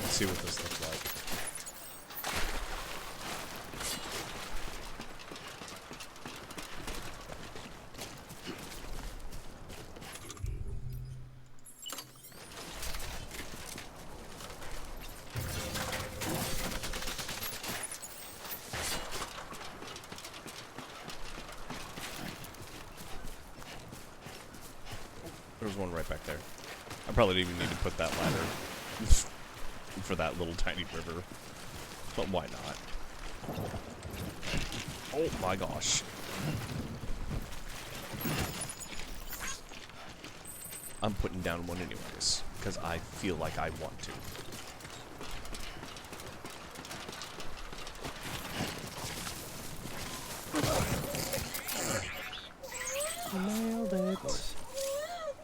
Let's see what this looks like. There's one right back there. I probably didn't even need to put that ladder for that little tiny river, but why not? Oh my gosh. I'm putting down one anyways, because I feel like I want to. Nailed it. Close.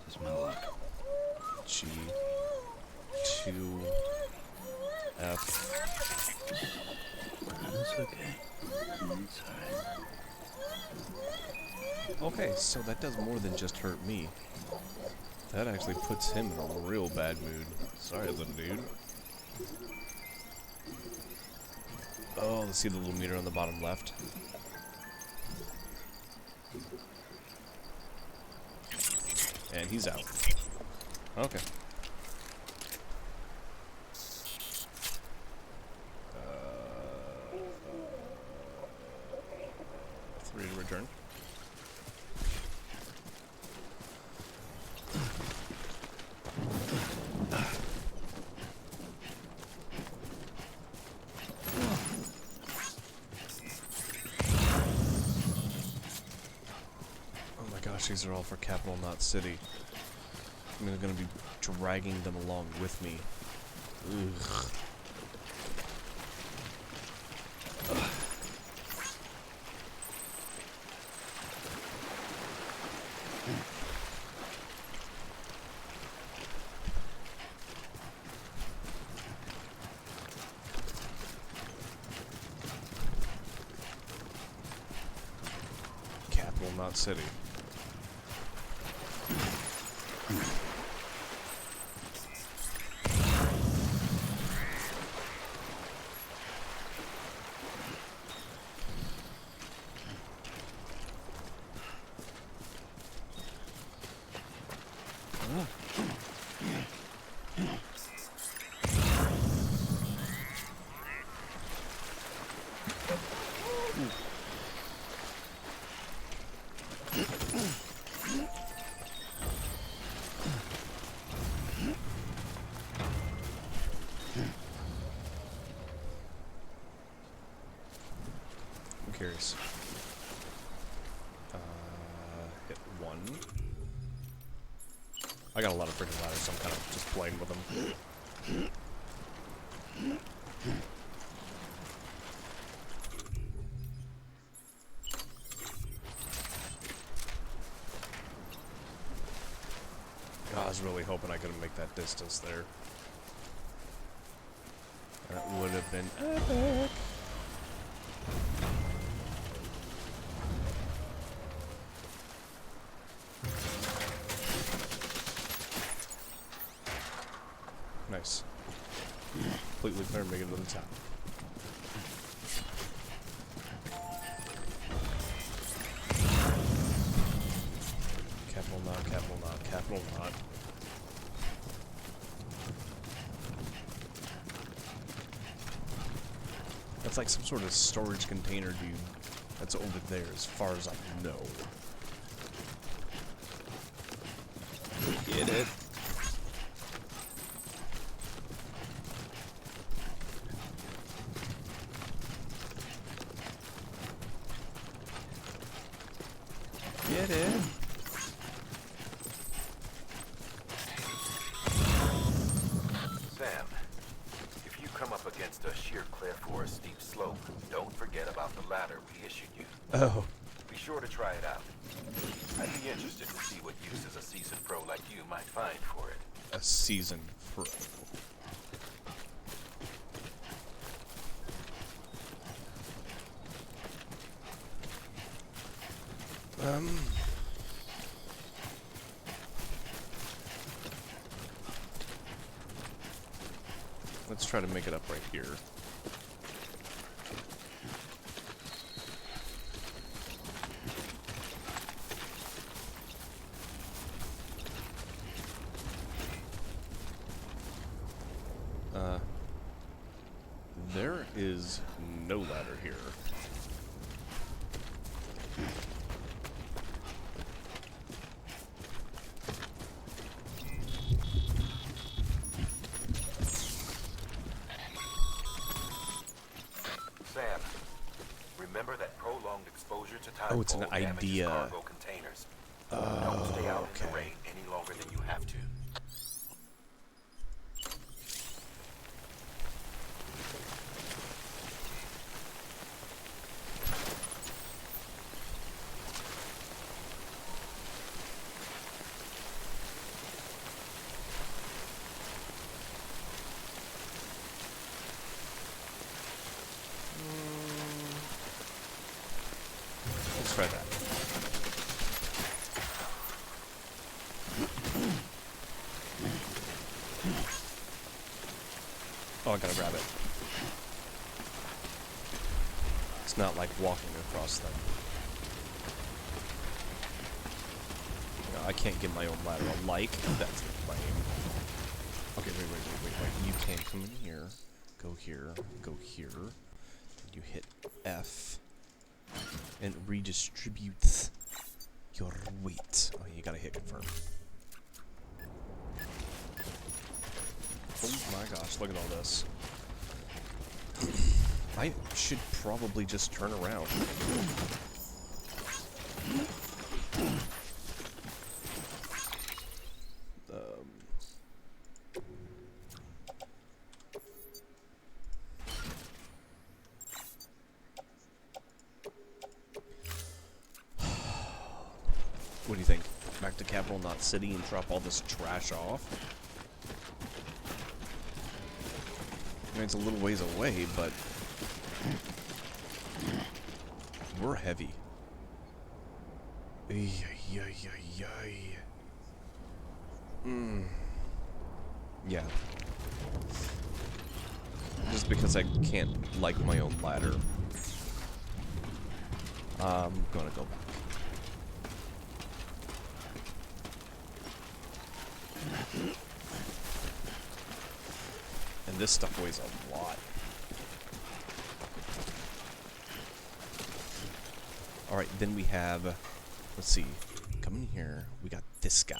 Just my luck. G. 2. F. It's okay. It's alright. Okay, so that does more than just hurt me. That actually puts him in a real bad mood. Sorry, little dude. Oh, let's see the little meter on the bottom left. And he's out. Okay. 3 to return. Oh my gosh, these are all for Capital, not City. I'm gonna be dragging them along with me. Ugh. Capital, not City. I'm curious. Hit 1. I got a lot of freaking ladders, so I'm kind of just playing with them. I was really hoping I could make that distance there. That would have been epic. Nice. Completely clear and make it to the top. Capital not, capital not, capital not. That's like some sort of storage container, dude. That's over there as far as I know. Get it? Get it? Sam, if you come up against a sheer cliff or a steep slope, don't forget about the ladder we issued you. Oh. Be sure to try it out. I'd be interested to see what uses a seasoned pro like you might find for it. A seasoned pro. Let's try to make it up right here. There is no ladder here. Sam, remember that prolonged exposure to time Oh, it's an idea. cargo containers. Don't stay out in the rain any longer than you have to. Let's try that. Oh, I gotta grab it. It's not like walking across them. I can't get my own ladder. Like, that's lame. Okay, wait. You can come in here, go here, and you hit F, and it redistributes your weight. Oh, you gotta hit confirm. Oh my gosh, look at all this. I should probably just turn around. What do you think? Back to Capital Knot City and drop all this trash off? I mean, it's a little ways away, but we're heavy. Yeah. Just because I can't like my own ladder. I'm gonna go back. And this stuff weighs a lot. Alright, then we have, let's see, come in here, we got this guy.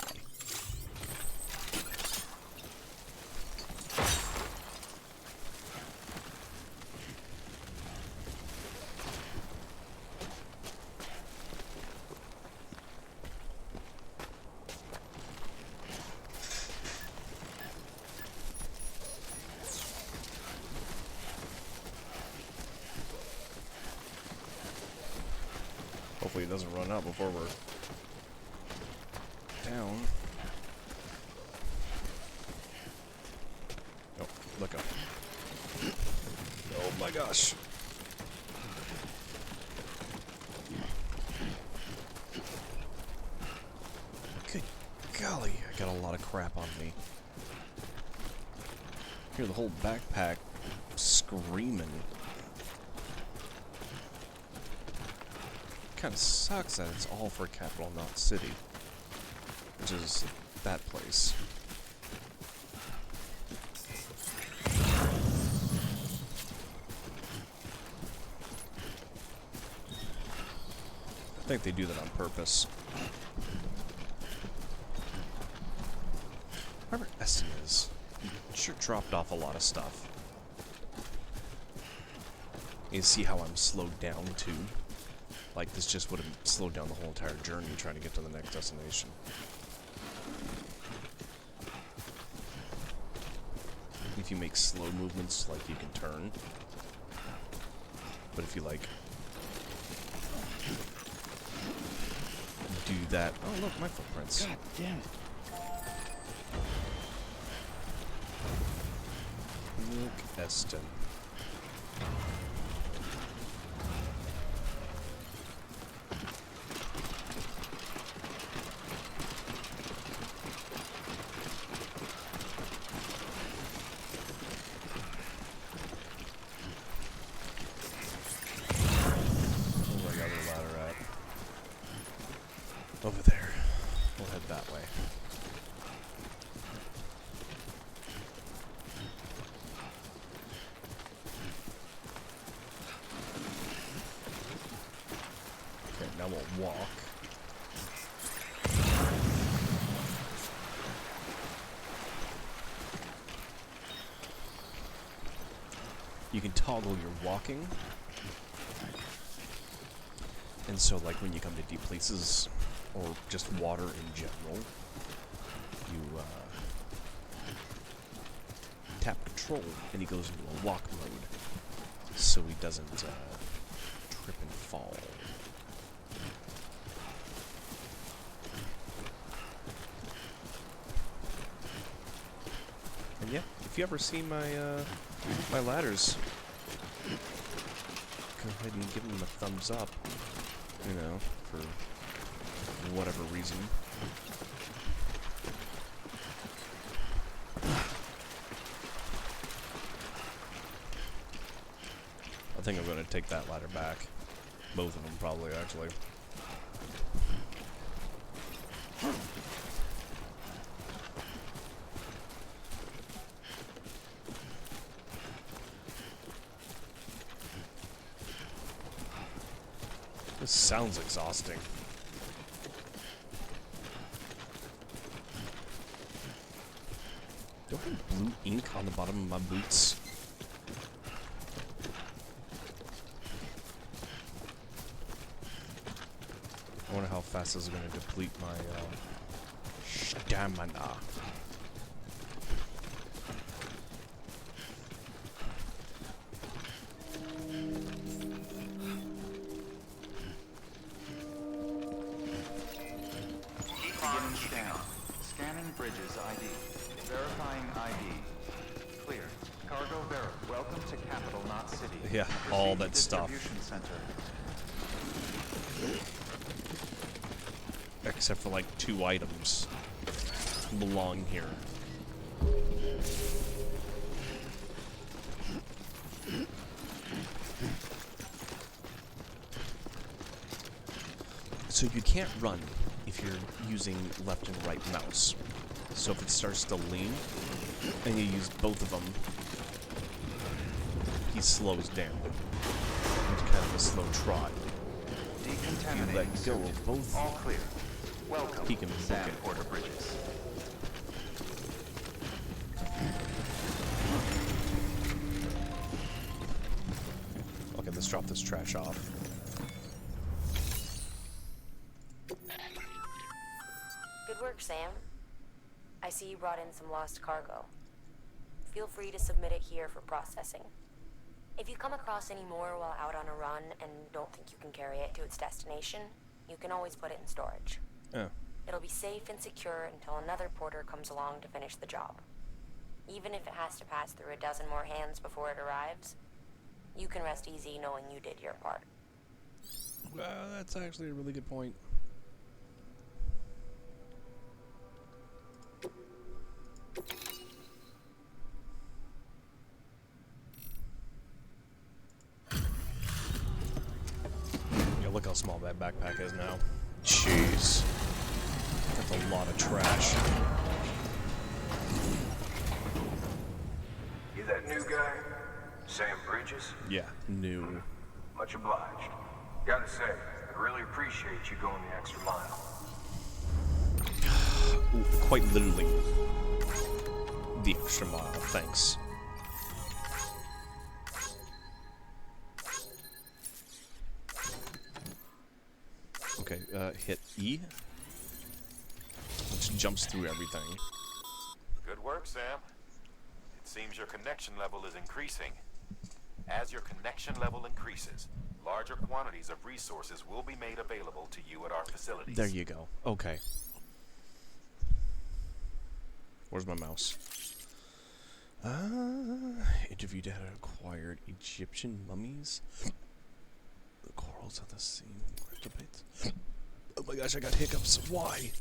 Hopefully it doesn't run out before we're down. Oh, look up. Oh my gosh. Good golly, I got a lot of crap on me. Hear the whole backpack screaming. Kind of sucks that it's all for Capital Knot City, which is that place. I think they do that on purpose. Wherever Eston is, he sure dropped off a lot of stuff. You see how I'm slowed down too? Like, this just would have slowed down the whole entire journey trying to get to the next destination. If you make slow movements, like, you can turn. But if you, like, do that... Oh, look, my footprints. God damn it. Look, Eston. Over there. We'll head that way. Okay, now we'll walk. You can toggle your walking. And so, like, when you come to deep places, or just water in general, you tap control and he goes into a walk mode, so he doesn't trip and fall. And yeah, if you ever see my my ladders, go ahead and give them a thumbs up, you know, for whatever reason. I think I'm going to take that ladder back. Both of them, probably, actually. This sounds exhausting. Do I have blue ink on the bottom of my boots? I wonder how fast this is going to deplete my stamina. Beginning scan. Scanning bridges ID. Verifying ID. Clear. Cargo welcome to Capital, not City. Yeah, all that stuff. Center. Except for like 2 items belong here. So you can't run if you're using left and right mouse. So if it starts to lean and you use both of them, he slows down. It's kind of a slow trot. If you let go of both, all clear. Welcome, he can book it. Porter Bridges. Okay, let's drop this trash off. Good work, Sam. I see you brought in some lost cargo. Feel free to submit it here for processing. If you come across any more while out on a run and don't think you can carry it to its destination, you can always put it in storage. Oh. It'll be safe and secure until another porter comes along to finish the job. Even if it has to pass through a dozen more hands before it arrives, you can rest easy knowing you did your part. Well, that's actually a really good point. Yeah, look how small that backpack is now. Jeez. That's a lot of trash. You that new guy? Sam Bridges? Yeah, new. Much obliged. Gotta say, I really appreciate you going the extra mile. Ooh, quite literally. The extra mile, thanks. Okay, hit E. Which jumps through everything. Good work, Sam. It seems your connection level is increasing. As your connection level increases, larger quantities of resources will be made available to you at our facilities. There you go. Okay. Where's my mouse? Interview data acquired. Egyptian mummies? The corals of the sea. Oh my gosh, I got hiccups. Why?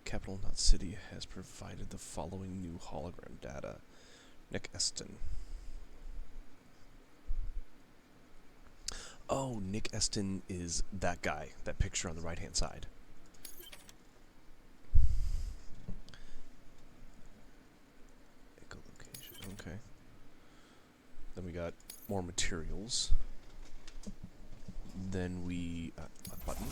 Capital Not City has provided the following new hologram data. Nick Eston. Oh, Nick Eston is that guy. That picture on the right-hand side. Echolocation. Okay. Then we got more materials. Then we... a button.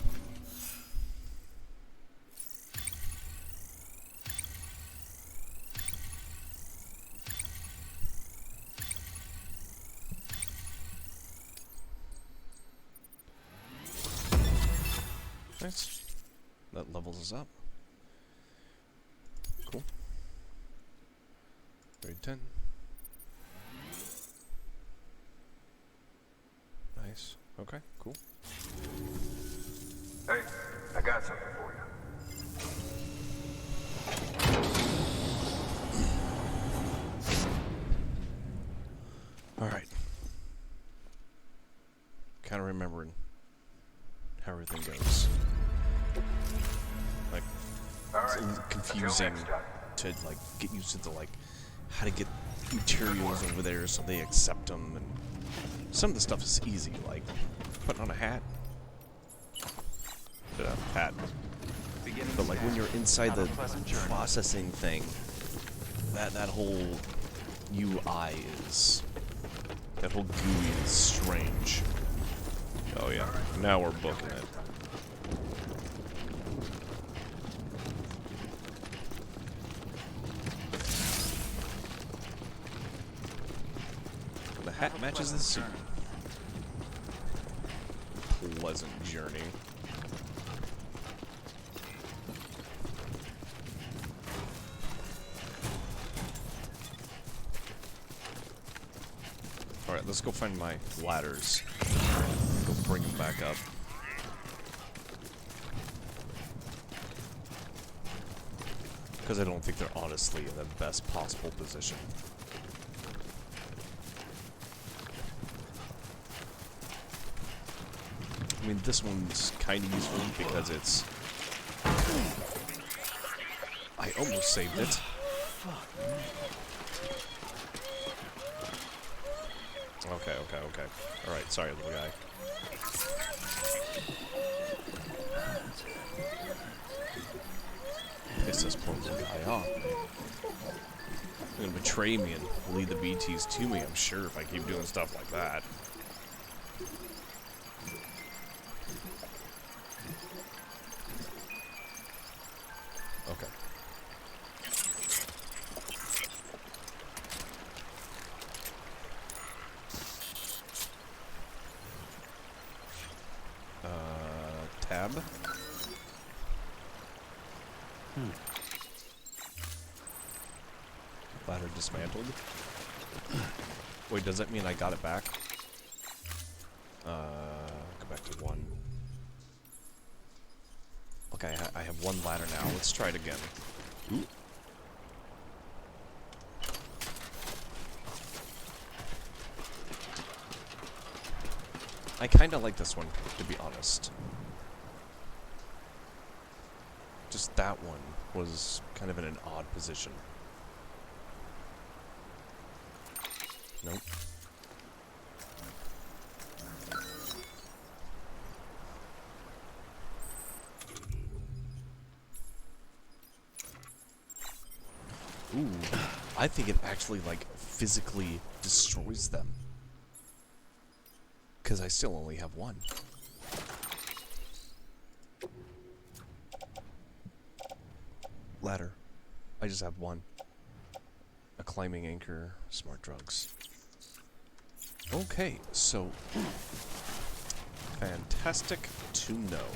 Nice. That levels us up. Cool. Grade 10. Nice. Okay, cool. Hey, I got something for you. Alright. Kind of remembering how everything goes. Like, it's a little confusing to, like, get used to the, like, how to get materials over there so they accept them, and some of the stuff is easy, like putting on a hat. Hat. But like when you're inside the processing thing, that whole UI is, that whole GUI is strange. Oh yeah, now we're booking it. The hat matches the suit. Pleasant journey. Alright, let's go find my ladders. Go bring them back up. Because I don't think they're honestly in the best possible position. I mean, this one's kind of useful because it's... I almost saved it. Okay. Alright, sorry, little guy. Piss this poor little guy off. They're gonna betray me and lead the BTs to me, I'm sure, if I keep doing stuff like that. Okay. Tab. Ladder dismantled. Wait, does that mean I got it back? Go back to 1. Okay, I have 1 ladder now. Let's try it again. Ooh. I kinda like this one, to be honest. Just that one was kind of in an odd position. Nope. Ooh, I think it actually, like, physically destroys them. Because I still only have 1. Ladder. I just have 1. A climbing anchor, smart drugs. Okay, so... fantastic to know.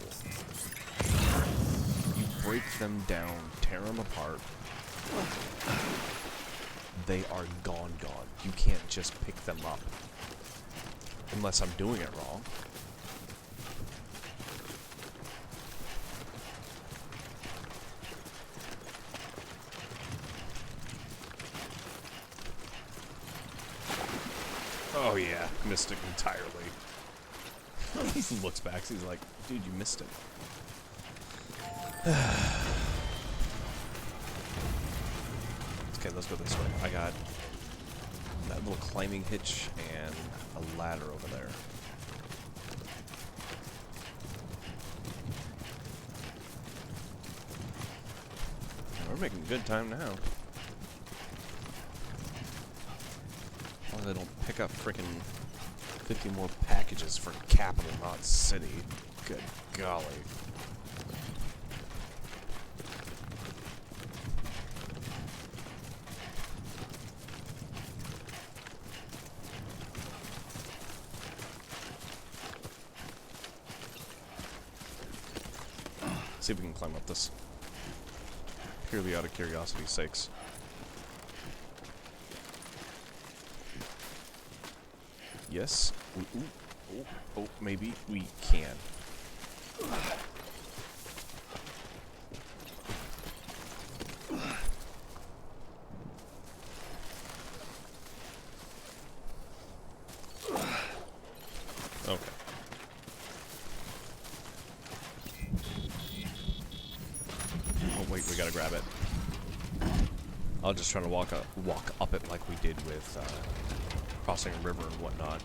You break them down, tear them apart. They are gone. You can't just pick them up. Unless I'm doing it wrong. Oh yeah, missed it entirely. He looks back, he's like, dude, you missed it. Okay, let's go this way. I got that little climbing hitch and a ladder over there. We're making good time now. As long as I don't pick up frickin' 50 more packages for Capital, not City. Good golly. See if we can climb up this. Purely out of curiosity's sakes. Yes. Oh, maybe we can. Okay. Oh wait, we gotta grab it. I'll just try to walk up it like we did with crossing a river and whatnot.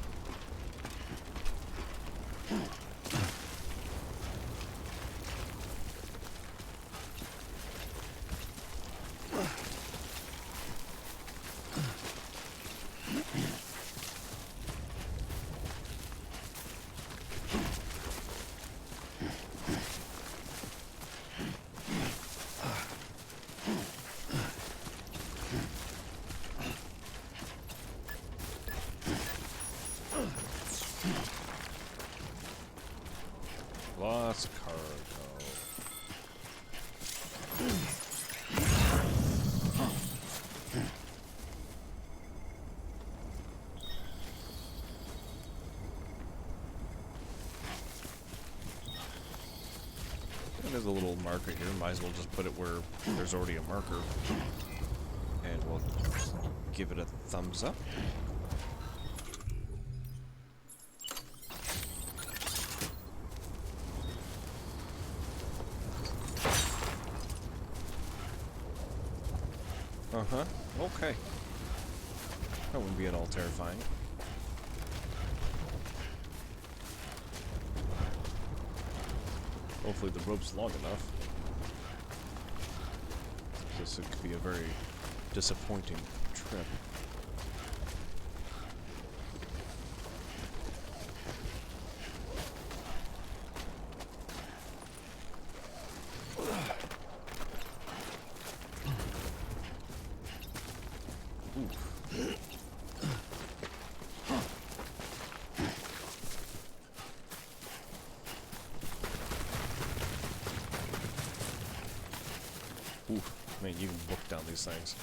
Lost cargo. There's a little marker here. Might as well just put it where there's already a marker. And we'll give it a thumbs up. Uh-huh. Okay. That wouldn't be at all terrifying. Hopefully the rope's long enough. This could be a very disappointing trip. Man, you can book down these things.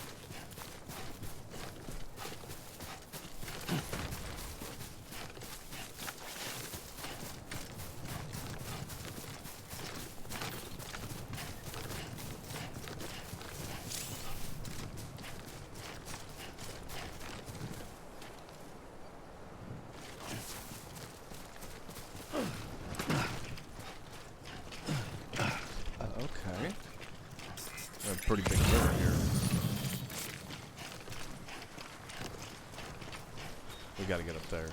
Okay. A pretty big river here. We gotta get up there.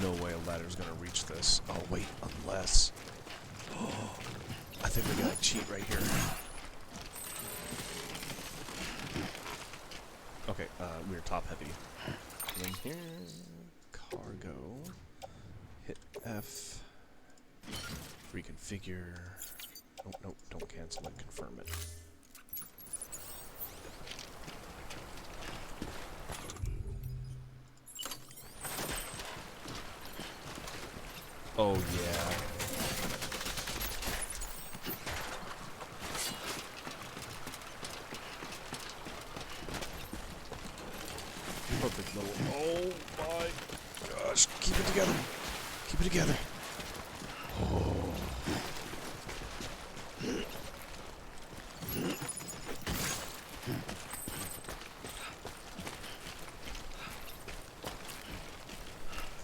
No way a ladder's gonna reach this. Oh wait, unless... Oh, I think we gotta cheat right here. Okay, we're top heavy. In here... Cargo. Hit F. Reconfigure. Oh, no, don't cancel it, confirm it. Oh, yeah. Perfect little... Oh, my gosh. Keep it together. Keep it together. Oh.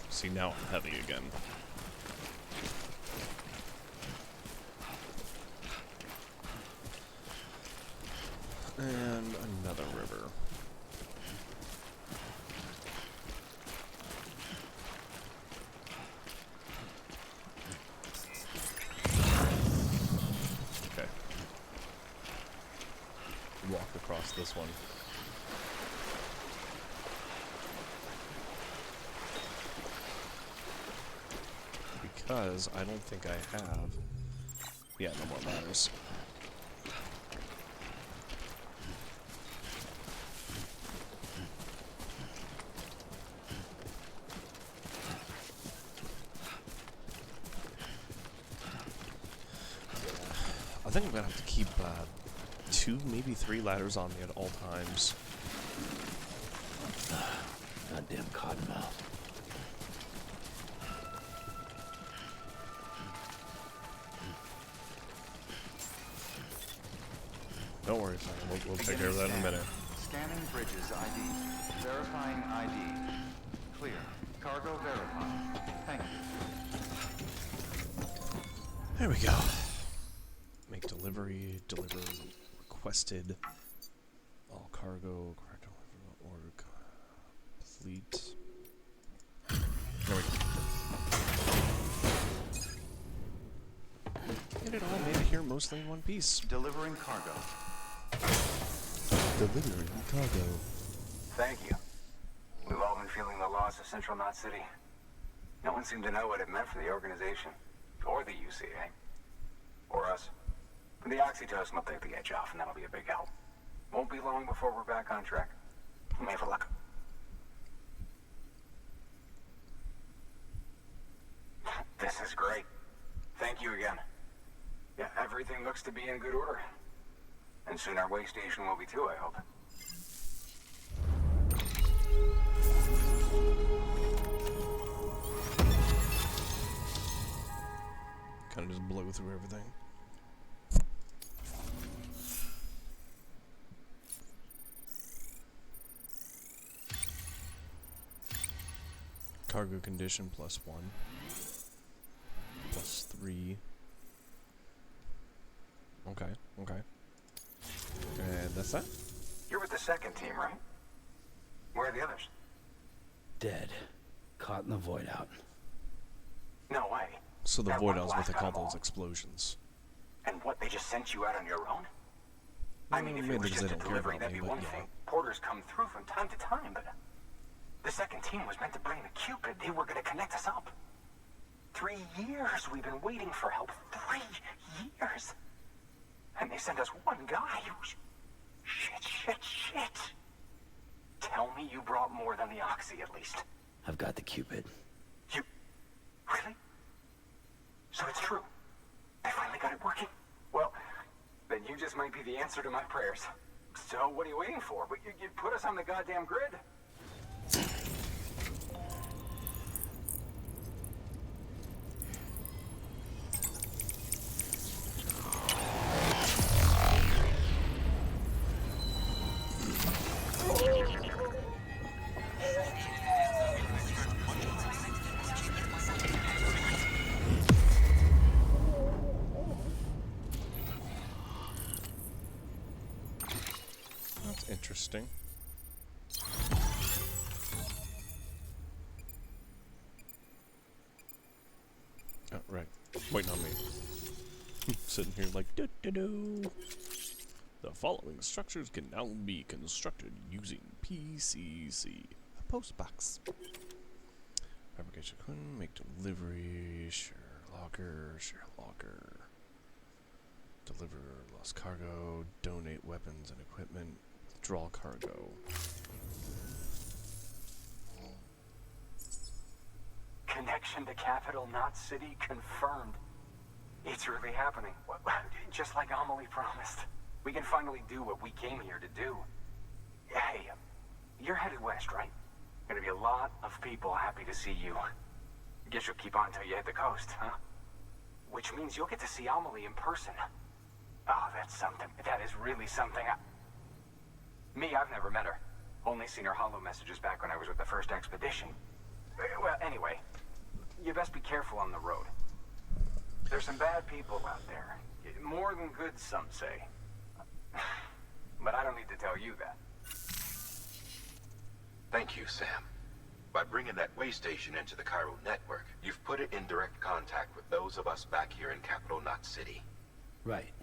See, now I'm heavy again. And another river. Okay. Walk across this one. Because I don't think I have... Yeah, no more ladders. I think I'm gonna have to keep 2, maybe 3 ladders on me at all times. Goddamn cottonmouth. Don't worry, Simon. We'll take care of that in a minute. Scanning bridges ID. Verifying ID. Clear. Cargo verified. Thank you. There we go. Make delivery. Deliver requested. All cargo. Order complete. There we go. And it all made it here mostly in one piece. Delivering cargo. Delivering cargo. Thank you. We've all been feeling the loss of Central Knot City. No one seemed to know what it meant for the organization, or the UCA, or us. But the oxytocin will take the edge off, and that'll be a big help. Won't be long before we're back on track. Let me have a look. This is great. Thank you again. Yeah, everything looks to be in good order. And soon our way station will be too, I hope. Kind of just blow through everything. Cargo condition +1. +3. Okay, okay. And that's that? You're with the second team, right? Where are the others? Dead. Caught in the void out. No way. So the That void one out's what they blast call got 'em those all. explosions. And what, they just sent you out on your own? I mean, if it maybe was because just they a don't care delivery, about that'd me, be but one yeah. thing. Porters come through from time to time, but the second team was meant to bring the Cupid. They were going to connect us up. 3 years we've been waiting for help. 3 years. And they sent us one guy. Shit. Tell me you brought more than the Oxy, at least. I've got the Cupid. You... Really? So it's true. They finally got it working. Well, then you just might be the answer to my prayers. So what are you waiting for? But you put us on the goddamn grid. That's interesting. Oh, right. Waiting on me. Sitting here like, do-do-do. The following structures can now be constructed using PCC. A postbox. Fabrication equipment, make delivery, share locker. Deliver lost cargo, donate weapons and equipment, withdraw cargo. Connection to Capital Knot City confirmed. It's really happening. Just like Amelie promised. We can finally do what we came here to do. Hey, you're headed west, right? Gonna be a lot of people happy to see you. Guess you'll keep on till you hit the coast, huh? Which means you'll get to see Amelie in person. Oh, that's something. That is really something. Me, I've never met her. Only seen her holo messages back when I was with the first expedition. Well, anyway, you best be careful on the road. There's some bad people out there. More than good, some say. But I don't need to tell you that. Thank you, Sam. By bringing that way station into the Cairo network, you've put it in direct contact with those of us back here in Capital Knot City. Right.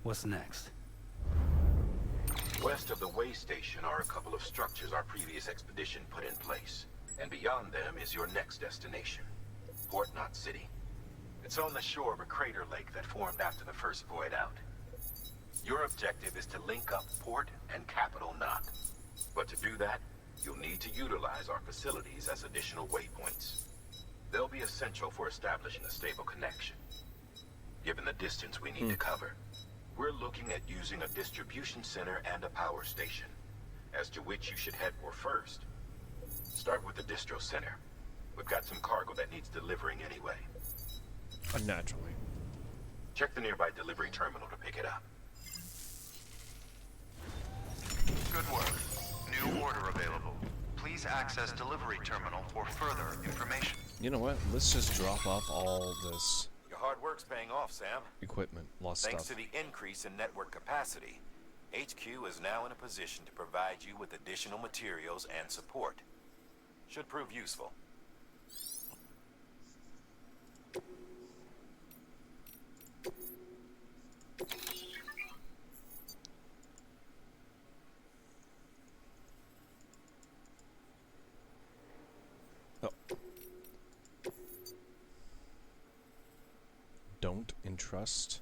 What's next? West of the way station are a couple of structures our previous expedition put in place. And beyond them is your next destination, Port Knot City. It's on the shore of a crater lake that formed after the first void out. Your objective is to link up Port and Capital Knot. But to do that, you'll need to utilize our facilities as additional waypoints. They'll be essential for establishing a stable connection. Given the distance we need to cover, we're looking at using a distribution center and a power station, as to which you should head for first. Start with the distro center. We've got some cargo that needs delivering anyway. Naturally. Check the nearby delivery terminal to pick it up. Good work. New order available. Please access delivery terminal for further information. You know what? Let's just drop off all this Your hard work's paying off, Sam. equipment, lost Thanks stuff. to the increase in network capacity, HQ is now in a position to provide you with additional materials and support. Should prove useful. Oh. Don't entrust.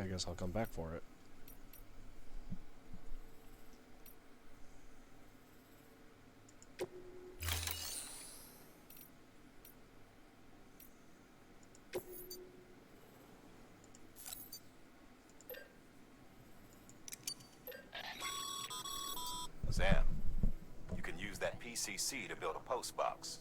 guess I'll come back for it. Sam, you can use that PCC to build a post box.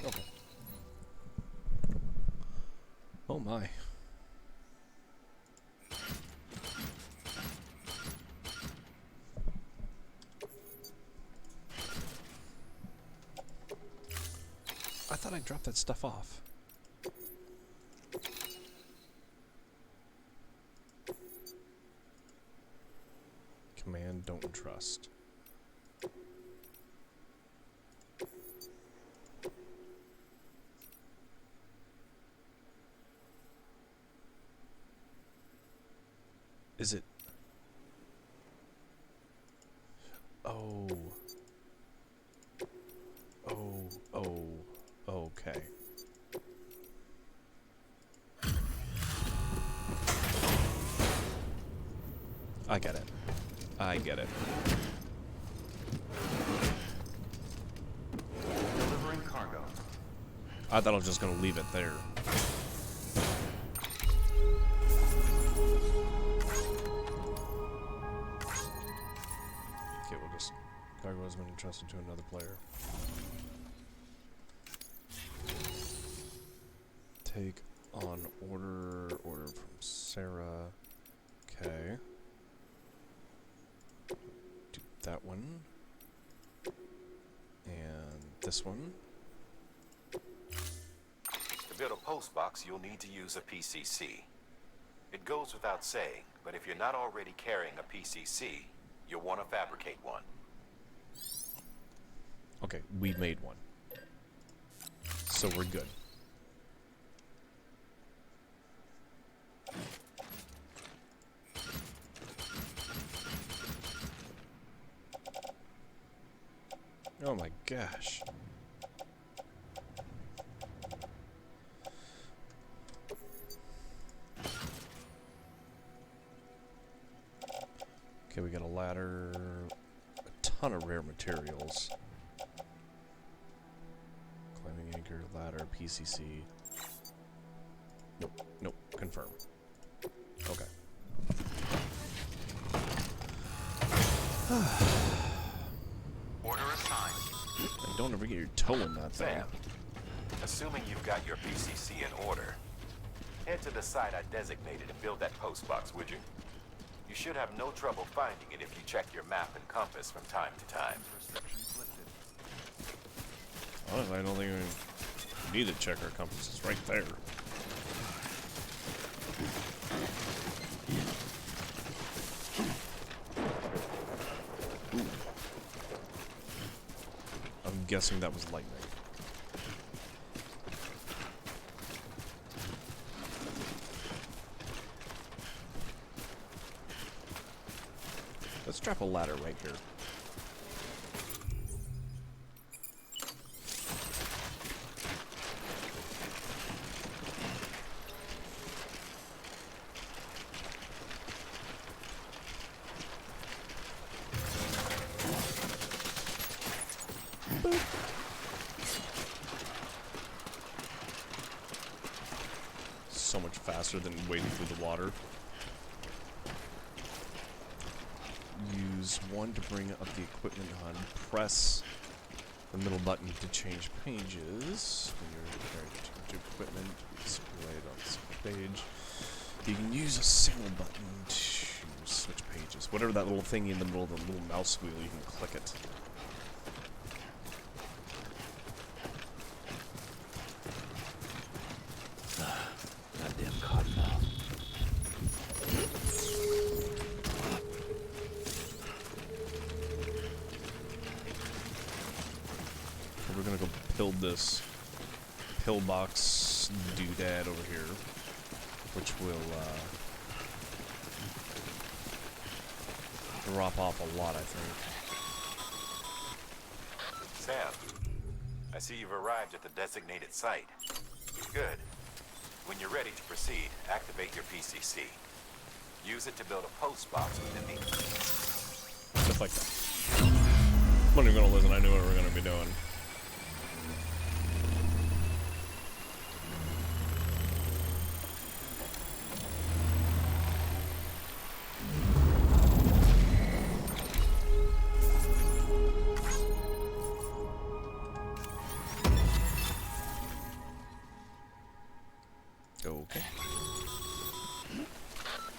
Okay. Oh my. I thought I dropped that stuff off. Command, don't trust. Is it? Oh. Okay. I get it. I get it. Delivering cargo. I thought I was just gonna leave it there. Okay, we'll just... Cargo has been entrusted to another player. Take on order from Sarah. Okay. Do that one. And this one. To build a post box, you'll need to use a PCC. It goes without saying, but if you're not already carrying a PCC, you'll want to fabricate one. Okay, we made one. So we're good. Oh my gosh. Okay, we got a ladder, a ton of rare materials. Climbing anchor, ladder, PCC. Nope, nope, confirm. Okay. Order assigned. And don't ever get your toe in that thing. Sam, assuming you've got your PCC in order, head to the site I designated and build that post box, would you? You should have no trouble finding it if you check your map and compass from time to time. Honestly, I don't think we need to check our compass. It's right there. Ooh. I'm guessing that was lightning. Let's drop a ladder right here. Boop. So much faster than wading through the water. Use one to bring up the equipment on. Press the middle button to change pages. When you're preparing to change equipment, displayed on this page. You can use a single button to switch pages. Whatever that little thingy in the middle of the little mouse wheel, you can click it. Goddamn cottonmouth. We're gonna this pillbox doodad over here, which will drop off a lot, I think. Sam, I see you've arrived at the designated site. Good. When you're ready to proceed, activate your PCC. Use it to build a post box within the... Just like that. I'm not even gonna listen, I knew what we were gonna be doing. Okay.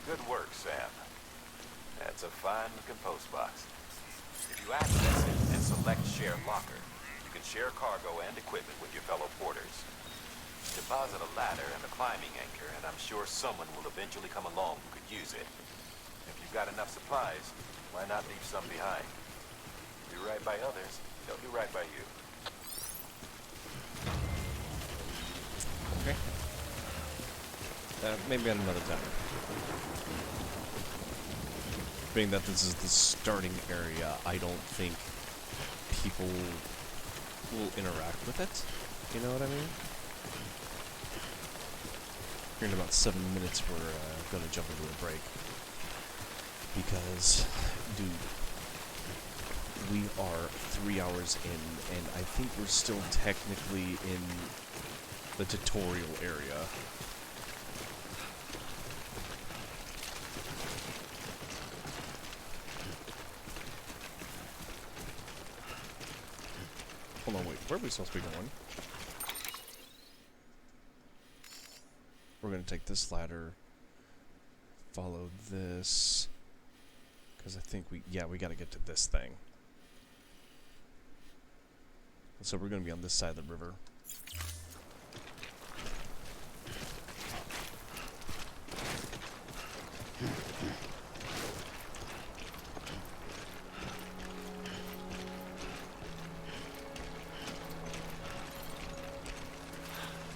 Good work, Sam. That's a fine-looking post box. If you access it and select Share Locker, you can share cargo and equipment with your fellow porters. Deposit a ladder and a climbing anchor, and I'm sure someone will eventually come along who could use it. If you've got enough supplies, why not leave some behind? Do right by others, they'll do right by you. Okay. Maybe at another time. Being that this is the starting area, I don't think people will interact with it. You know what I mean? Here in about 7 minutes, we're gonna jump into a break. Because, dude, we are 3 hours in, and I think we're still technically in the tutorial area. Hold on, wait, where are we supposed to be going? We're gonna take this ladder, follow this, because I think we gotta get to this thing. So we're gonna be on this side of the river.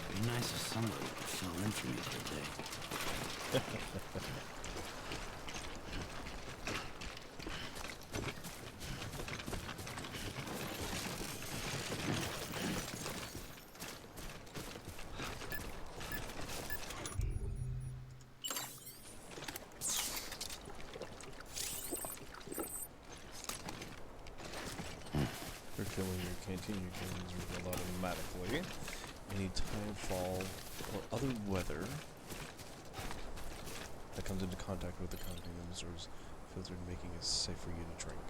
Be nice if somebody would fill in for me for a day. Refilling your canteen utilities refill automatically. Any timefall or other weather that comes into contact with the contents or is filtered, making it safe for you to drink.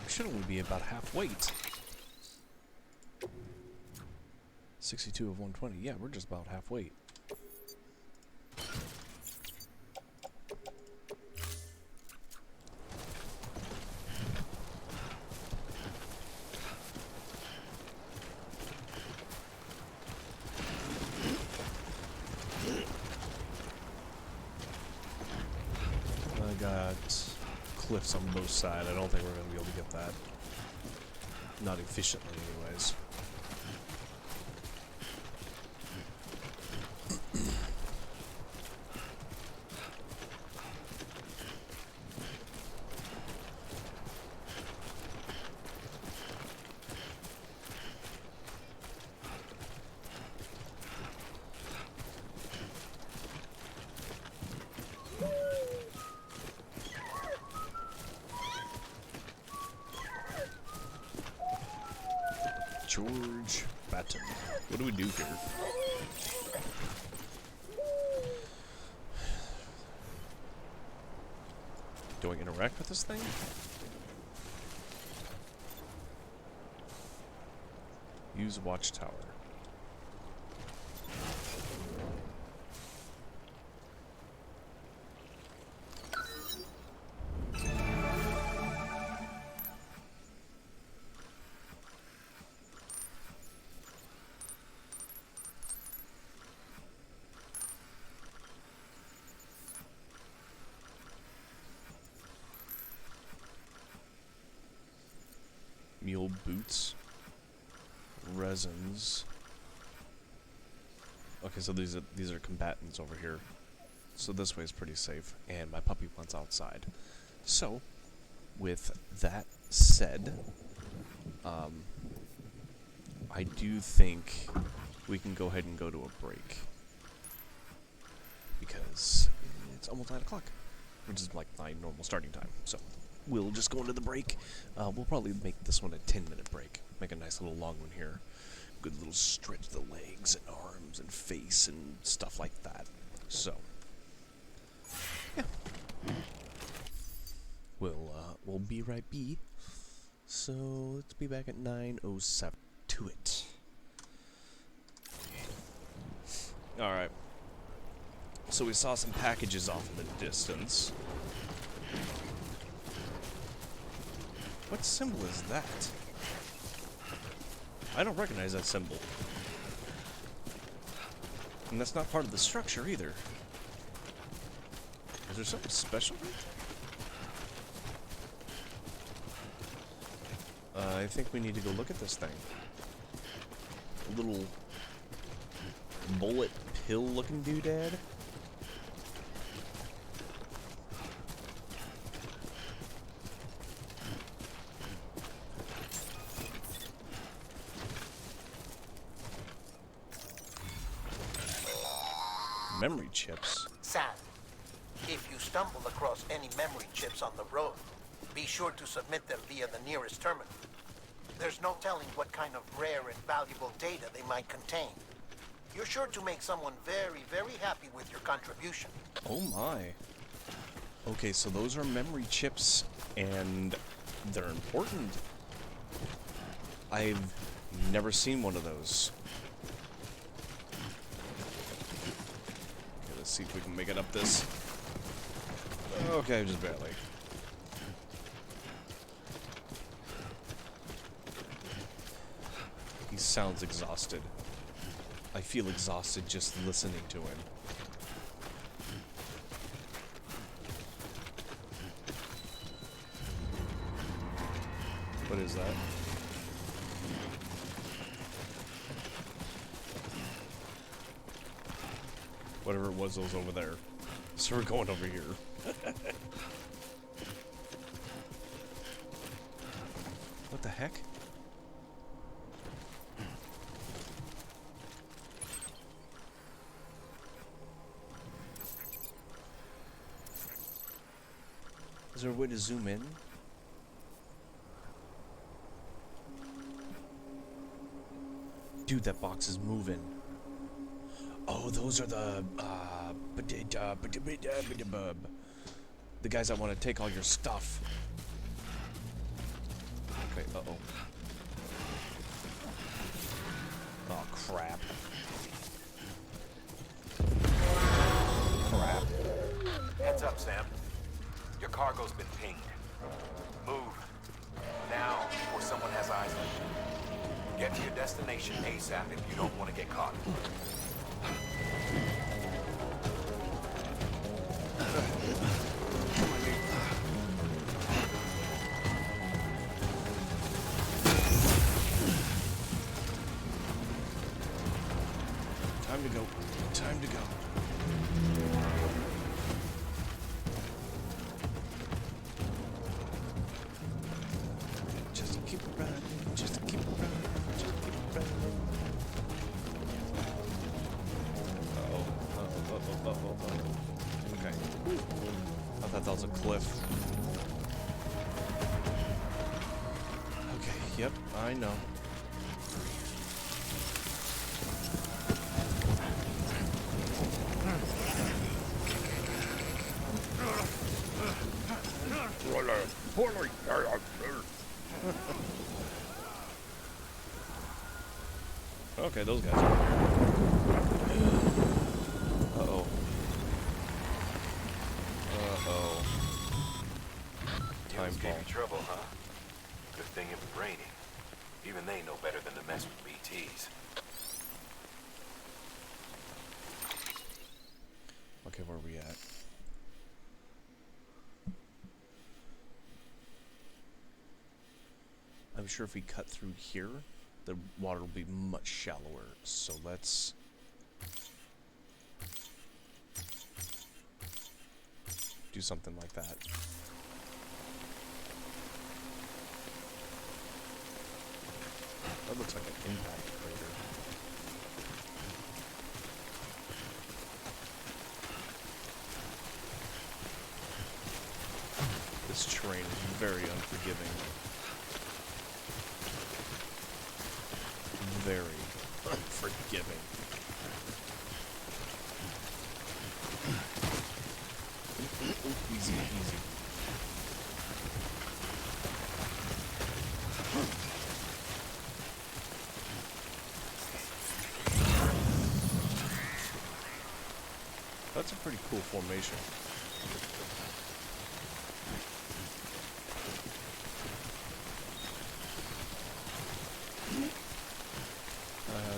We should only be about half weight. 62 of 120. Yeah, we're just about half weight. Cliffs on both sides. I don't think we're going to be able to get that. Not efficiently, anyways. George Batten. What do we do here? Do I interact with this thing? Use watchtower. boots, resins. Okay, so these are combatants over here. So this way is pretty safe, and my puppy wants outside. So, with that said, I do think we can go ahead and go to a break. Because it's almost 9 o'clock, which is like my normal starting time. So, we'll just go into the break. We'll probably make this one a 10-minute break. Make a nice little long one here. Good little stretch the legs and arms and face and stuff like that. So, yeah. We'll be right be. So, let's be back at 9:07. To it. Alright. So we saw some packages off in the distance. What symbol is that? I don't recognize that symbol. And that's not part of the structure either. Is there something special right there? I think we need to go look at this thing. A little bullet pill looking doodad. Memory chips. Sam, if you stumble across any memory chips on the road, be sure to submit them via the nearest terminal. There's no telling what kind of rare and valuable data they might contain. You're sure to make someone very, very happy with your contribution. Oh my. Okay, so those are memory chips, and they're important. I've never seen one of those. Okay, let's see if we can make it up this. Okay, just barely. He sounds exhausted. I feel exhausted just listening to him. What is that? Whatever it was over there. So we're going over here. What the heck? Is there a way to zoom in? Dude, that box is moving. Oh, those are the guys that want to take all your stuff. Okay, uh-oh. Oh, crap. Crap. Heads up, Sam. Your cargo's been pinged. Move. Now, before someone has eyes on you. Get to your destination ASAP if you don't want to get caught. Time to go. Time to go. Just keep running. Just keep running. Just keep running. Uh-oh. Okay. I thought that was a cliff. Okay, yep, I know. Okay, those guys are here. Uh-oh. Uh-oh. Dudes gave Timefall. you trouble, huh? Good thing it was raining. Even they know better than to mess with BTs. Okay, where are we at? I'm sure if we cut through here, the water will be much shallower. So let's do something like that. That looks like an impact crater. This terrain is very unforgiving. Very unforgiving. Easy, easy. That's a pretty cool formation.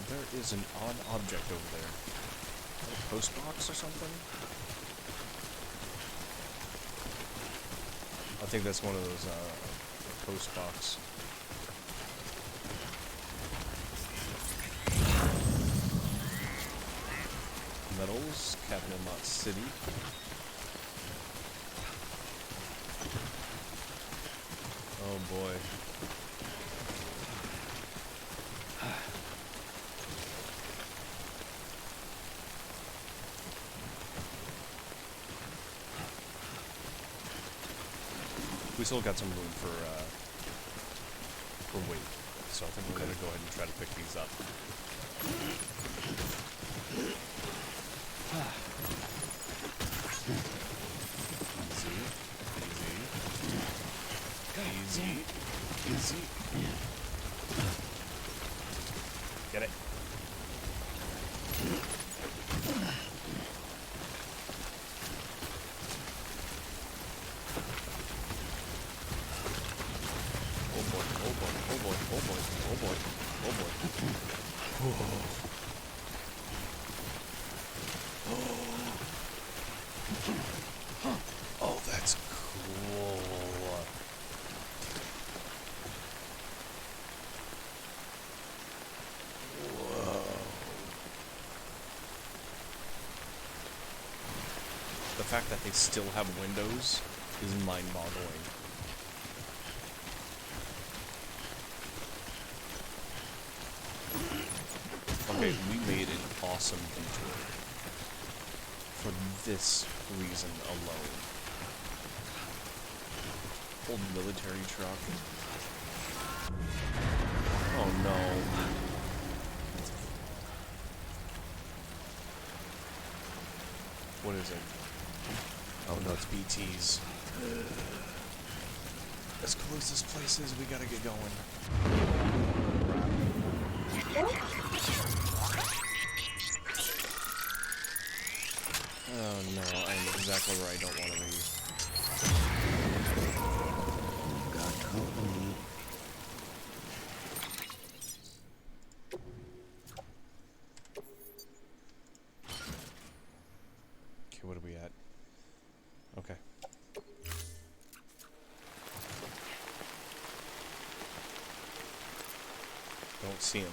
There is an odd object over there. A post box or something? I think that's one of those post box. Metals, Capital Knot City. Oh boy. We still got some room for weight, so I think we're gonna go ahead and try to pick these up. Easy, easy, easy. Get it. Oh, that's cool. Whoa. The fact that they still have windows is mind-boggling. Okay, we made an awesome detour for this reason alone. Old military truck. Oh no. What is it? Oh no, it's BTs. As cool as this place is, we gotta get going. Oh no, I am exactly where I don't want to be. Got company. Okay, what are we at? Okay. Don't see him.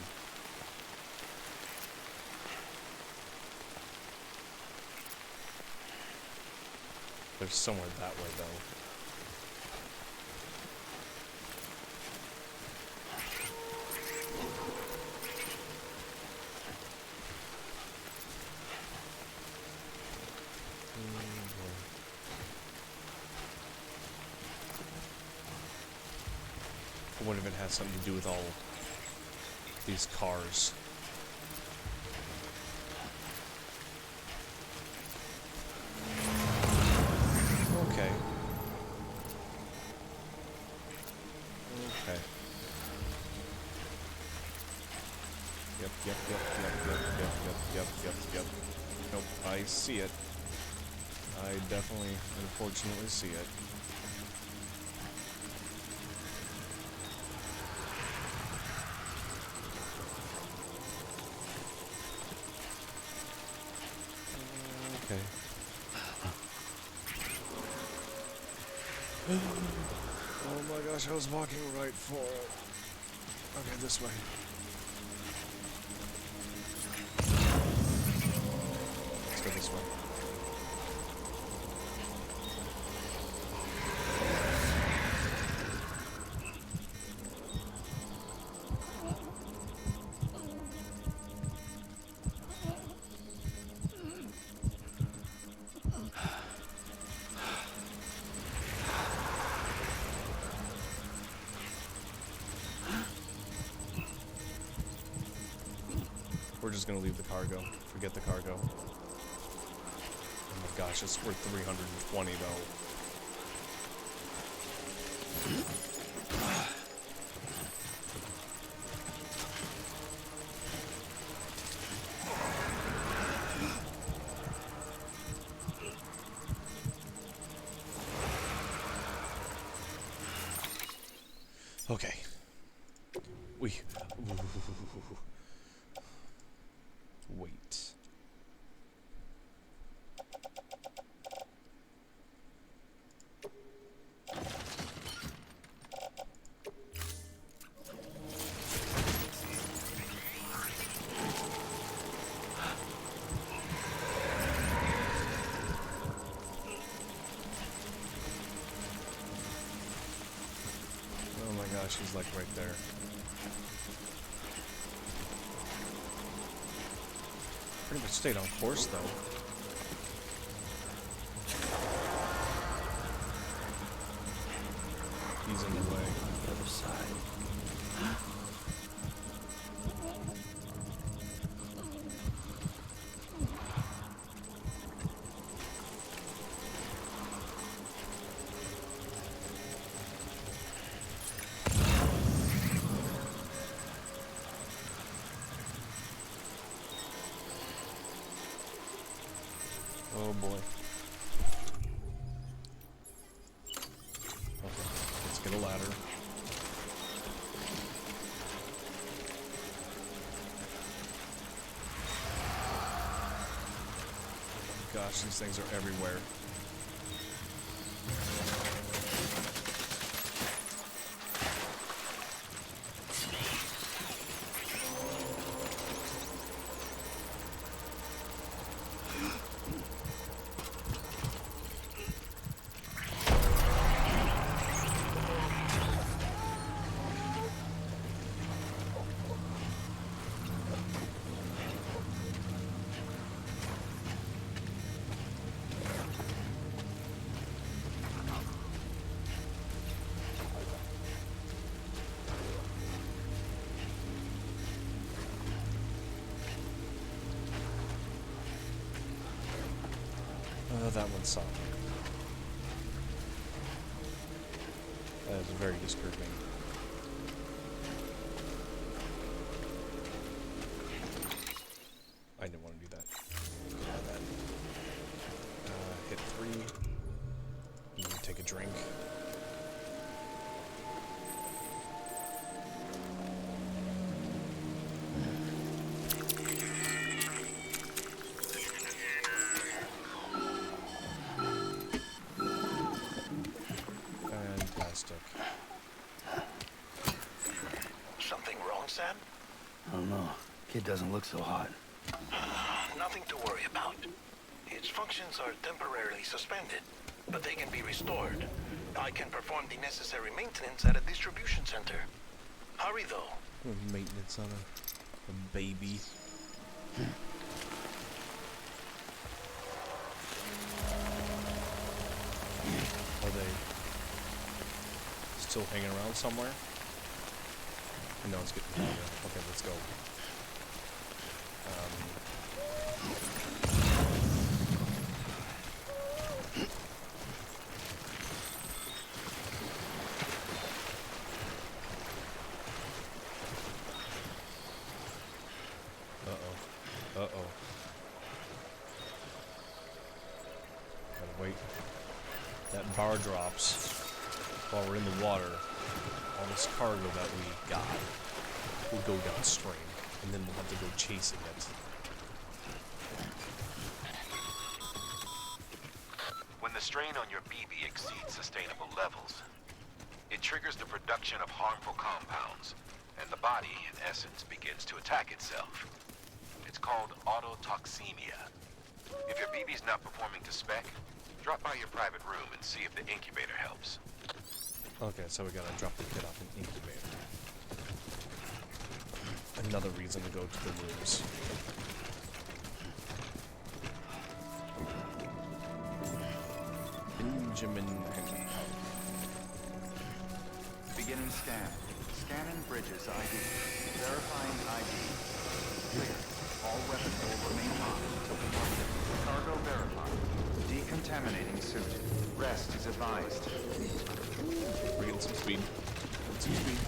There's somewhere that way, though. I wonder if it has something to do with all these cars. Okay. Okay. Yep. Nope, I see it. I definitely, unfortunately, see it. Okay. Oh my gosh, I was walking right for it. Okay, this way. Let's go this way. We're just gonna leave the cargo. Forget the cargo. Oh my gosh, it's worth 320 though. Okay. Wait. Oh my gosh, he's like right there. Pretty much stayed on course though. He's in the way. The other side. Oh boy. Okay, let's get a ladder. Oh gosh, these things are everywhere. That one sucked. That is very disturbing. I didn't want to do that. Hit 3. You take a drink. Something wrong, Sam? I don't know. Kid doesn't look so hot. Nothing to worry about. Its functions are temporarily suspended, but they can be restored. I can perform the necessary maintenance at a distribution center. Hurry, though. Maintenance on a baby. Are they still hanging around somewhere? No, it's getting longer. Okay, let's go. Uh-oh. Uh-oh. Gotta wait. That bar drops while we're in the water. All this cargo that we got will go downstream, and then we'll have to go chasing it. When the strain on your BB exceeds sustainable levels, it triggers the production of harmful compounds. and the body, in essence, begins to attack itself. It's called autotoxemia. If your BB's not performing to spec, drop by your private room and see if the incubator helps. Okay, so we gotta drop the kid off an incubator. Another reason to go to the rooms. Benjamin Hancock. Beginning scan. Scanning bridges ID. Verifying ID. Clear. All weapons will remain locked. Cargo verified. Decontaminating suit. Rest is advised. We're getting some speed. Getting some speed.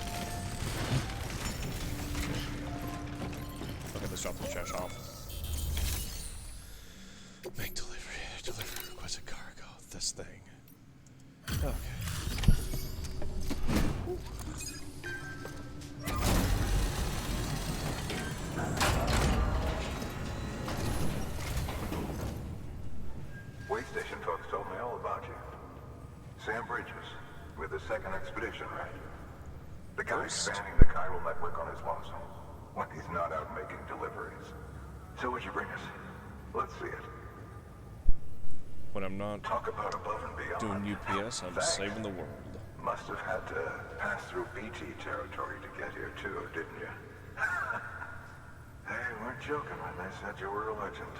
Okay, let's drop the trash off. Make delivery. Delivery requested cargo. This thing. Okay. Way station folks told me all about you. Sam Bridges, with the second expedition, right? The guy expanding the chiral network on his lonesome, when he's not out making deliveries. So what'd you bring us? Let's see it. When I'm not Talk about above and beyond. doing UPS, I'm saving the world. Must have had to pass through BT territory to get here too, didn't you? They weren't joking when they said you were a legend.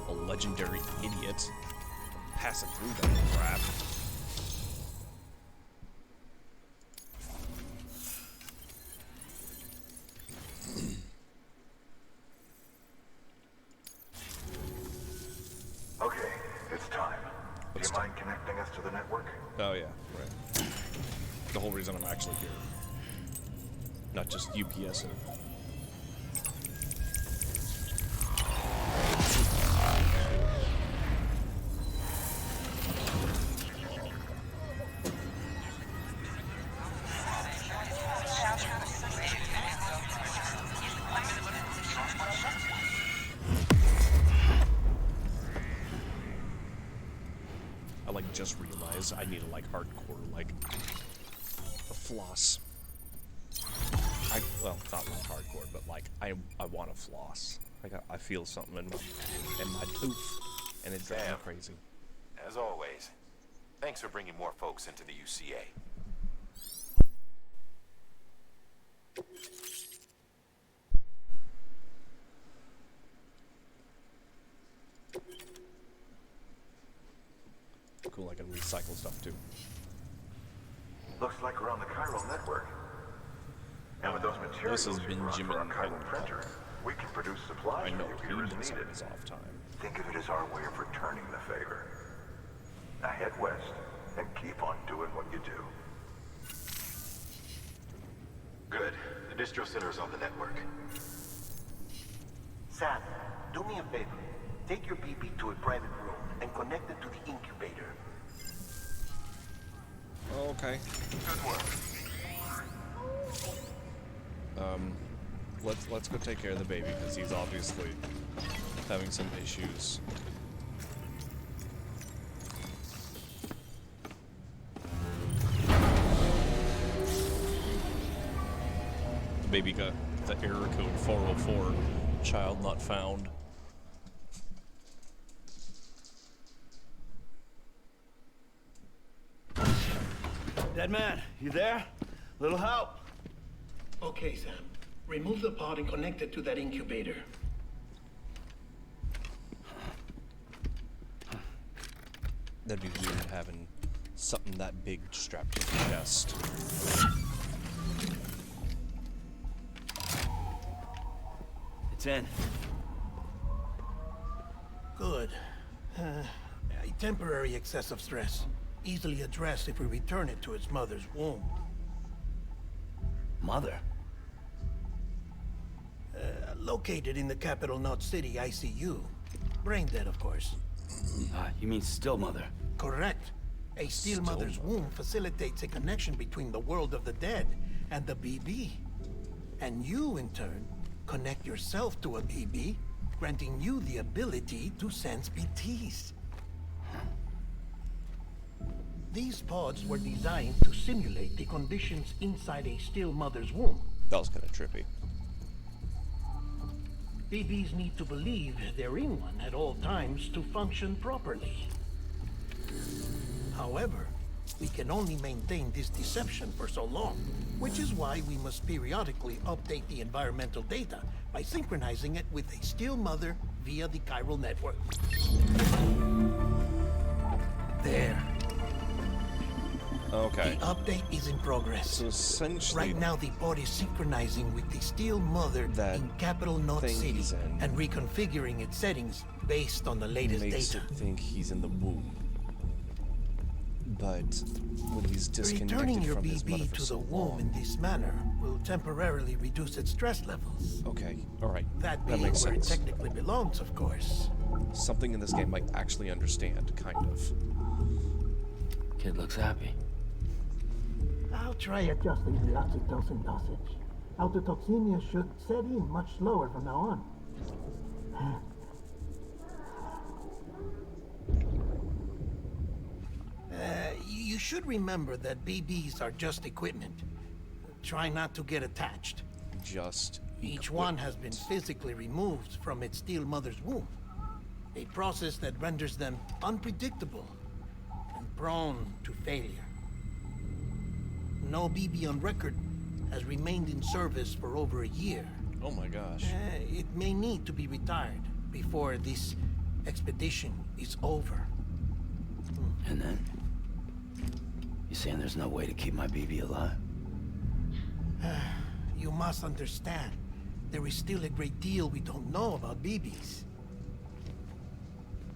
A legendary idiot passing through that crap. Okay, it's time. Do you mind connecting us to the network? Oh yeah, right. The whole reason I'm actually here. Not just UPSing. I like just realized I need a like hardcore like a floss. Well, not like hardcore, but like I want to floss. Like I feel something in my tooth, and it drives me crazy. As always, thanks for bringing more folks into the UCA. Cool, I can recycle stuff too. Looks like we're on the chiral network. And with those materials This is Benjamin for our chiral Hancock. printer, we can produce supplies I know for he you as does on needed. his off time. Think of it as our way of returning the favor. Now head west and keep on doing what you do. Good. The distro center is on the network. Sam, do me a favor. Take your BB to a private room and connect it to the incubator. Okay. Good work. Let's go take care of the baby because he's obviously having some issues. The baby got the error code 404, child not found. Dead man, you there? Little help? Okay, Sam. Remove the pod and connect it to that incubator. That'd be weird having something that big strapped to your chest. It's in. Good. A temporary excessive stress. Easily addressed if we return it to its mother's womb. Mother? Located in the capital Knot City ICU. Brain dead, of course. You mean still mother? Correct. A still mother's womb facilitates a connection between the world of the dead and the BB. And you, in turn, connect yourself to a BB, granting you the ability to sense BTs. These pods were designed to simulate the conditions inside a still mother's womb. That was kind of trippy. BBs need to believe they're in one at all times to function properly. However, we can only maintain this deception for so long, which is why we must periodically update the environmental data by synchronizing it with a still mother via the chiral network. There. Okay. The update is in progress. So essentially, right now the pod is synchronizing with the still mother in Capital Knot City and reconfiguring its settings based on the latest makes data. It think he's in the womb. But when he's disconnected Returning your from his mother BB for to so the womb long, in this manner will temporarily reduce its stress levels. Okay, all right. That That being makes where sense. it technically belongs, of course. Something in this game I actually understand, kind of. Kid looks happy. I'll try adjusting the oxytocin dosage. Autotoxemia should set in much slower from now on. You should remember that BBs are just equipment. Try not to get attached. Just Each one has been physically removed from its still mother's womb. A process that renders them unpredictable and prone to failure. No BB on record has remained in service for over a year. Oh my gosh. It may need to be retired before this expedition is over. And then? You saying there's no way to keep my BB alive? You must understand, there is still a great deal we don't know about BBs.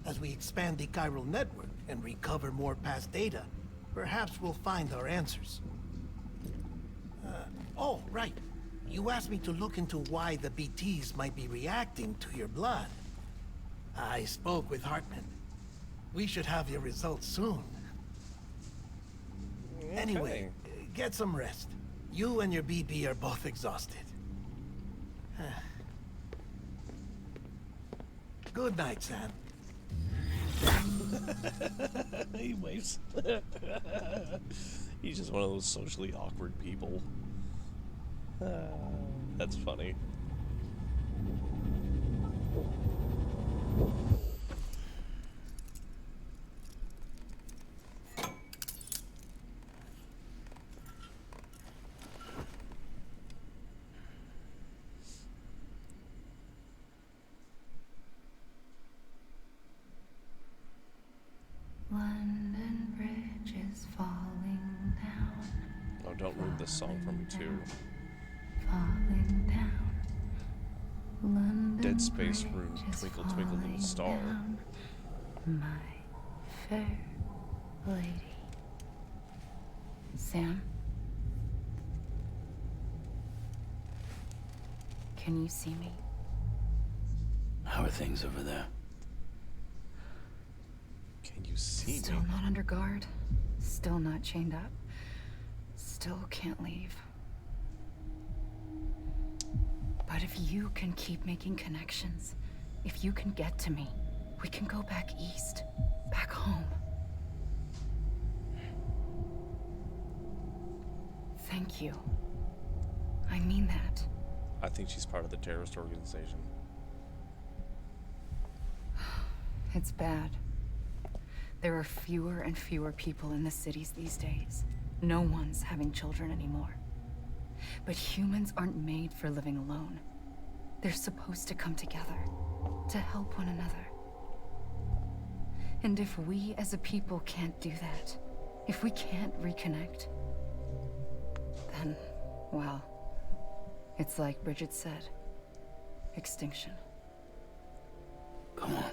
As we expand the chiral network and recover more past data, perhaps we'll find our answers. Oh, right. You asked me to look into why the BTs might be reacting to your blood. I spoke with Hartman. We should have your results soon. Okay. Anyway, get some rest. You and your BB are both exhausted. Good night, Sam. He waves. He's just one of those socially awkward people. That's funny. London Bridge is falling down. Oh, don't ruin this song for me too. Falling down. London Dead Space Bridge ruined is Twinkle Twinkle Little falling Star. down. My fair lady. Sam? Can you see me? How are things over there? Can you see Still me? not under guard. Still not chained up. Still can't leave. But if you can keep making connections, if you can get to me, we can go back east, back home. Thank you. I mean that. I think she's part of the terrorist organization. It's bad. There are fewer and fewer people in the cities these days. No one's having children anymore. But humans aren't made for living alone. They're supposed to come together, to help one another. And if we as a people can't do that, if we can't reconnect, then, well, it's like Bridget said, extinction. Come on.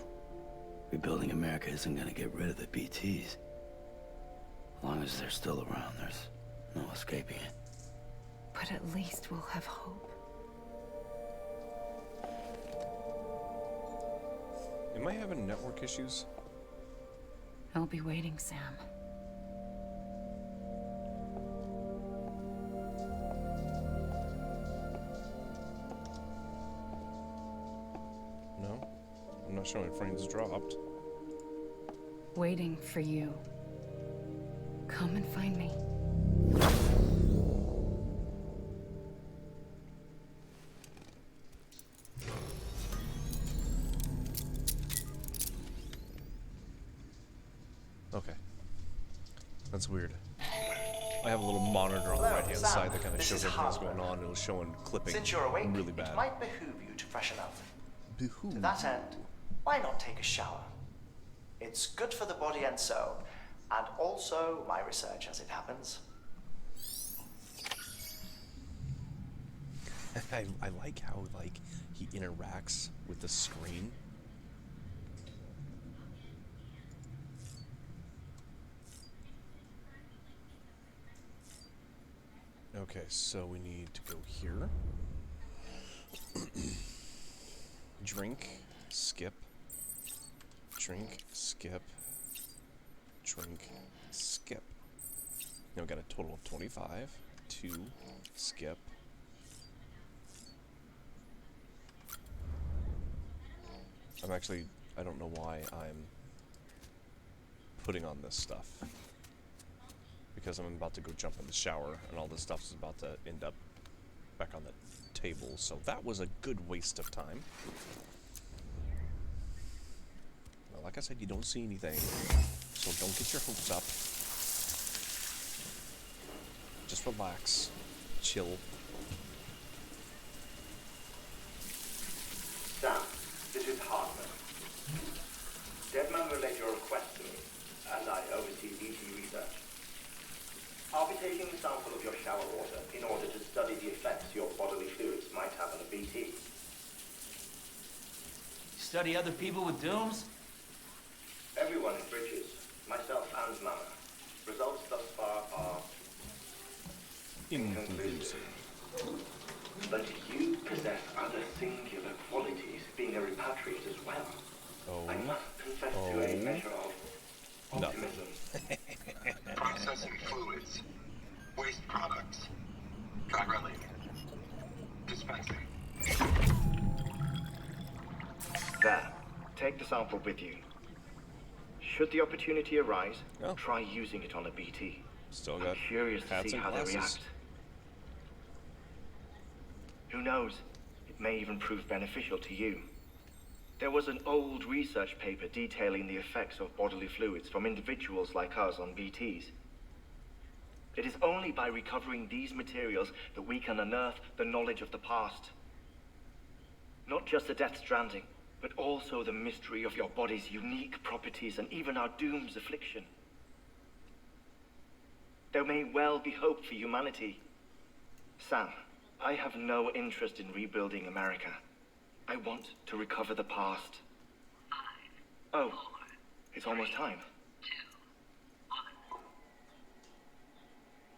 Rebuilding America isn't gonna get rid of the BTs. As long as they're still around, there's no escaping it. But at least we'll have hope. Am I having network issues? I'll be waiting, Sam. No? I'm not showing frames dropped. Waiting for you. come and find me. Okay. That's weird. I have a little monitor on the right-hand side that kind of shows everything that's going on, and it was showing clipping. Since you're awake, really bad. it might behoove you to freshen up. Behoove? To that end, why not take a shower? It's good for the body and soul, and also my research as it happens. I like how, like, he interacts with the screen. Okay, so we need to go here. Drink, skip. Drink, skip. Drink, skip. Now we got a total of 25. 2, skip. I don't know why I'm putting on this stuff. Because I'm about to go jump in the shower, and all this stuff is about to end up back on the table. So that was a good waste of time. Well, like I said, you don't see anything, so don't get your hopes up. Just relax, chill. Sam, this is Hartman. Deadman relayed your request to me, and I oversee BT research. I'll be taking a sample of your shower water in order to study the effects your bodily fluids might have on a BT. Study other people with dooms? Everyone in Bridges, myself and Mama. Results thus far are inconclusive. But you possess other singular qualities, being a repatriate as well. Oh. I must confess to a measure of optimism. Processing fluids. Waste products. Drilling. Dispensing. There. Take the sample with you. Should the opportunity arise, try using it on a BT. Still got I'm curious to see how they react. Who knows? It may even prove beneficial to you. There was an old research paper detailing the effects of bodily fluids from individuals like us on BTs. It is only by recovering these materials that we can unearth the knowledge of the past. Not just the Death Stranding, but also the mystery of your body's unique properties and even our doom's affliction. There may well be hope for humanity. Sam, I have no interest in rebuilding America. I want to recover the past. Oh, it's almost time.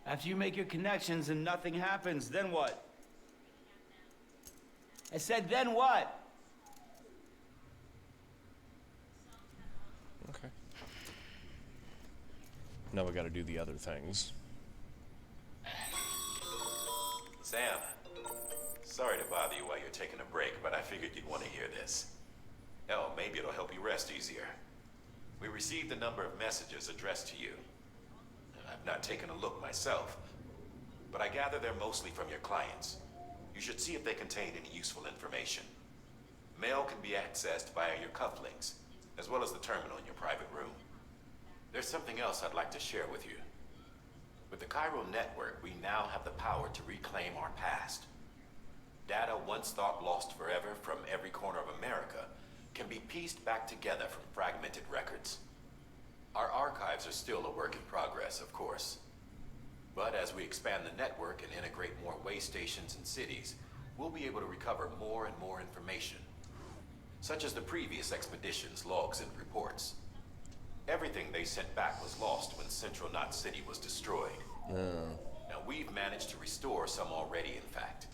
After you make your connections and nothing happens, then what? I said, then what? Okay. Now we gotta do the other things. Sam, sorry to bother you while you're taking a break, but I figured you'd want to hear this. Hell, maybe it'll help you rest easier. We received a number of messages addressed to you. I've not taken a look myself, but I gather they're mostly from your clients. You should see if they contain any useful information. Mail can be accessed via your cufflinks, as well as the terminal in your private room. There's something else I'd like to share with you. With the Chiral Network, we now have the power to reclaim our past. Data once thought lost forever from every corner of America can be pieced back together from fragmented records. Our archives are still a work in progress, of course. But as we expand the network and integrate more way stations and cities, we'll be able to recover more and more information, such as the previous expedition's logs and reports. Everything they sent back was lost when Central Knot City was destroyed. Now we've managed to restore some already, in fact.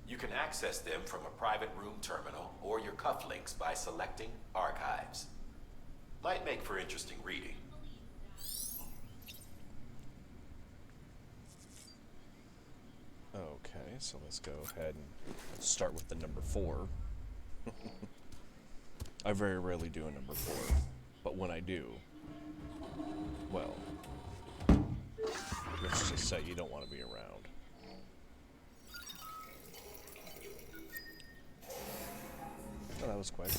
You can access them from a private room terminal or your cufflinks by selecting Archives. Might make for interesting reading. Okay, so let's go ahead and start with the number 4. I very rarely do a number 4, but when I do, well, set you don't want to be around. Oh, that was quick.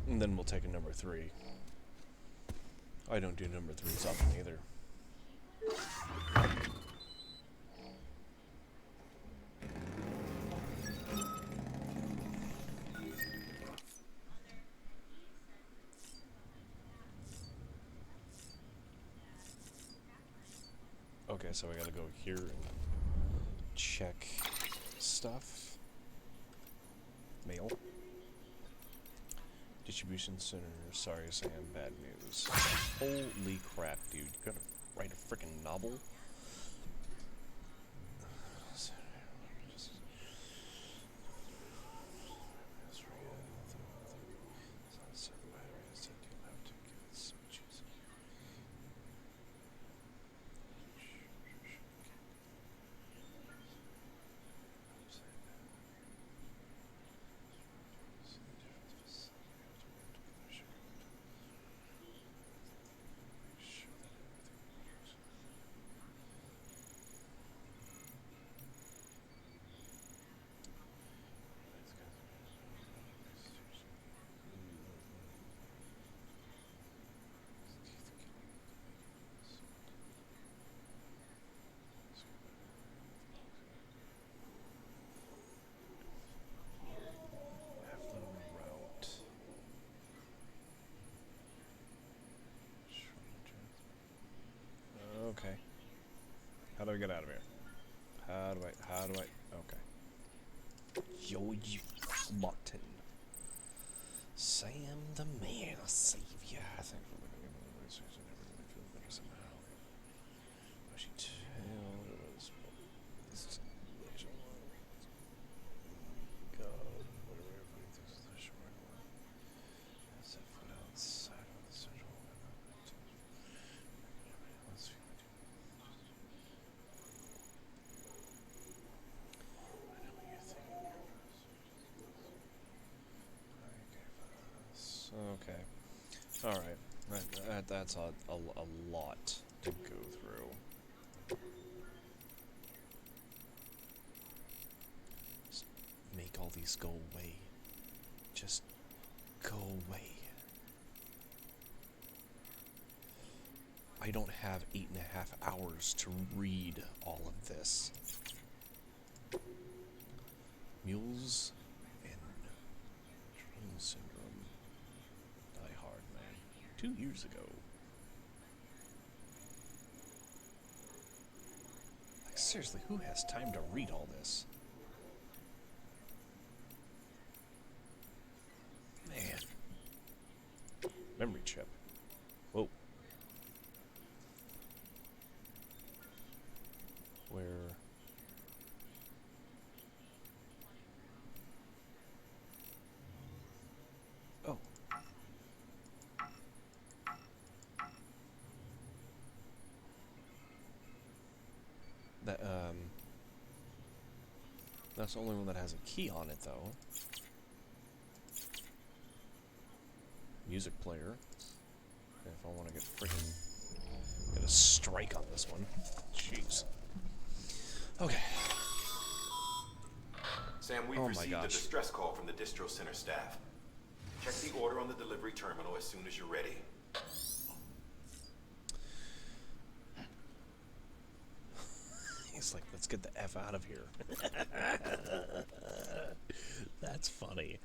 And then we'll take a number 3. I don't do number 3s often either. Okay, so I gotta go here and check stuff. Mail. Distribution center. Sorry, Sam. Bad news. Holy crap, dude. You gotta write a freaking novel? Okay. How do I get out of here? How do I, okay. Yo, you mutton. Sam the man, I'll save ya. I think we're gonna give him a research and everyone feel better somehow. I should tell us this God, whatever everybody thinks is the short one. Set foot outside of the central one. Let's see. Okay. Alright. That's a lot to go through. Just make all these go away. Just go away. I don't have 8.5 hours to read all of this. Mules and Train Syndrome. Die Hard, man. 2 years ago. Like, seriously, who has time to read all this? Man. Memory chip. Whoa. Where... Oh. That, that's the only one that has a key on it, though. Music player. If I want to get freaking... get a strike on this one. Jeez. Okay. Sam, we've received a distress call from the distro center staff. Check the order on the delivery terminal as soon as you're ready. He's like, let's get the F out of here. That's funny.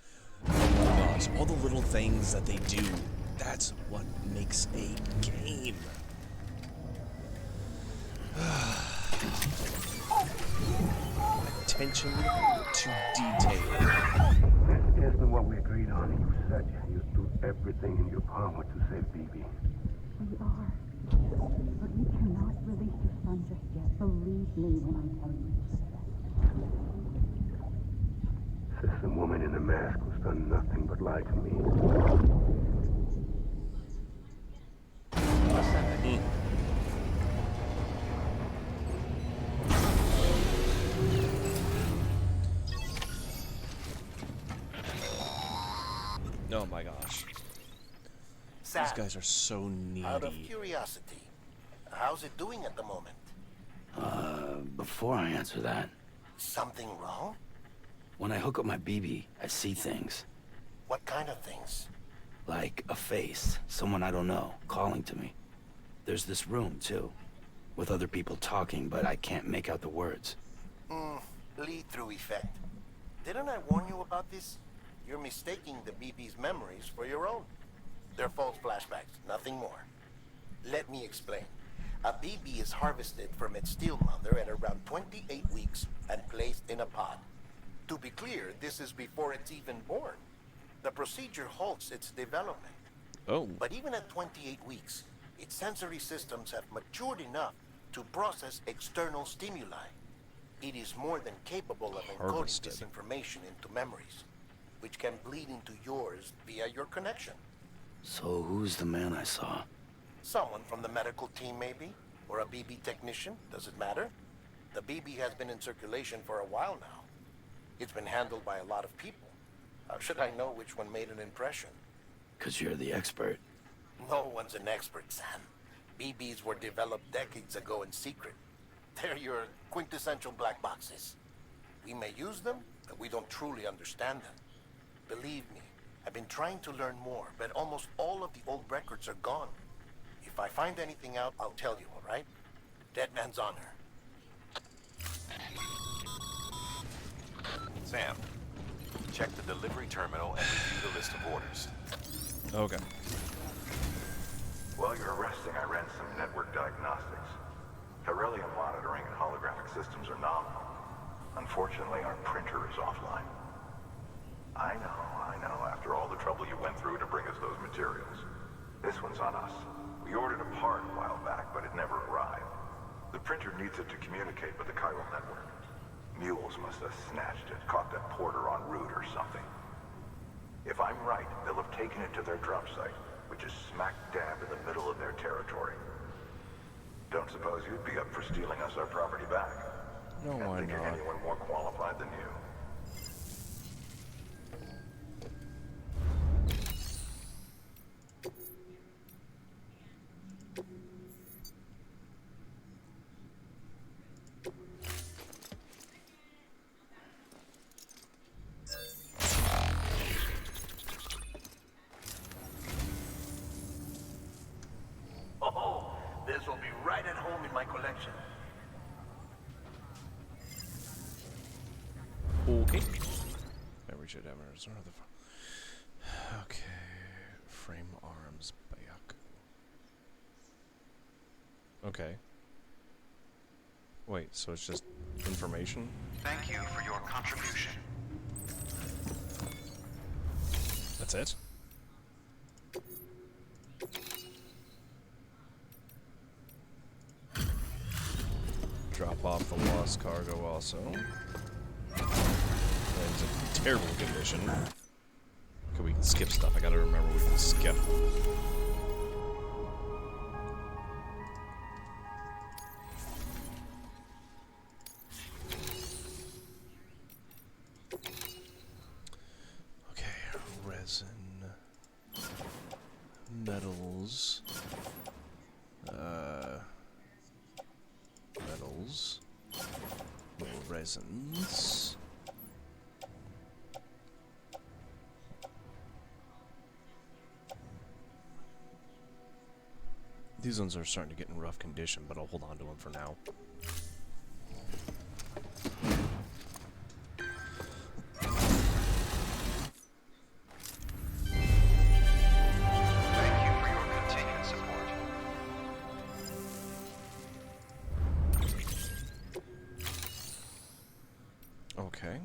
Oh my gosh, all the little things that they do, that's what makes a game. Attention to detail. This isn't what we agreed on. You said you'd do everything in your power to save BB. We are. But we cannot release your son just yet. Believe me when I tell you. System woman in the mask who's done nothing but lie to me. Oh my gosh. Sam, These guys are so needy. out of curiosity, how's it doing at the moment? Before I answer that... Something wrong? When I hook up my BB, I see things. What kind of things? Like a face, someone I don't know, calling to me. There's this room, too, with other people talking, but I can't make out the words. Lead-through effect. Didn't I warn you about this? You're mistaking the BB's memories for your own. They're false flashbacks, nothing more. Let me explain. A BB is harvested from its steel mother at around 28 weeks and placed in a pod. To be clear, this is before it's even born. The procedure halts its development. Oh. But even at 28 weeks, its sensory systems have matured enough to process external stimuli. It is more than capable of encoding this information into memories, which can bleed into yours via your connection. So who's the man I saw? Someone from the medical team, maybe? Or a BB technician? Does it matter? The BB has been in circulation for a while now. It's been handled by a lot of people. How should I know which one made an impression? 'Cause you're the expert. No one's an expert, Sam. BBs were developed decades ago in secret. They're your quintessential black boxes. We may use them, but we don't truly understand them. Believe me, I've been trying to learn more, but almost all of the old records are gone. If I find anything out, I'll tell you, all right? Dead man's honor. Sam, check the delivery terminal and review the list of orders. Okay. While you're resting, I ran some network diagnostics. Beryllium monitoring and holographic systems are nominal. Unfortunately, our printer is offline. I know, after all the trouble you went through to bring us those materials. This one's on us. We ordered a part a while back, but it never arrived. The printer needs it to communicate with the chiral network. Mules must have snatched it, caught that porter en route or something. If I'm right, they'll have taken it to their drop site, which is smack dab in the middle of their territory. Don't suppose you'd be up for stealing us our property back? No, why Can't think of not? anyone more qualified than you. Oh, this will be right at home in my collection. Okay. Maybe we should have a reserve. Okay. Frame arms back. Okay. Wait, so it's just information? Thank you for your contribution. That's it? Drop off the lost cargo also. It's a terrible condition. Okay, we can skip stuff. I gotta remember we can skip. Okay, resin. Metals. Metals. More resins. These ones are starting to get in rough condition, but I'll hold on to them for now. Thank you for your continued support. Okay.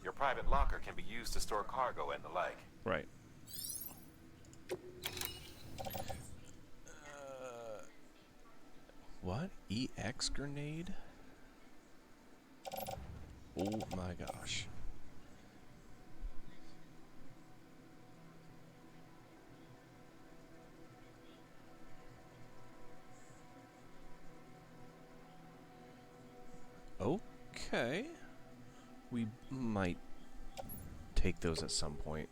Your private locker can be used to store cargo and the like. Right. What? EX grenade? Oh my gosh. Okay. We might take those at some point.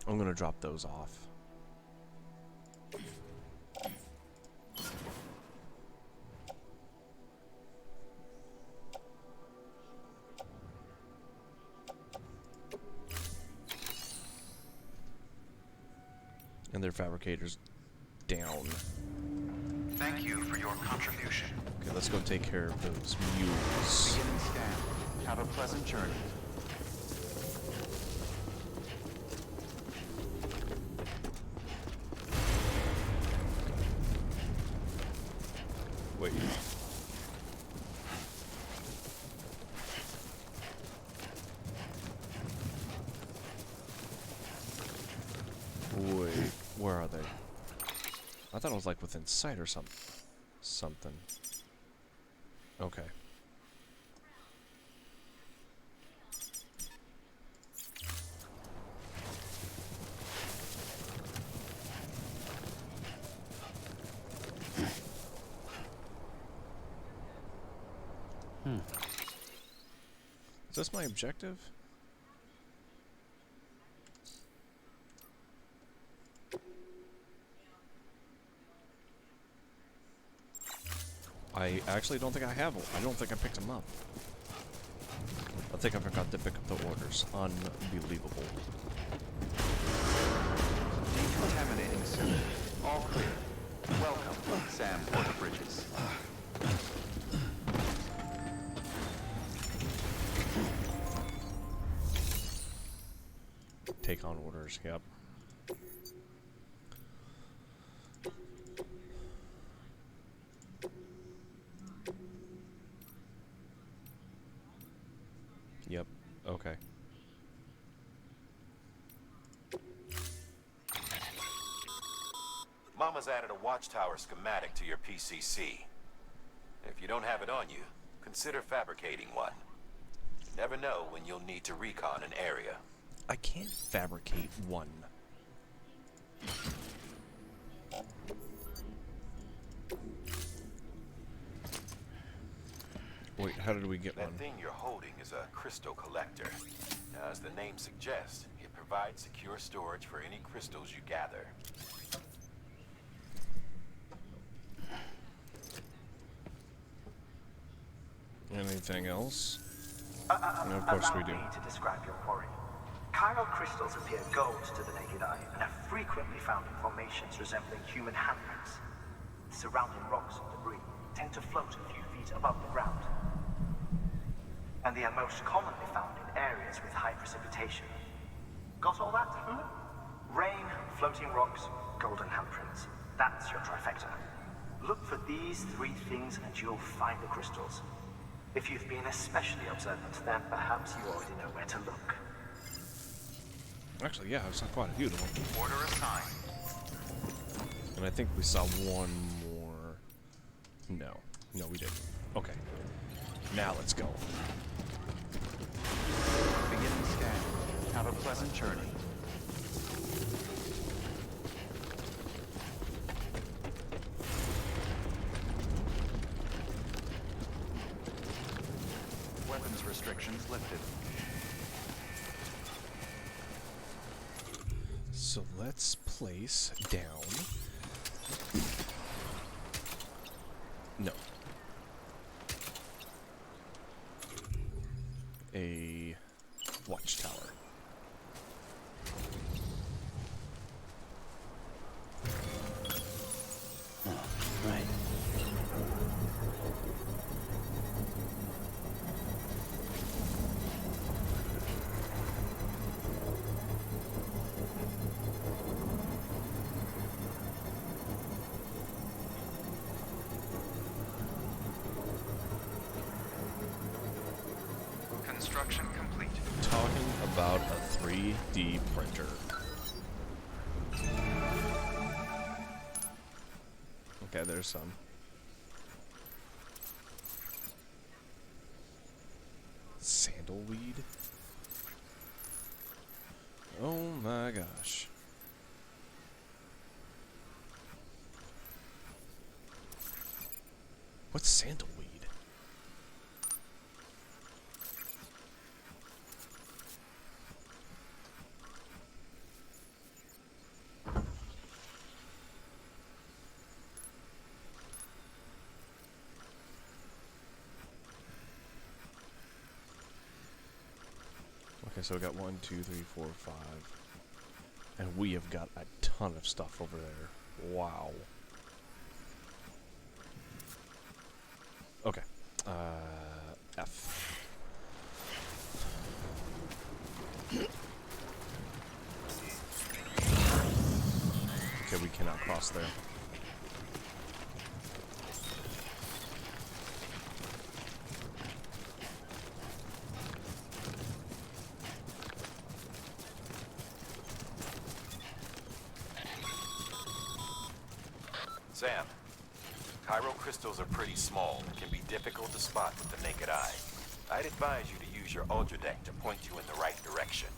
I'm gonna drop those off. And their fabricators down. Thank you for your contribution. Okay, let's go take care of those mules. Beginning scan. Have a pleasant journey. Wait. Wait, where are they? I thought it was like within sight or something. Okay. Is this my objective? I actually don't think I have one. I don't think I picked them up. I think I forgot to pick up the orders. Unbelievable. Decontaminating soon. All clear. Welcome, Sam Porter Bridges. Take on orders, yep. Yep, okay. Mama's added a watchtower schematic to your PCC. If you don't have it on you, consider fabricating one. You never know when you'll need to recon an area. I can't fabricate one. Wait, how did we get one? That thing you're holding is a crystal collector. Now, as the name suggests, it provides secure storage for any crystals you gather. Anything else? And of course we do. Allow me to describe your quarry. Chiral crystals appear gold to the naked eye and are frequently found in formations resembling human handprints. Surrounding rocks and debris tend to float a few feet above the ground. And they are most commonly found in areas with high precipitation. Got all that? Rain, floating rocks, golden handprints. That's your trifecta. Look for these three things and you'll find the crystals. If you've been especially observant, then perhaps you already know where to look. Actually, yeah, I've saw quite a few of them. Order assigned. And I think we saw one more. No. No, we didn't. Okay. Now let's go. Beginning scan. Have a pleasant journey. Weapons restrictions lifted. So let's place down. No. A watchtower. Right. Construction complete. Talking about a 3D printer. Okay, there's some. Sandalweed? Oh my gosh. What's sandalweed? Okay, so we got 1, 2, 3, 4, 5. And we have got a ton of stuff over there. Wow. Okay. F. Okay, we cannot cross there. Sam, Chiral crystals are pretty small and can be difficult to spot with the naked eye. I'd advise you to use your Ultradeck to point you in the right direction.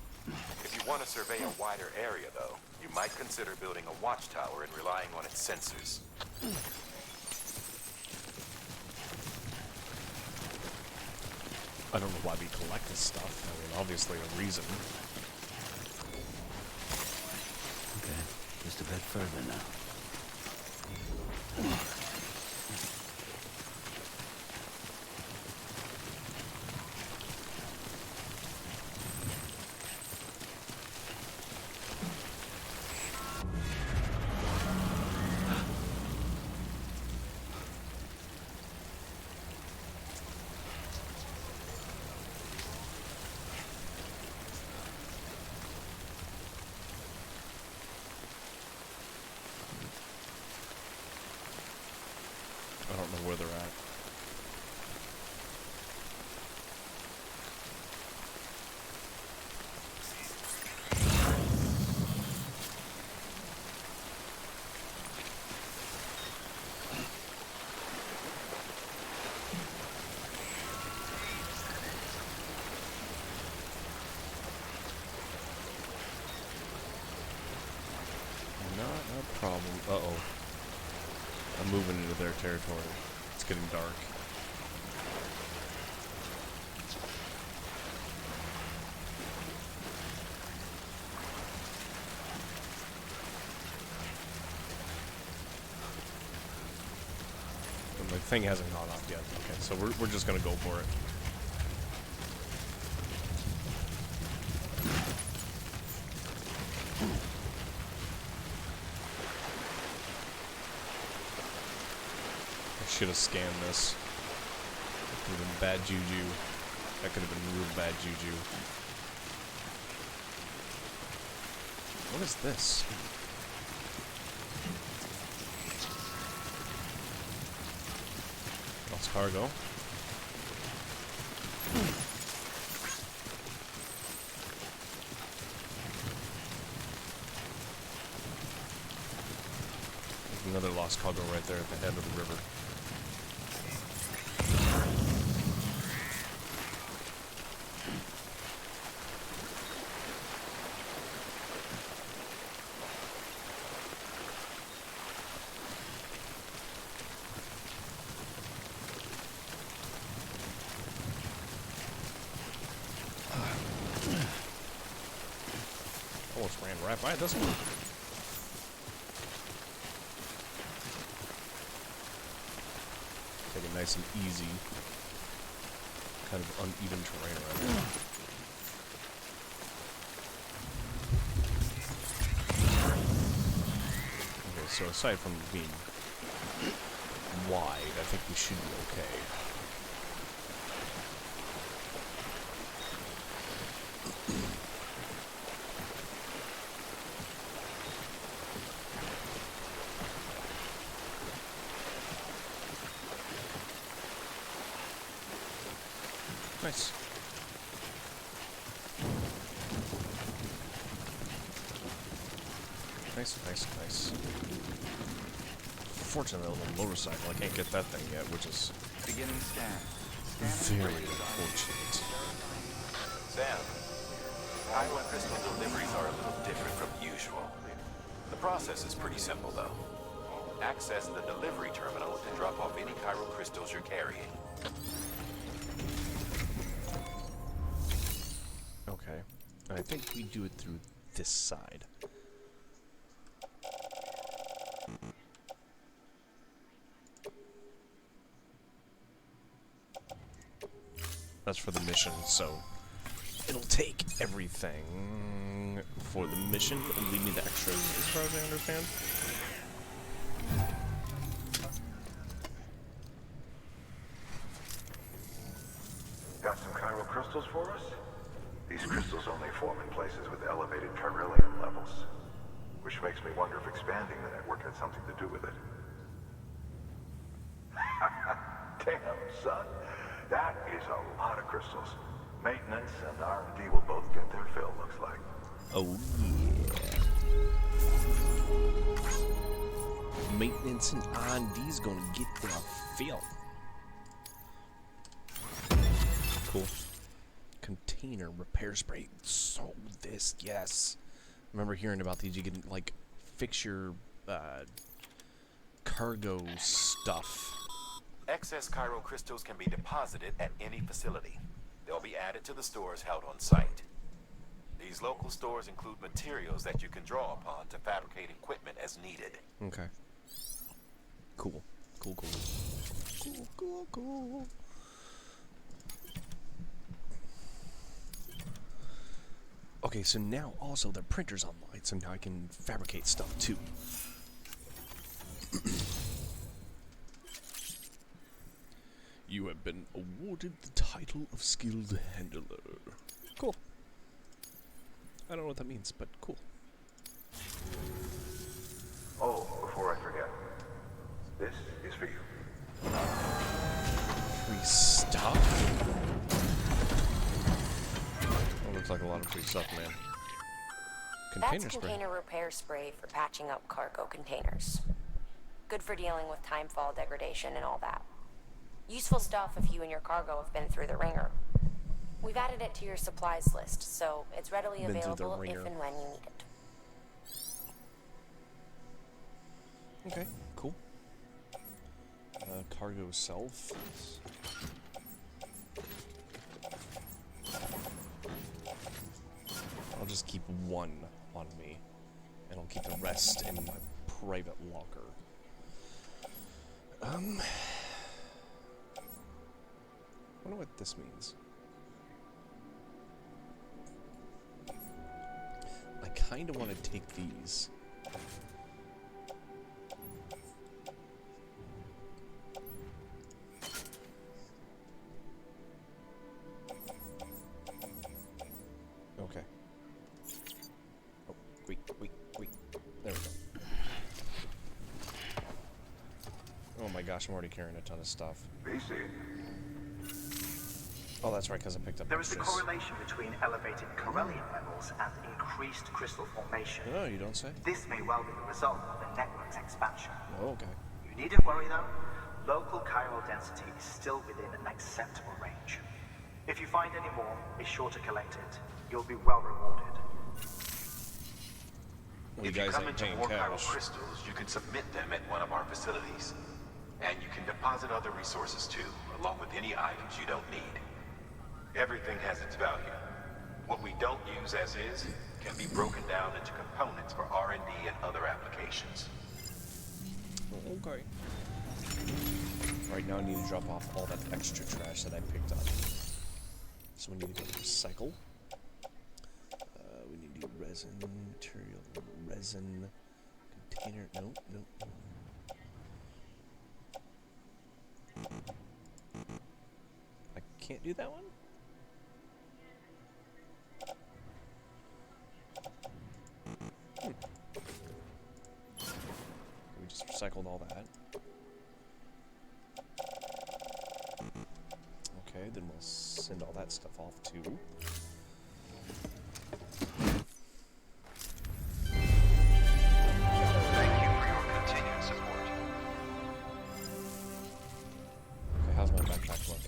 If you want to survey a wider area, though, you might consider building a watchtower and relying on its sensors. I don't know why we collect this stuff. I mean, obviously a reason. Okay, just a bit further now. I don't know where they're at. Not a problem. Uh-oh. I'm moving into their territory. It's getting dark. And the thing hasn't gone off yet. Okay, so we're just gonna go for it. Should have scanned this. That could have been bad juju. That could have been real bad juju. What is this? Lost cargo. There's another lost cargo right there at the head of the river. Almost ran right by this one. Take it nice and easy. Kind of uneven terrain around here. Okay, so aside from being wide, I think we should be okay. Nice. Nice. Fortunately, on the motorcycle, I can't get that thing yet, which is beginning scan. Very unfortunate. Sam, Chiral crystal deliveries are a little different from usual. The process is pretty simple, though. Access the delivery terminal to drop off any Chiral crystals you're carrying. Okay. I think we do it through this side. That's for the mission, so it'll take everything for the mission and leave me the extras, as far as I understand. Got some chiral crystals for us? These crystals only form in places with elevated chiralium levels, which makes me wonder if expanding the network had something to do with it. Damn, son. That is a lot of crystals. Maintenance and R&D will both get their fill, looks like. Oh, yeah. Maintenance and R&D's gonna get their fill. Cool. Container repair spray. So this, yes. I remember hearing about these. You can, like, fix your, cargo stuff. Excess chiral crystals can be deposited at any facility. They'll be added to the stores held on site. These local stores include materials that you can draw upon to fabricate equipment as needed. Okay. Cool. Cool, cool. Cool, cool, cool. Okay, so now also the printer's online, so now I can fabricate stuff too. You have been awarded the title of Skilled Handler. Cool. I don't know what that means, but cool. Oh, before I forget, this is for you. Free stuff? That looks like a lot of free stuff, man. Container That's spray. container repair spray for patching up cargo containers. Good for dealing with timefall degradation and all that. Useful stuff if you and your cargo have been through the ringer. We've added it to your supplies list, so it's readily available if and when you need it. Okay, cool. Cargo self. I'll just keep one on me, and I'll keep the rest in my private locker. I wonder what this means. I kind of want to take these. Okay. Oh, wait. There we go. Oh my gosh, I'm already carrying a ton of stuff. Oh, that's right, because I picked up There is a extras. correlation between elevated chiralium levels and increased crystal formation. Oh, you don't say? This may well be the result of the network's expansion. Oh, okay. You needn't worry though. Local chiral density is still within an acceptable range. If you find any more, be sure to collect it. You'll be well rewarded. Well, If you come into more chiral crystals, you can submit them at one of our facilities. And you can deposit other resources too, along with any items you don't need. Everything has its value. What we don't use as is can be broken down into components for R&D and other applications. Okay. Right now I need to drop off all that extra trash that I picked up. So we need to go to recycle. We need to do resin, material, resin, container, nope. I can't do that one? We just recycled all that. Okay, then we'll send all that stuff off too. Thank you for your continued support. Okay, how's my backpack look?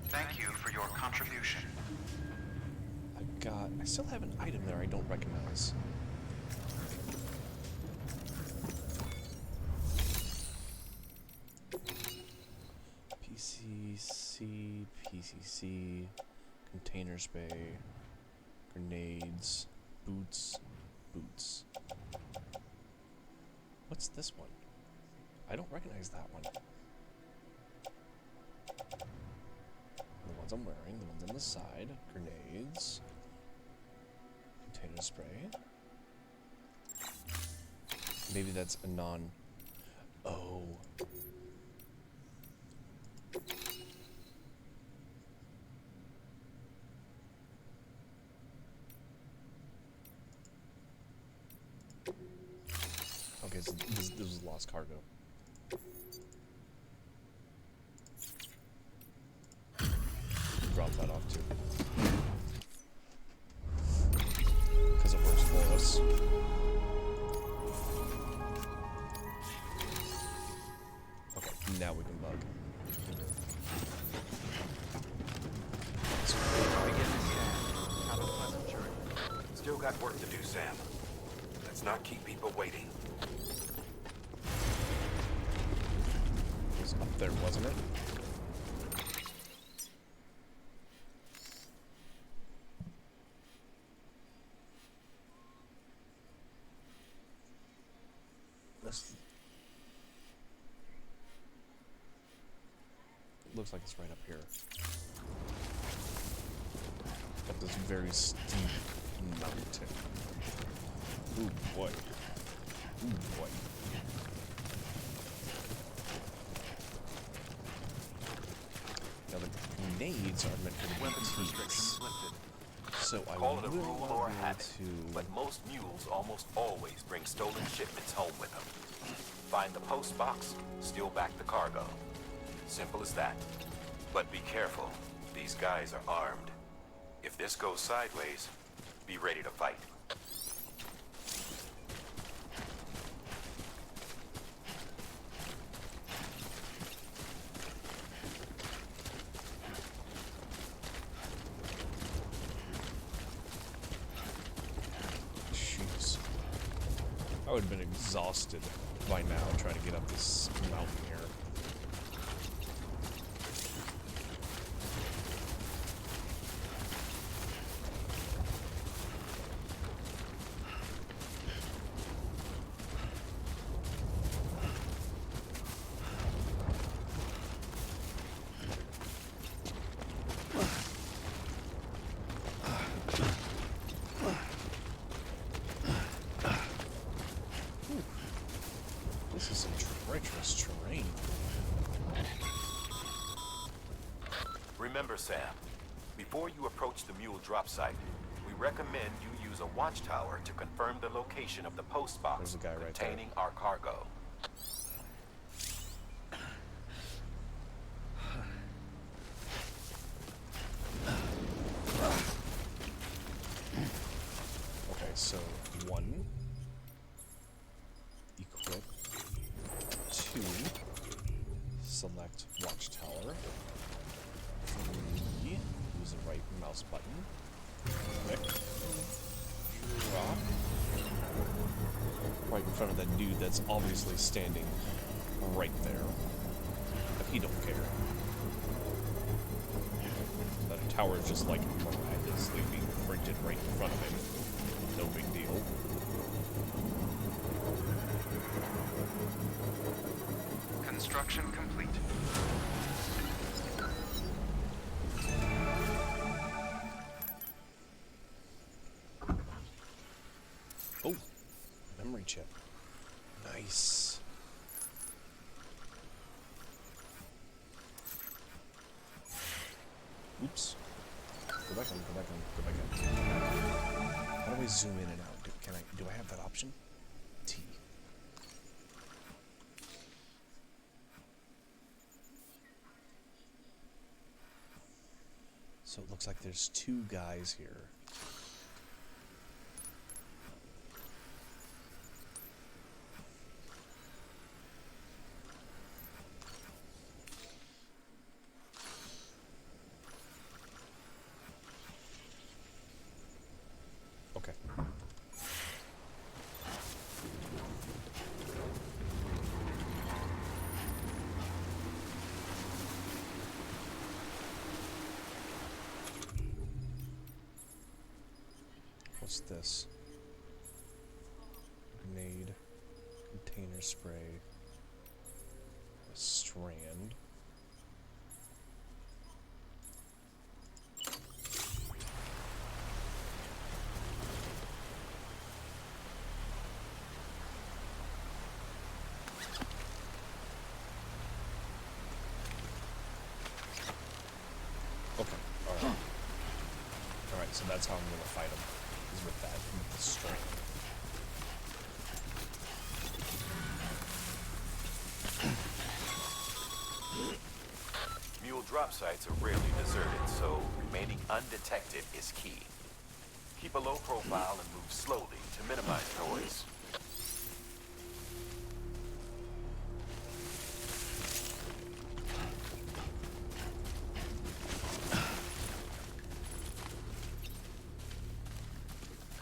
Thank you for your contribution. I still have an item there I don't recognize. PCC, container spray, grenades, boots. What's this one? I don't recognize that one. ones I'm wearing, the ones on the side, grenades, container spray. Maybe that's a non... Oh. Okay, so this was lost cargo. Drop that off too. Because it works for us. Okay, now we can bug. Have a pleasant journey. Still got work to do, Sam. Let's not keep people waiting. It was up there, wasn't it? Looks like it's right up here. Up this very steep mountain. Ooh boy. Ooh boy. Now the grenades are meant for the Weapons antiques. restrictions lifted. So I Call it a will rule not or be able habit, to... but most mules almost always bring stolen shipments home with them. Find the post box, steal back the cargo. Simple as that. But be careful. These guys are armed. If this goes sideways, be ready to fight. Jeez. I would have been exhausted by now trying to get up this mountain here. This is some treacherous terrain. Remember, Sam, before you approach the mule drop site, we recommend you use a watchtower to confirm the location of the post box containing our cargo. Okay, so 1. Equip. 2. Select watchtower. 3. Use the right mouse button. Click. Drop. Right in front of that dude that's obviously standing right there. But he don't care. That tower is just like miraculously being printed right in front of him. No big deal. Construction complete. Oh, memory chip. Nice. Oops. Go back on, go back on, go back on. How do I zoom in and out? Do I have that option? T. So it looks like there's 2 guys here. Okay. What's this? Grenade, container spray, a strand. so that's how I'm gonna fight him, is with that, with the string. Mule drop sites are rarely deserted, so remaining undetected is key. Keep a low profile and move slowly to minimize noise.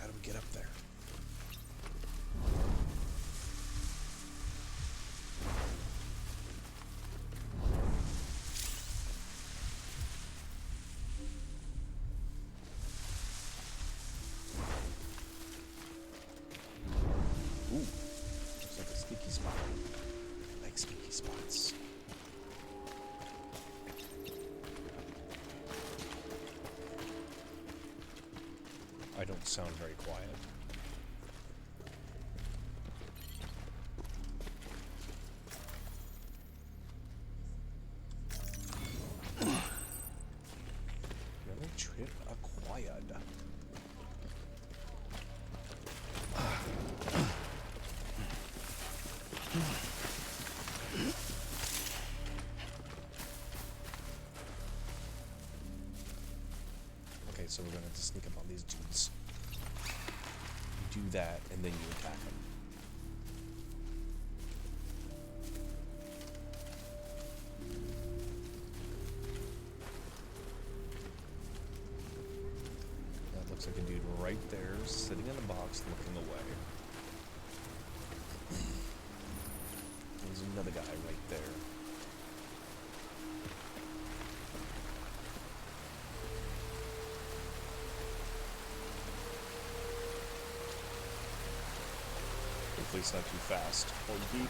How do we get up there? Ooh, looks like a sneaky spot. I like sneaky spots. I don't sound very quiet. Really trip acquired. Okay, so we're gonna have to sneak up on these dudes. You do that, and then you attack them. That looks like a dude right there, sitting in a box, looking away. There's another guy right there. Hopefully it's not too fast or deep.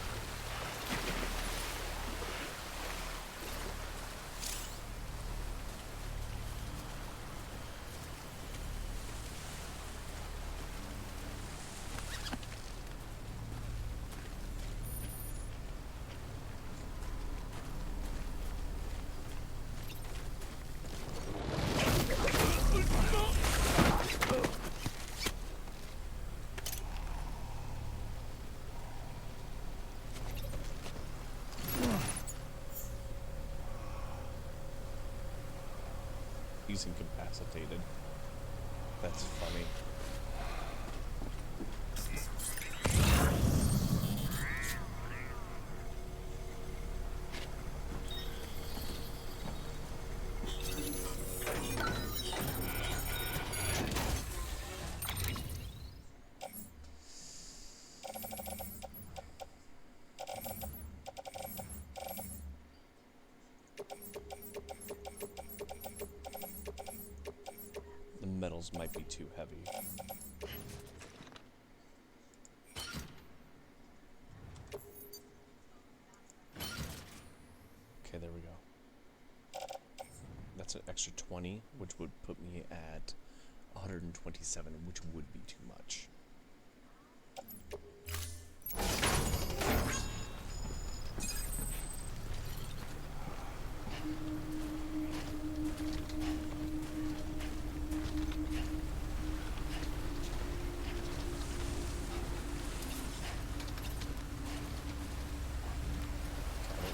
He's incapacitated. That's funny. Metals might be too heavy. Okay, there we go. That's an extra 20, which would put me at 127, which would be too much.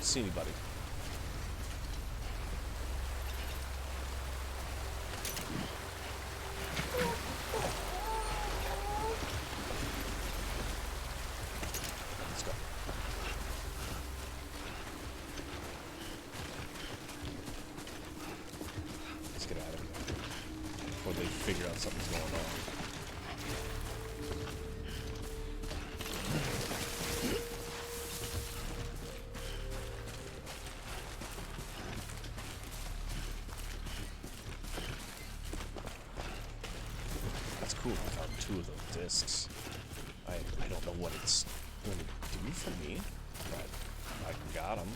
See anybody. Let's go. Let's get out of here before they figure out something's going on. Cool, I found 2 of those discs. I don't know what it's going to do for me, but I got them.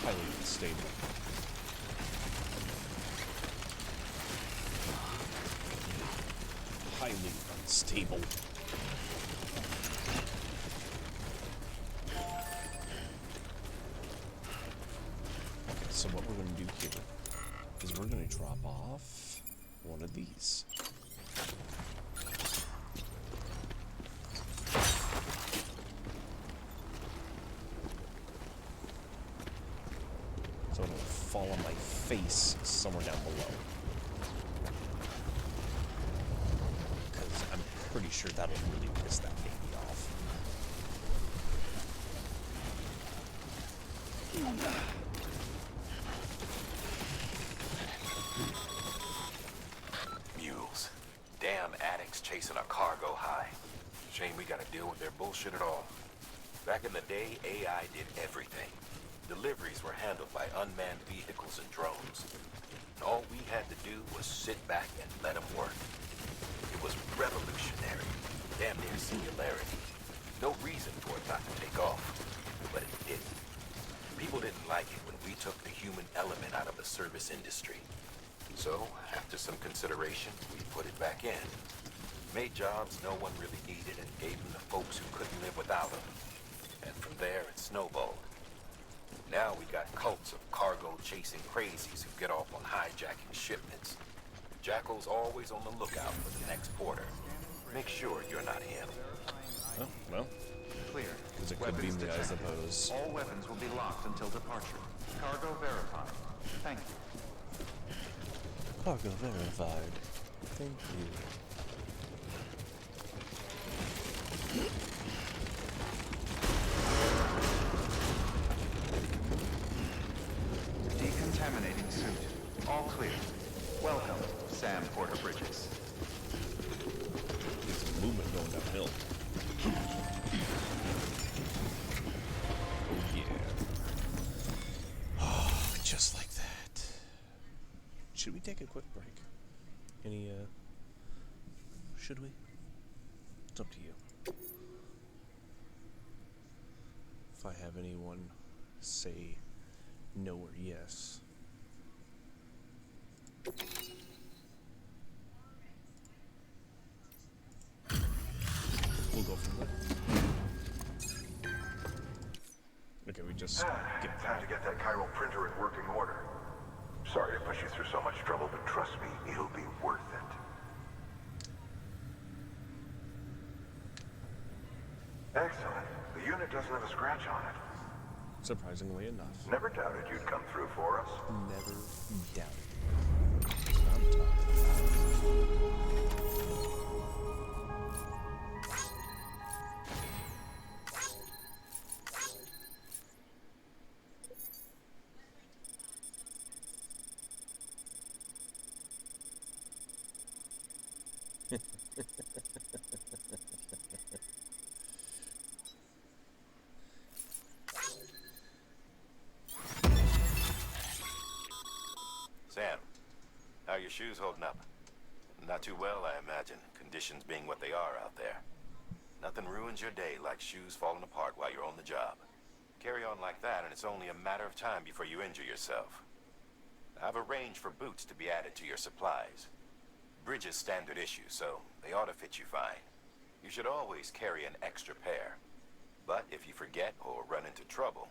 Highly unstable. Highly unstable. Okay, so what we're going to do here is we're going to drop off one of these. So it'll fall on my face somewhere down below. Because I'm pretty sure that'll really piss that baby off. Mules. Damn addicts chasing a cargo high. Shame we gotta deal with their bullshit at all. Back in the day, AI did everything. Deliveries were handled by unmanned vehicles and drones. And all we had to do was sit back and let them work. It was revolutionary, damn near singularity. No reason for it not to take off, but it didn't. People didn't like it when we took the human element out of the service industry. So, after some consideration, we put it back in. Made jobs no one really needed and gave them to folks who couldn't live without them. And from there, it snowballed. Now we got cults of cargo-chasing crazies who get off on hijacking shipments. Jackal's always on the lookout for the next porter. Make sure you're not him. Oh, well. Clear. Because it could be me, I suppose. All weapons will be locked until departure. Cargo verified. Thank you. Cargo verified. Thank you. Decontaminating suit. All clear. Welcome, Sam Porter Bridges. There's some movement going downhill. Oh yeah. Oh, just like that. Should we take a quick break? Should we? It's up to you. If I have anyone say no or yes. We'll go from there. Okay, we just get time to get that chiral printer in working order. Sorry to push you through so much trouble, but trust me, it'll be worth it. Excellent. The unit doesn't have a scratch on it. Surprisingly enough. Never doubted you'd come through for us. Never doubted. That's what I'm talking Sam, how are your shoes holding up? Not too well, I imagine, conditions being what they are out there. Nothing ruins your day like shoes falling apart while you're on the job. Carry on like that and it's only a matter of time before you injure yourself. I've arranged for boots to be added to your supplies. Bridges standard issue, so they ought to fit you fine. You should always carry an extra pair. But if you forget or run into trouble,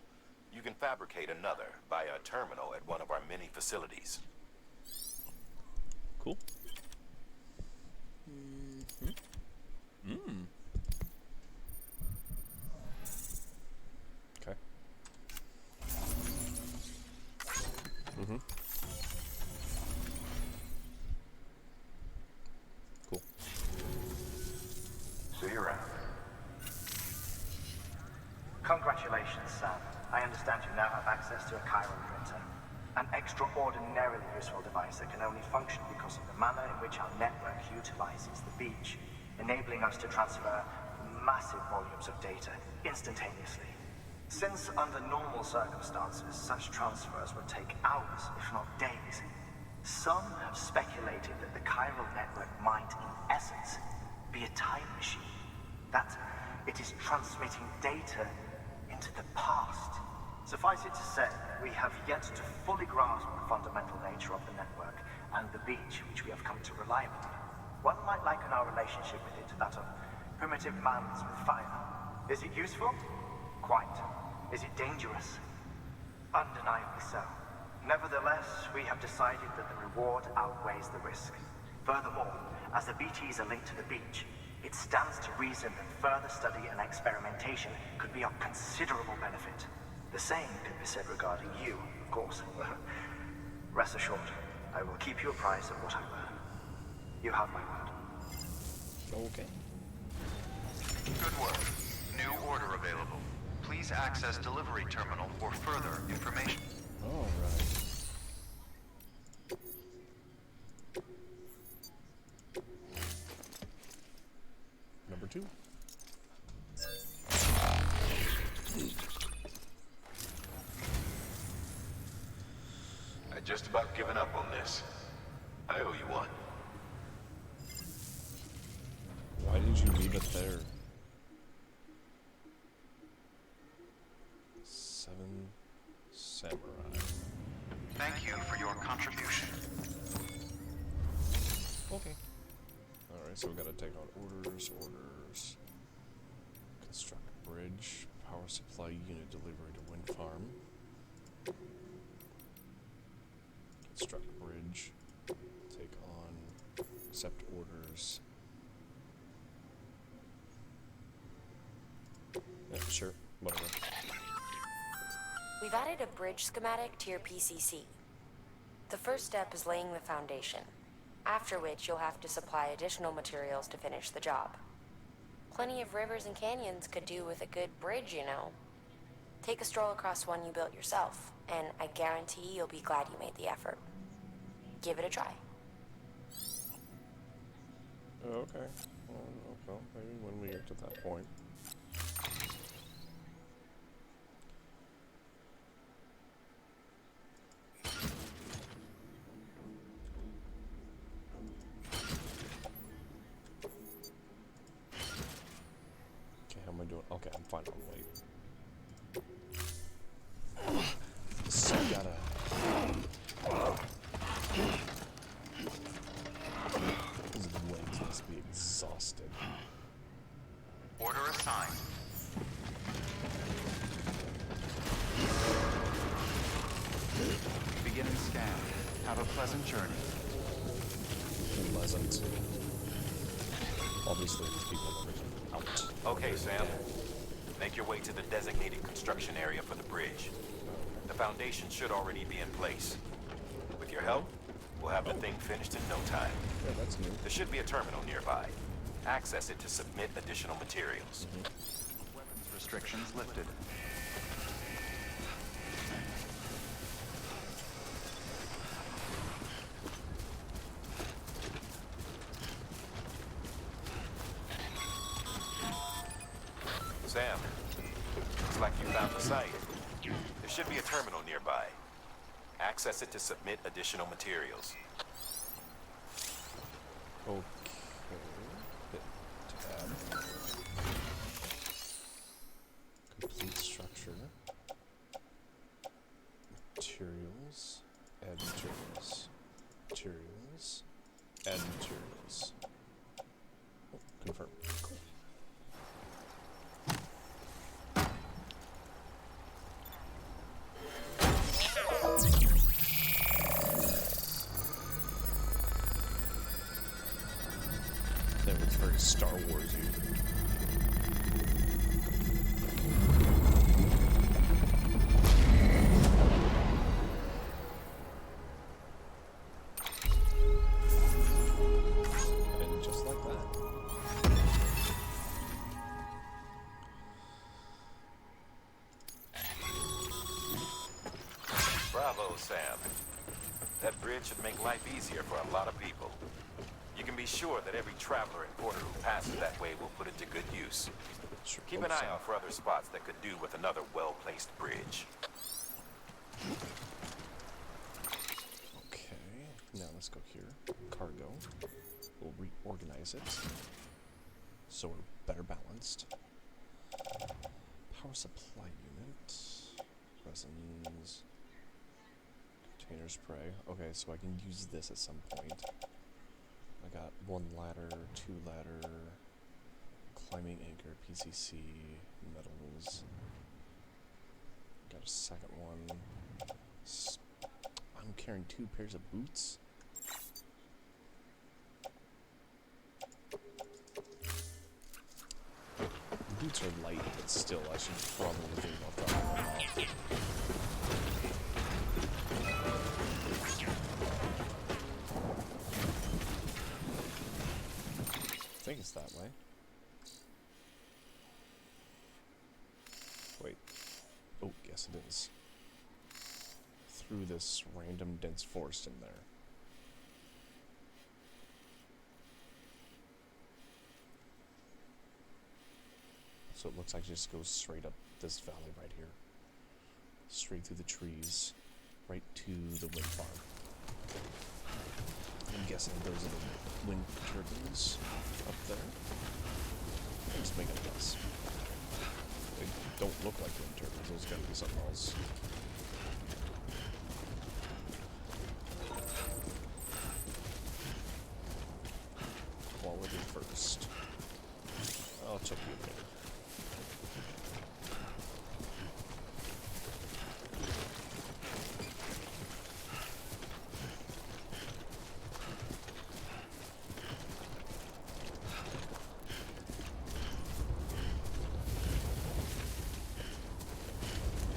you can fabricate another via a terminal at one of our many facilities. Cool. Mm-hmm. Okay. Mm-hmm. Cool. See you around. Congratulations, Sam. I understand you now have access to a chiral printer. An extraordinarily useful device that can only function because of the manner in which our network utilizes the beach, enabling us to transfer massive volumes of data instantaneously. Since under normal circumstances, such transfers would take hours, if not days, some have speculated that the chiral network might, in essence, be a time machine. That it is transmitting data into the past, Suffice it to say, we have yet to fully grasp the fundamental nature of the network and the beach which we have come to rely upon. One might liken our relationship with it to that of primitive mans with fire. Is it useful? Quite. Is it dangerous? Undeniably so. Nevertheless, we have decided that the reward outweighs the risk. Furthermore, as the BTs are linked to the beach, it stands to reason that further study and experimentation could be of considerable benefit. The same could be said regarding you, of course. Rest assured, I will keep you apprised of what I learn. You have my word. Okay. Good work. New order available. Please access delivery terminal for further information. All right. Number 2. I'd just about given up on this. I owe you one. Why did you leave it there? 7 Samurai. Thank you for your contribution. Okay. Alright, so we gotta take on orders. Construct bridge. Power supply unit delivery to wind farm. Construct bridge. Take on. Accept orders. Yeah, sure. Whatever. We've added a bridge schematic to your PCC. The first step is laying the foundation, after which you'll have to supply additional materials to finish the job. Plenty of rivers and canyons could do with a good bridge, you know. Take a stroll across one you built yourself, and I guarantee you'll be glad you made the effort. Give it a try. Okay. Well, maybe when we get to that point. Okay, how am I doing? Okay, I'm fine. I'll wait. So I gotta... These legs must be exhausted. Order assigned. Beginning scan. Have a pleasant journey. Pleasant. Obviously, these people never get out. Okay, Sam. Make your way to the designated construction area for the bridge. The foundation should already be in place. With your help, we'll have the thing finished in no time. Yeah, that's new. There should be a terminal nearby. Access it to submit additional materials. Weapons restrictions lifted. Sam, looks like you found the site. There should be a terminal nearby. Access it to submit additional materials. Okay. Hit tab. Complete structure. Materials. Add materials. Materials. Add materials. Oh, confirm. Cool. That was very Star Wars-y. And just like that. Bravo, Sam. That bridge should make life easier for a lot of people. You can be sure that every traveler and porter who passes that way will put it to good use. Sure, Keep hope an eye so. out for other spots that could do with another well-placed bridge. Okay, now let's go here. Cargo. We'll reorganize it so we're better balanced. Power supply unit. Resins. Container spray. Okay, so I can use this at some point. I got 1 ladder, 2 ladder, climbing anchor, PCC, metals. Got a second one. I'm carrying 2 pairs of boots. The boots are light, but still, I should probably think about dropping them off. I think it's that way. Wait. Oh, yes it is. Through this random dense forest in there. So it looks like it just goes straight up this valley right here. Straight through the trees, right to the wind farm. I'm guessing those are the wind turbines up there. I'm just making a guess. They don't look like wind turbines, those gotta be something else. Quality first. I'll check you later.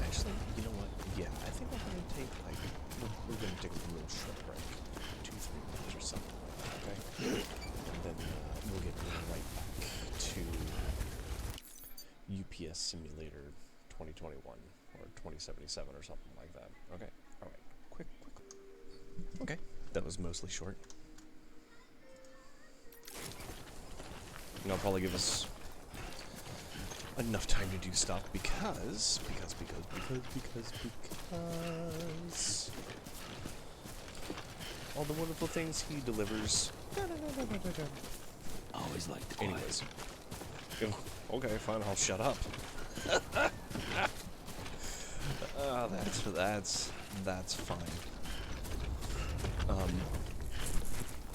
Actually, you know what? Yeah, I think we're gonna take like we're gonna take a little short break, 2-3 minutes or something like that, okay? And then we'll get right back to UPS Simulator 2021 or 2077 or something like that. Okay, all right, quick. Okay, that was mostly short. And I'll probably give us enough time to do stuff because all the wonderful things he delivers. Always like the quiet. Anyways. Okay, fine, I'll shut up. That's fine.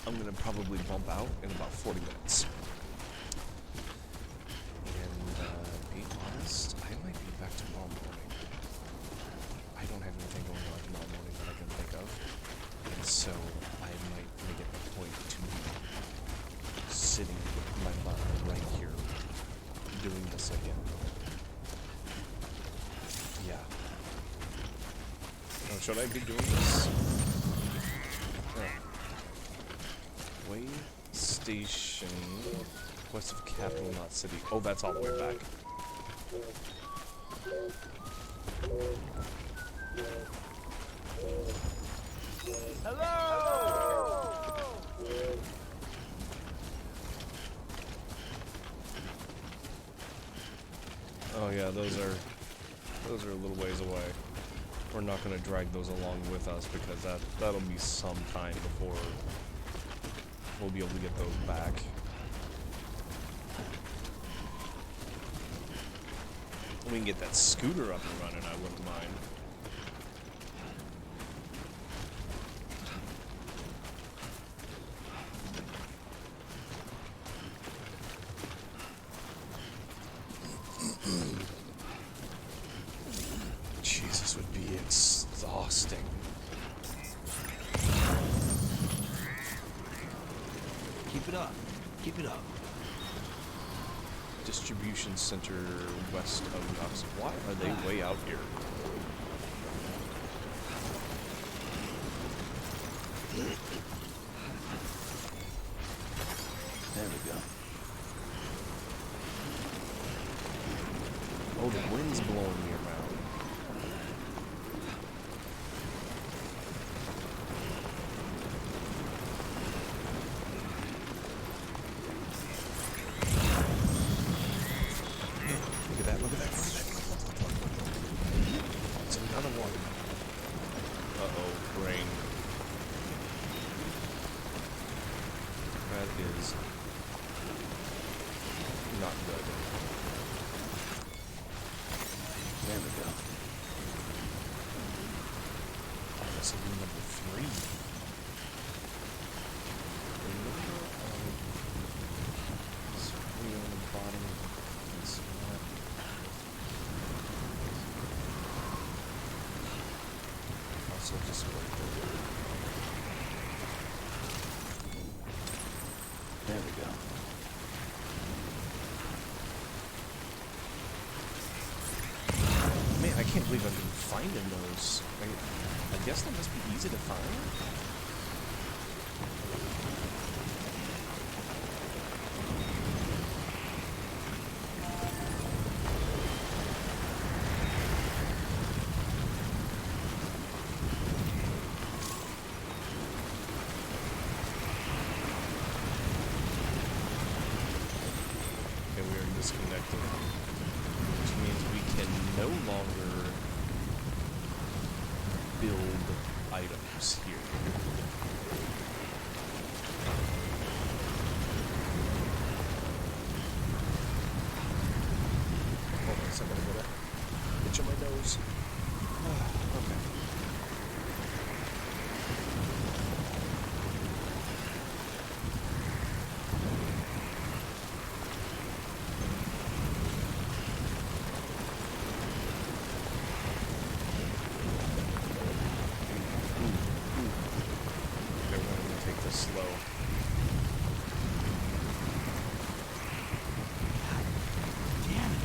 I'm gonna probably bump out in about 40 minutes. And be honest, I might be back tomorrow morning. I don't have anything going on tomorrow morning that I can think of. And so I might make it a point to be sitting with my butt right here doing this again. Yeah. Now, should I be doing this? Way station west of Capital Knot City. Oh, that's all the way back. Oh yeah, those are a little ways away. We're not gonna drag those along with us because that'll be some time before we'll be able to get those back. We can get that scooter up and running, I wouldn't mind. Jesus, would be exhausting. Keep it up. Keep it up. Distribution center west of Knox. Why are they way out here? There we go. Oh, the wind's blowing me around. Look at that, look at that, look at that. It's another one. Uh-oh, brain. That is not good. There we go. This will be number 3. Remember on the bottom of this map. Also just wait. There we go. Man, I can't believe I've been finding those. I guess they must be easy to find. Okay, we are disconnected, which means we can no longer build items here. Hold on a second, I gotta itch on my nose. Okay. Slow. Damn it.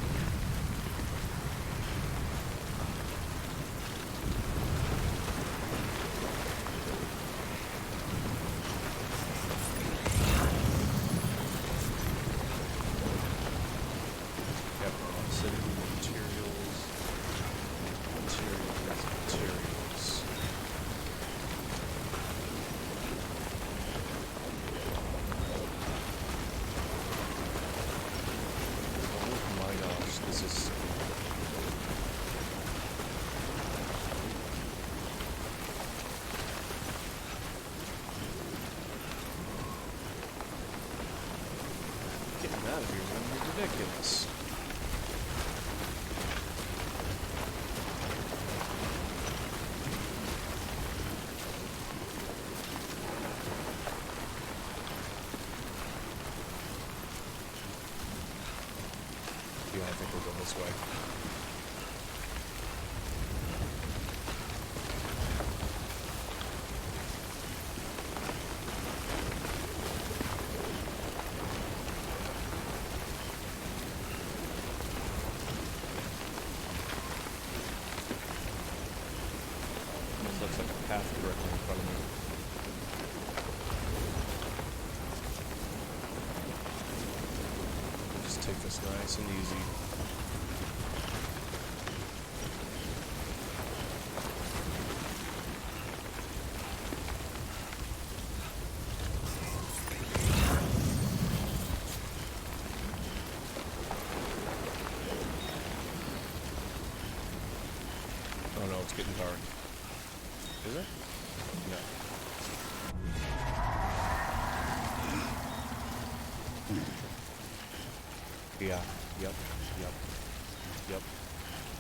Yep, city materials. This is... Getting out of here is going to be ridiculous. Yeah, I think we'll go this way. This looks like a path directly in front of me. Just take this nice and easy. Oh no, it's getting dark. Is it? No. Yeah, yep.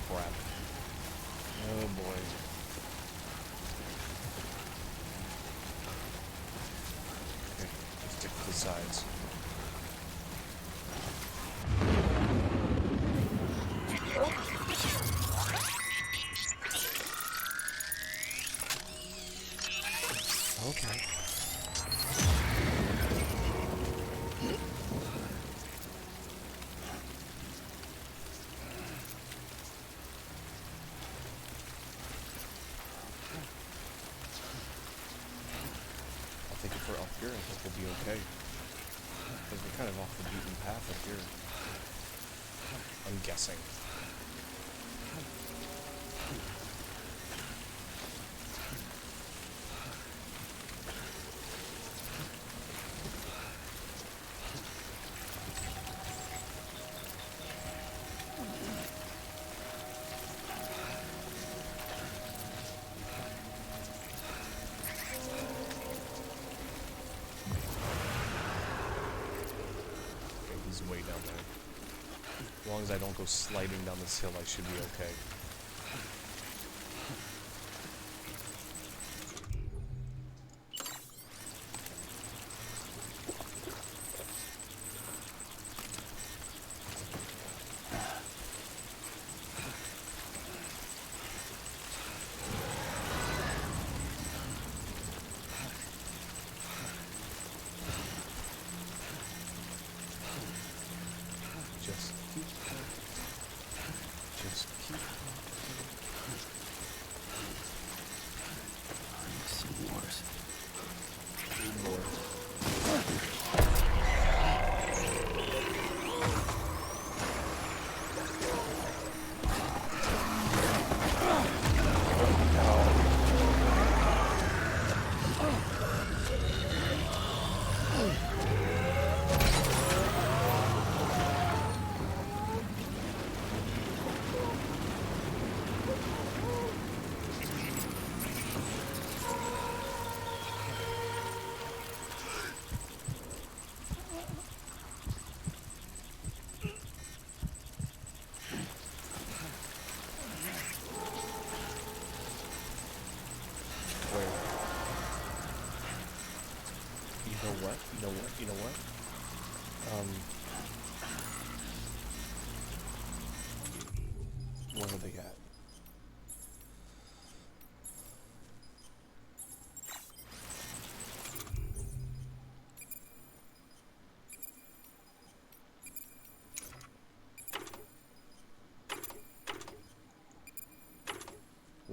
Crap. Oh boy. Okay, let's stick to the sides. Okay. I think if we're up here, I think we'll be okay. Because we're kind of off the beaten path up here. I'm guessing. Way down there. As long as I don't go sliding down this hill, I should be okay.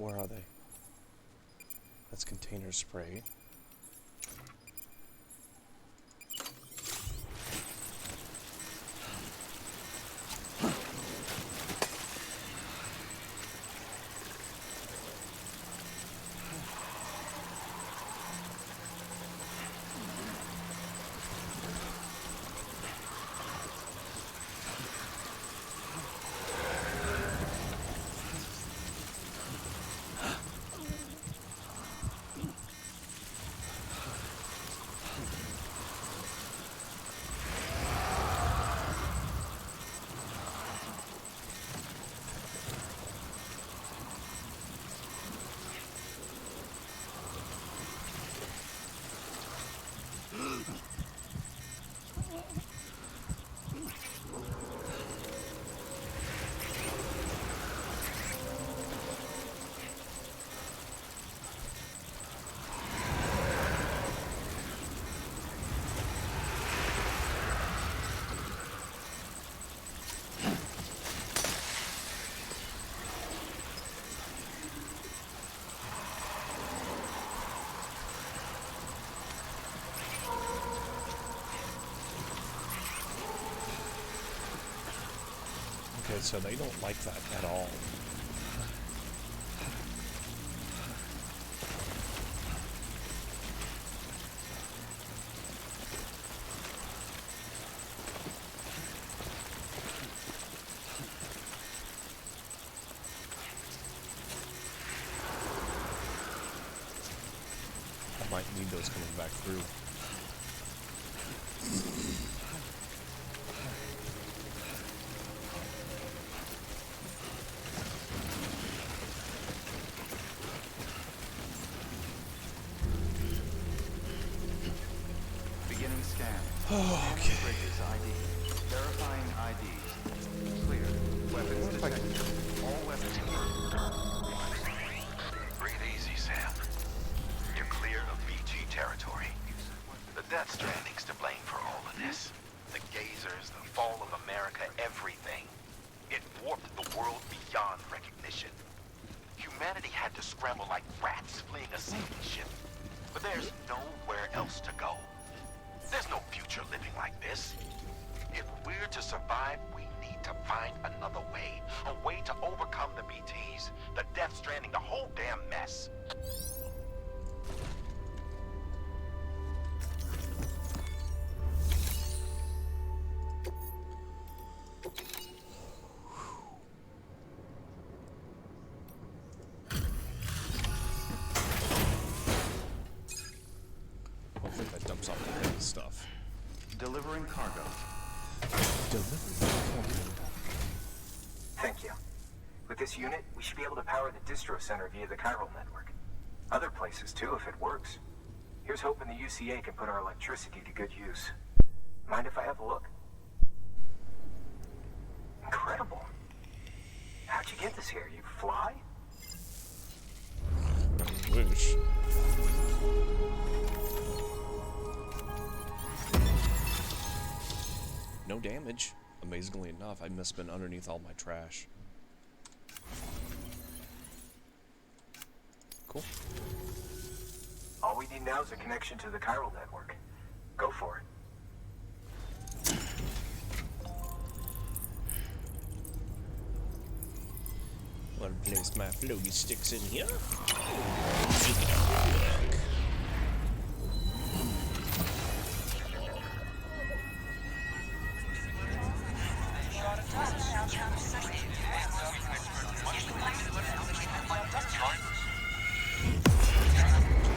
Where are they? That's container spray. Okay, so they don't like that at all. I might need those coming back through. Beginning scan. Oh, okay. Bridges ID. Verifying IDs. Clear. Weapons detected. All weapons confirmed. Breathe easy, Sam. You're clear of BG territory. The Death Stranding's to blame for all of this. The gazers, the fall of America, everything. It warped the world beyond recognition. Humanity had to scramble like rats fleeing a sinking ship. But there's nowhere else to go. There's no future living like this. If we're to survive, we need to find another way. A way to overcome the BTs, the Death Stranding, the whole damn mess. Hopefully that dumps off the heavy stuff. Delivering cargo. Thank you. With this unit, we should be able to power the distro center via the chiral network. Other places too, if it works. Here's hoping the UCA can put our electricity to good use. Mind if I have a look? Incredible. How'd you get this here? You fly? I wish. No damage. Amazingly enough, I must have been underneath all my trash. Cool. All we need now is a connection to the chiral network. Go for it. Want to place my floaty sticks in here?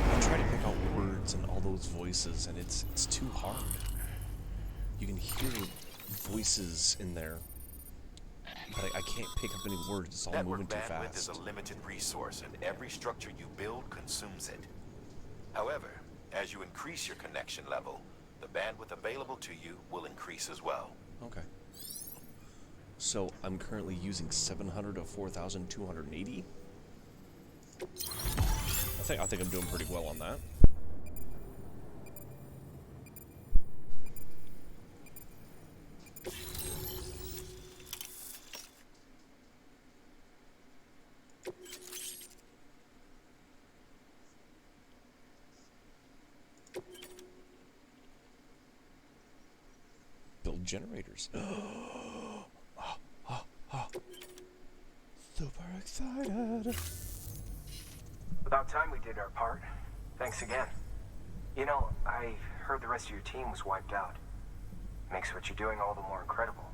I'm trying to pick out words and all those voices, and it's too hard. You can hear voices in there, but I can't pick up any words. It's all Network moving too bandwidth fast. is a limited resource, and every structure you build consumes it. However, as you increase your connection level, the bandwidth available to you will increase as well. Okay. So I'm currently using 700 of 4,280. I think I'm doing pretty well on that. generators. Super excited. About time we did our part. Thanks again. You know, I heard the rest of your team was wiped out. Makes what you're doing all the more incredible.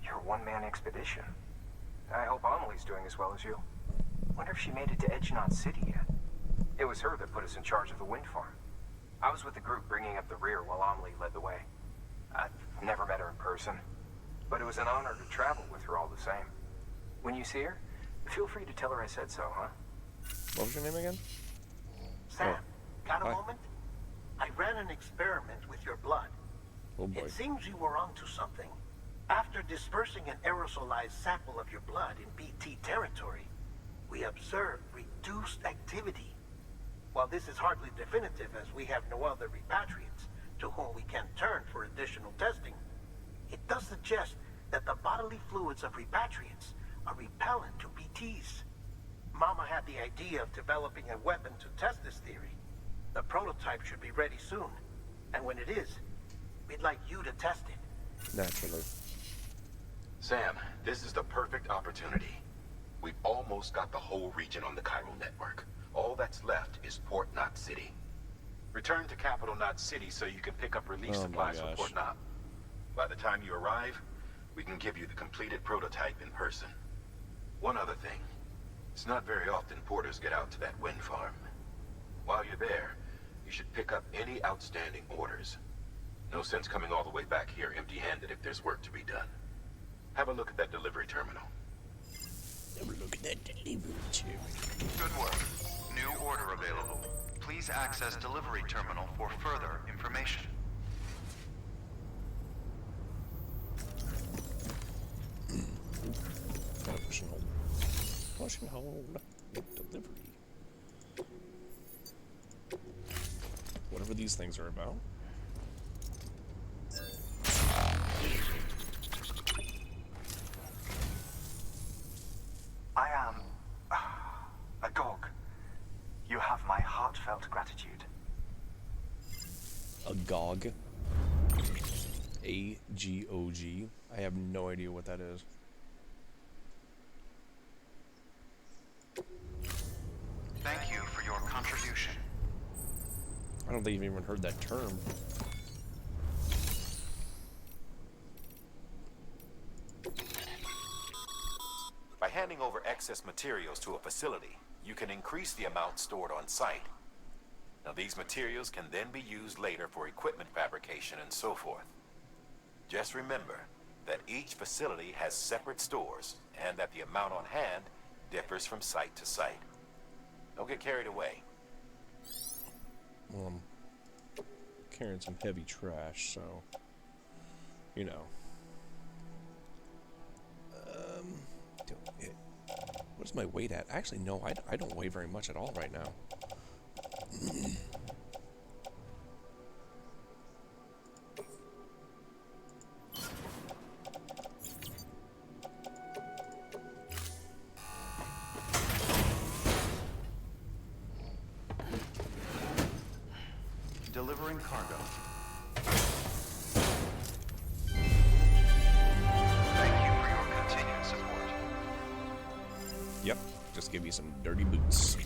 You're a one-man expedition. I hope Amelie's doing as well as you. Wonder if she made it to Edgenot City yet. It was her that put us in charge of the wind farm. I was with the group bringing up the rear while Amelie led the way. I've never met her in person, but it was an honor to travel with her all the same. When you see her, feel free to tell her I said so, huh? What was your name again? Sam, got a Hi. moment? I ran an experiment with your blood. Oh boy. It seems you were onto something. After dispersing an aerosolized sample of your blood in BT territory, we observed reduced activity. While this is hardly definitive as we have no other repatriants to whom we can turn for additional testing, it does suggest that the bodily fluids of repatriants are repellent to BTs. Mama had the idea of developing a weapon to test this theory. The prototype should be ready soon, and when it is, we'd like you to test it. Naturally. Sam, this is the perfect opportunity. We've almost got the whole region on the chiral network. All that's left is Port Knot City. Return to Capital Knot City so you can pick up relief supplies from Port Knot. By the time you arrive, we can give you the completed prototype in person. One other thing. It's not very often porters get out to that wind farm. While you're there, you should pick up any outstanding orders. No sense coming all the way back here empty-handed if there's work to be done. Have a look at that delivery terminal. Have a look at that delivery terminal. Good work. New order available. Please access delivery terminal for further information. Gotta push and hold. Push and hold. Delivery. Whatever these things are about. I am a dog. You have my heartfelt gratitude. A GOG. A-G-O-G. I have no idea what that is. Thank you for your contribution. I don't think you've even heard that term. By handing over excess materials to a facility, you can increase the amount stored on site. Now, these materials can then be used later for equipment fabrication and so forth. Just remember that each facility has separate stores and that the amount on hand differs from site to site. Don't get carried away. Well, I'm carrying some heavy trash, so, you know. What's my weight at? Actually, no, I don't weigh very much at all right now. Delivering cargo. Thank you for your continued support. Yep, just give you some dirty boots.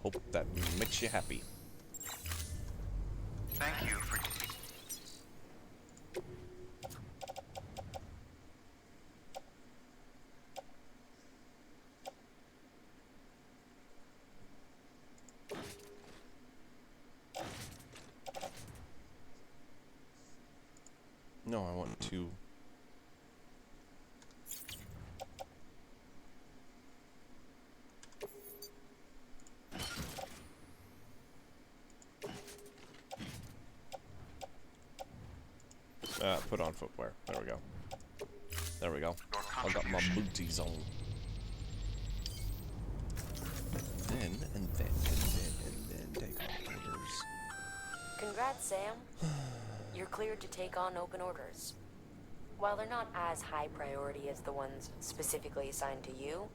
Hope that makes you happy. Thank you for... No, I want to. Put on footwear. There we go. There we go. I got my booties on. Then, and then, take on orders. Congrats, Sam. You're cleared to take on open orders. While they're not as high priority as the ones specifically assigned to you,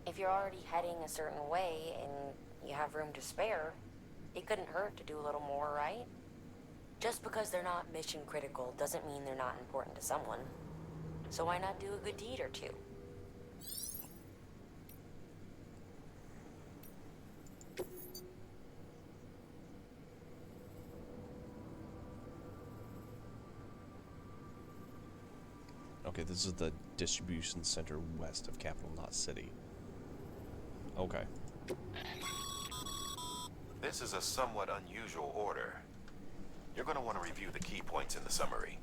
if you're already heading a certain way and you have room to spare, it couldn't hurt to do a little more, right? Just because they're not mission critical doesn't mean they're not important to someone. So why not do a good deed or two? Okay, this is the distribution center west of Capital Knot City. Okay. This is a somewhat unusual order. You're going to want to review the key points in the summary.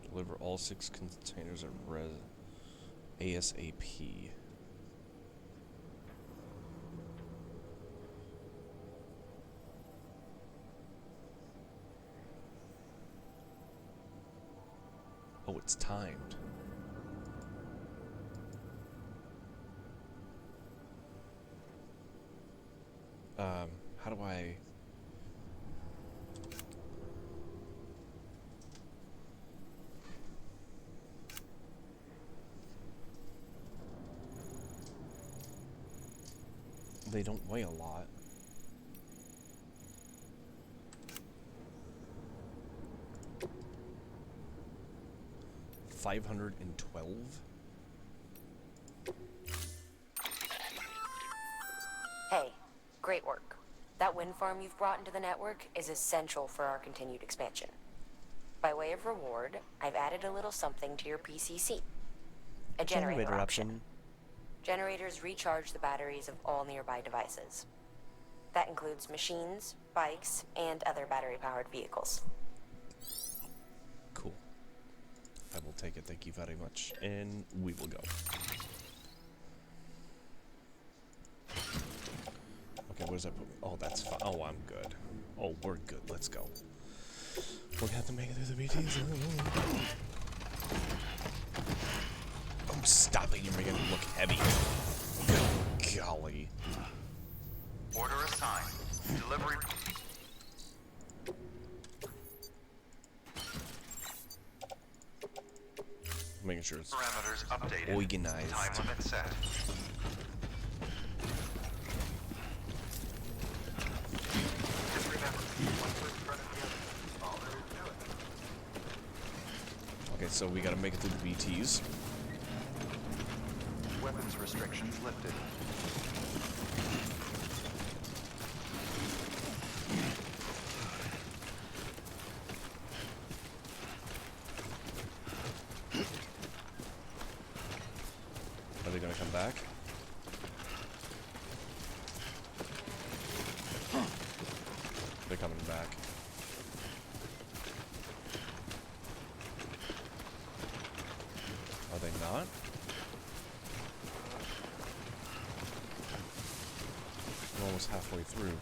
Deliver all 6 containers of ASAP. Oh, it's timed. How do I... They don't weigh a lot. $512? Hey, great work. That wind farm you've brought into the network is essential for our continued expansion. By way of reward, I've added a little something to your PCC. A generator option. Generators recharge the batteries of all nearby devices. That includes machines, bikes, and other battery-powered vehicles. Cool. I will take it, thank you very much. And we will go. Okay, where's that put me? Oh, that's fine. Oh, I'm good. Oh, we're good. Let's go. We're gonna have to make it through the BTs. Oh, stop it. You're making it look heavy. Good golly. Order assigned. Delivery. Making sure it's Parameters updated. organized. Time limit set. Just remember, once we're in front of the other, all there is to it. Okay, so we gotta make it through the BTs. Weapons restrictions lifted. Are they gonna come back? They're coming back. Are they not? We're almost halfway through.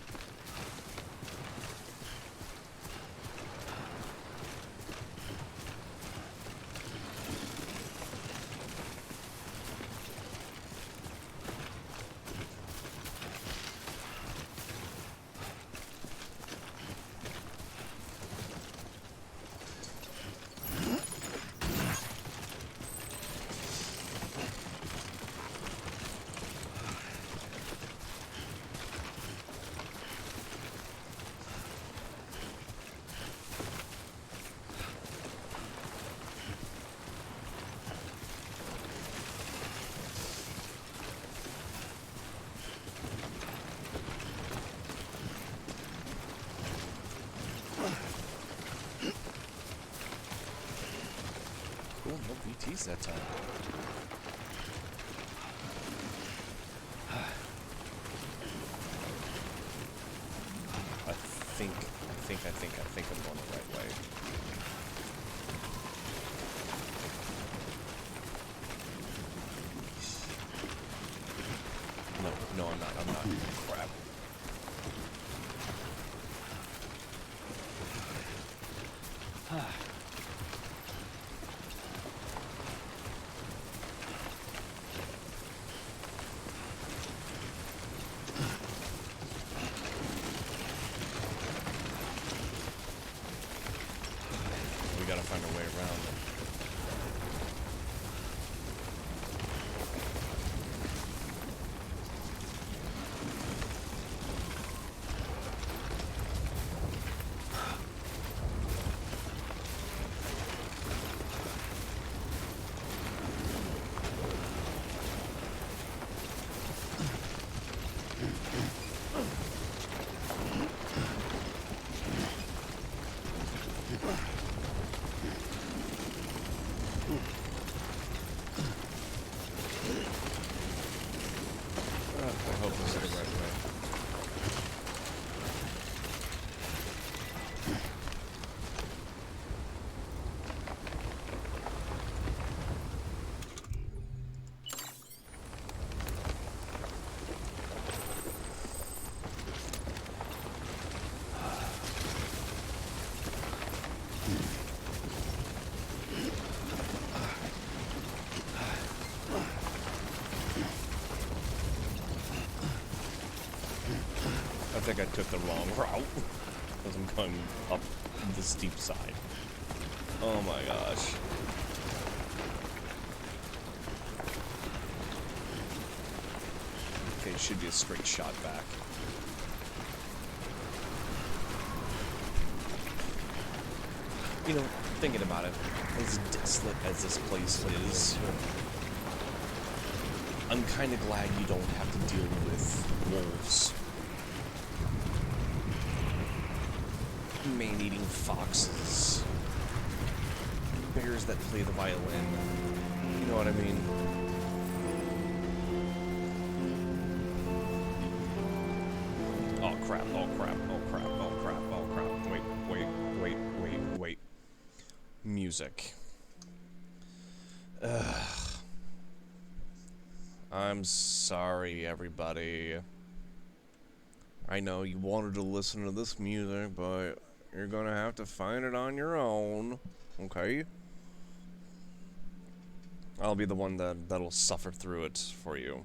Cool, no BTs that time. I think I'm going the right way. No, I'm not. Crap. We gotta find a way around them. I took the wrong route. Because I'm going up the steep side. Oh my gosh. Okay, should be a straight shot back. You know, thinking about it, as desolate as this place is, I'm kind of glad you don't have to deal with wolves. Man-eating foxes. Bears that play the violin. You know what I mean? Oh crap, oh crap, oh crap, oh crap, oh crap. Wait. Music. Ugh. I'm sorry, everybody. I know you wanted to listen to this music, but you're gonna have to find it on your own, okay? I'll be the one that'll suffer through it for you,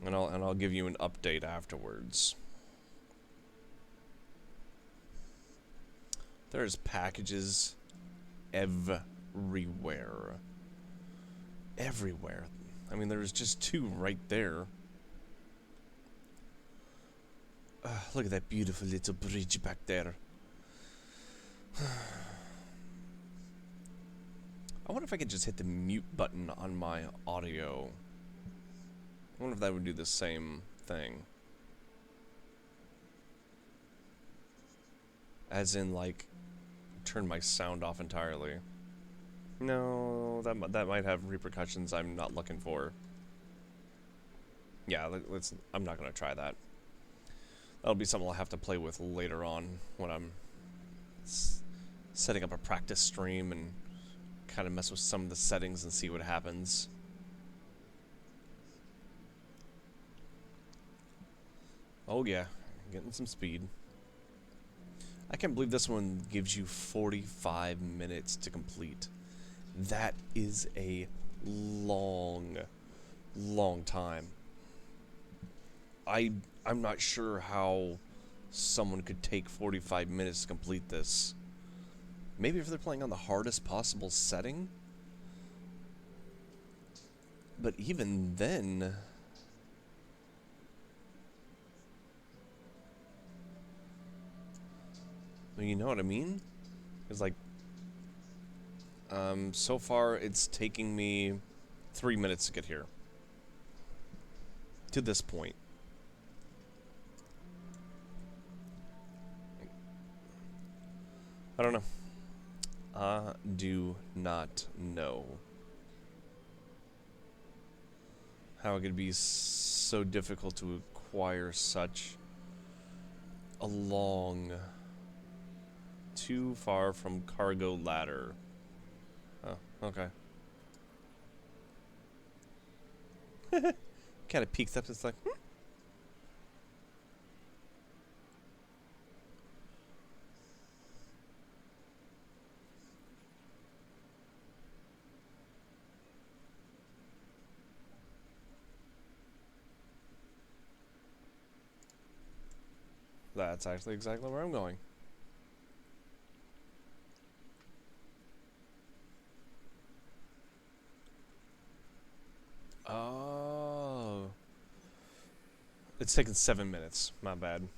and I'll give you an update afterwards. There's packages everywhere. Everywhere. I mean, there's just 2 right there. Look at that beautiful little bridge back there. I wonder if I could just hit the mute button on my audio. I wonder if that would do the same thing. As in, like, turn my sound off entirely. No, that might have repercussions I'm not looking for. Yeah, I'm not gonna try that. That'll be something I'll have to play with later on when I'm setting up a practice stream and kind of mess with some of the settings and see what happens. Oh yeah, getting some speed. I can't believe this one gives you 45 minutes to complete. That is a long time. I'm not sure how someone could take 45 minutes to complete this. Maybe if they're playing on the hardest possible setting? But even then... you know what I mean? It's like... so far it's taking me 3 minutes to get here. To this point. I don't know. I do not know how it could be so difficult to acquire such a long, too far from cargo ladder. Oh, okay. Kind of peeks up, it's like, That's actually exactly where I'm going. Oh. It's taken 7 minutes. My bad.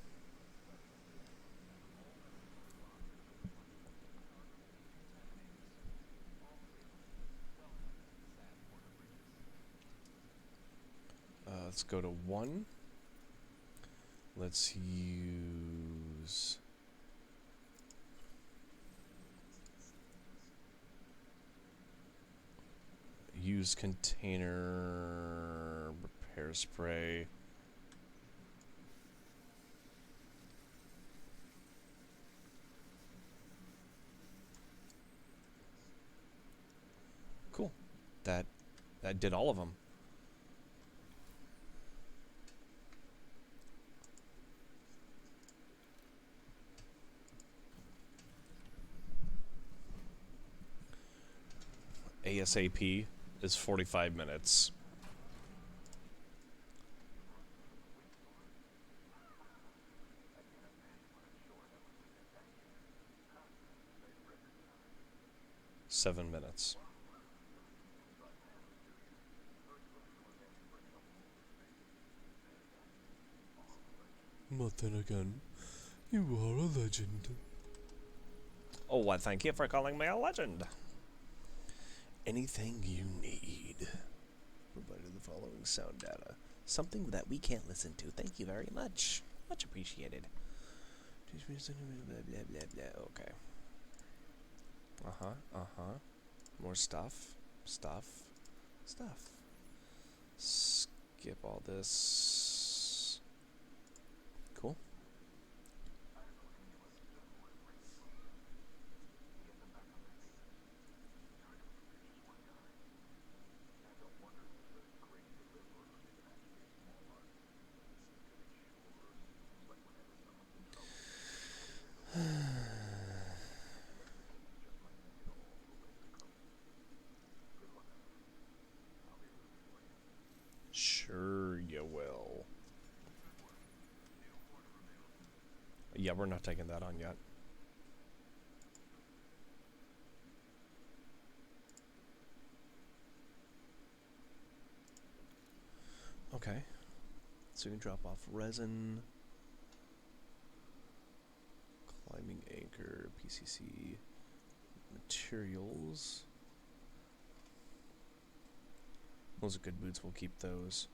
Let's go to 1. Let's use... use container... repair spray... Cool. That did all of them. ASAP is 45 minutes. 7 minutes. But then again, you are a legend. Oh, why thank you for calling me a legend. Anything you need. Provided the following sound data. Something that we can't listen to. Thank you very much. Much appreciated. Blah, blah, blah, blah. Okay. More stuff. Stuff. Skip all this. Cool. Sure you will. Yeah, we're not taking that on yet. Okay. So we can drop off resin, climbing anchor, PCC, materials. Those are good boots, we'll keep those.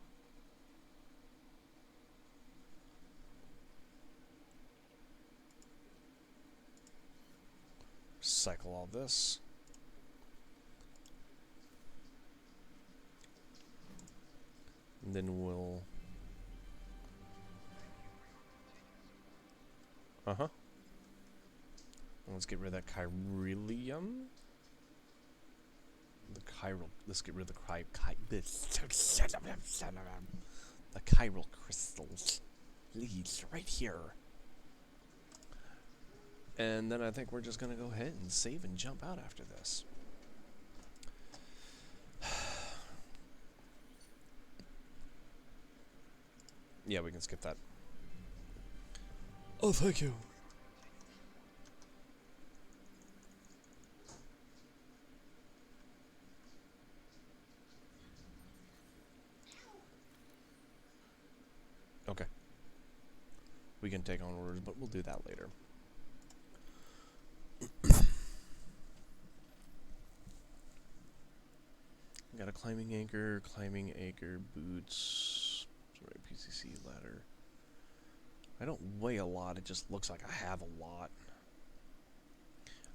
Cycle all this. And then we'll... Let's get rid of that chiralium. Let's get rid of the chiral crystals. Please, right here. And then I think we're just gonna go ahead and save and jump out after this. Yeah, we can skip that. Oh, thank you. Okay. We can take on orders, but we'll do that later. Got a climbing anchor, boots, sorry, PCC ladder. I don't weigh a lot, it just looks like I have a lot.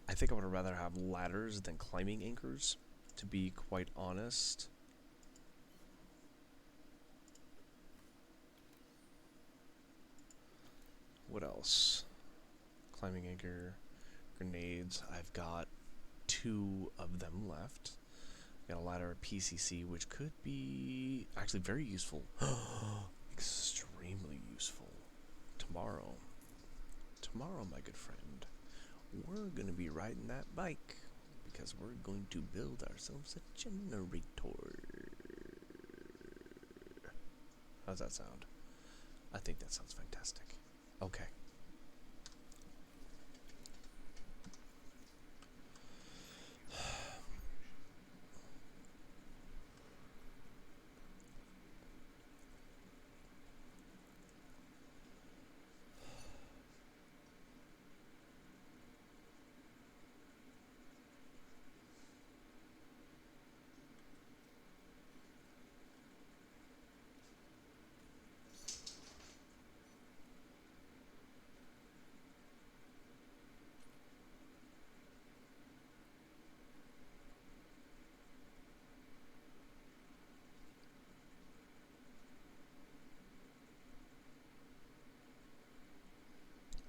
I think I would rather have ladders than climbing anchors, to be quite honest. What else? Climbing anchor, grenades. I've got 2 of them left. Got a ladder of PCC, which could be actually very useful. Extremely useful. Tomorrow, my good friend, we're going to be riding that bike because we're going to build ourselves a generator. How's that sound? I think that sounds fantastic. Okay.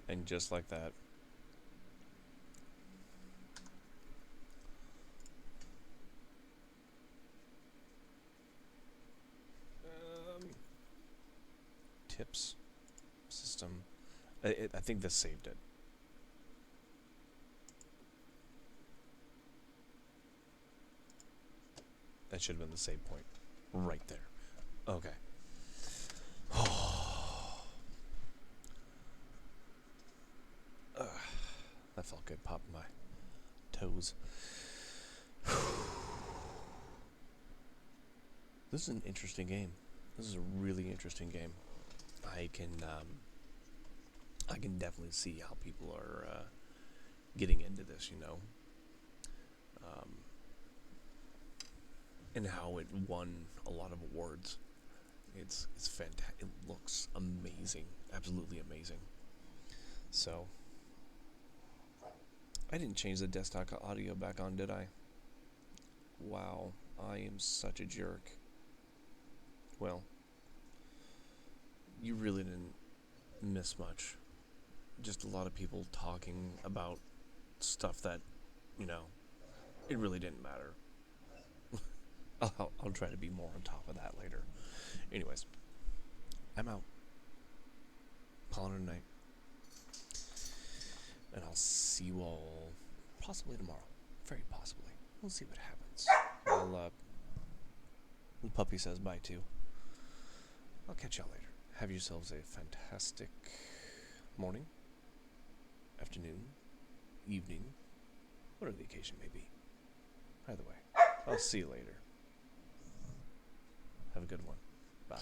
And just like that. Tips. System. I think this saved it. That should have been the save point. Right there. Okay. That felt good, popping my toes. This is an interesting game. This is a really interesting game. I can definitely see how people are getting into this, you know, and how it won a lot of awards. It's fantastic. It looks amazing, absolutely amazing. So, I didn't change the desktop audio back on, did I? Wow, I am such a jerk. Well, you really didn't miss much. Just a lot of people talking about stuff that, you know, it really didn't matter. I'll try to be more on top of that later. Anyways, I'm out. Calling it a night. And I'll see you all possibly tomorrow. Very possibly. We'll see what happens. Well, the puppy says bye too. I'll catch y'all later. Have yourselves a fantastic morning, afternoon, evening, whatever the occasion may be. Either way, I'll see you later. Have a good one. Bye.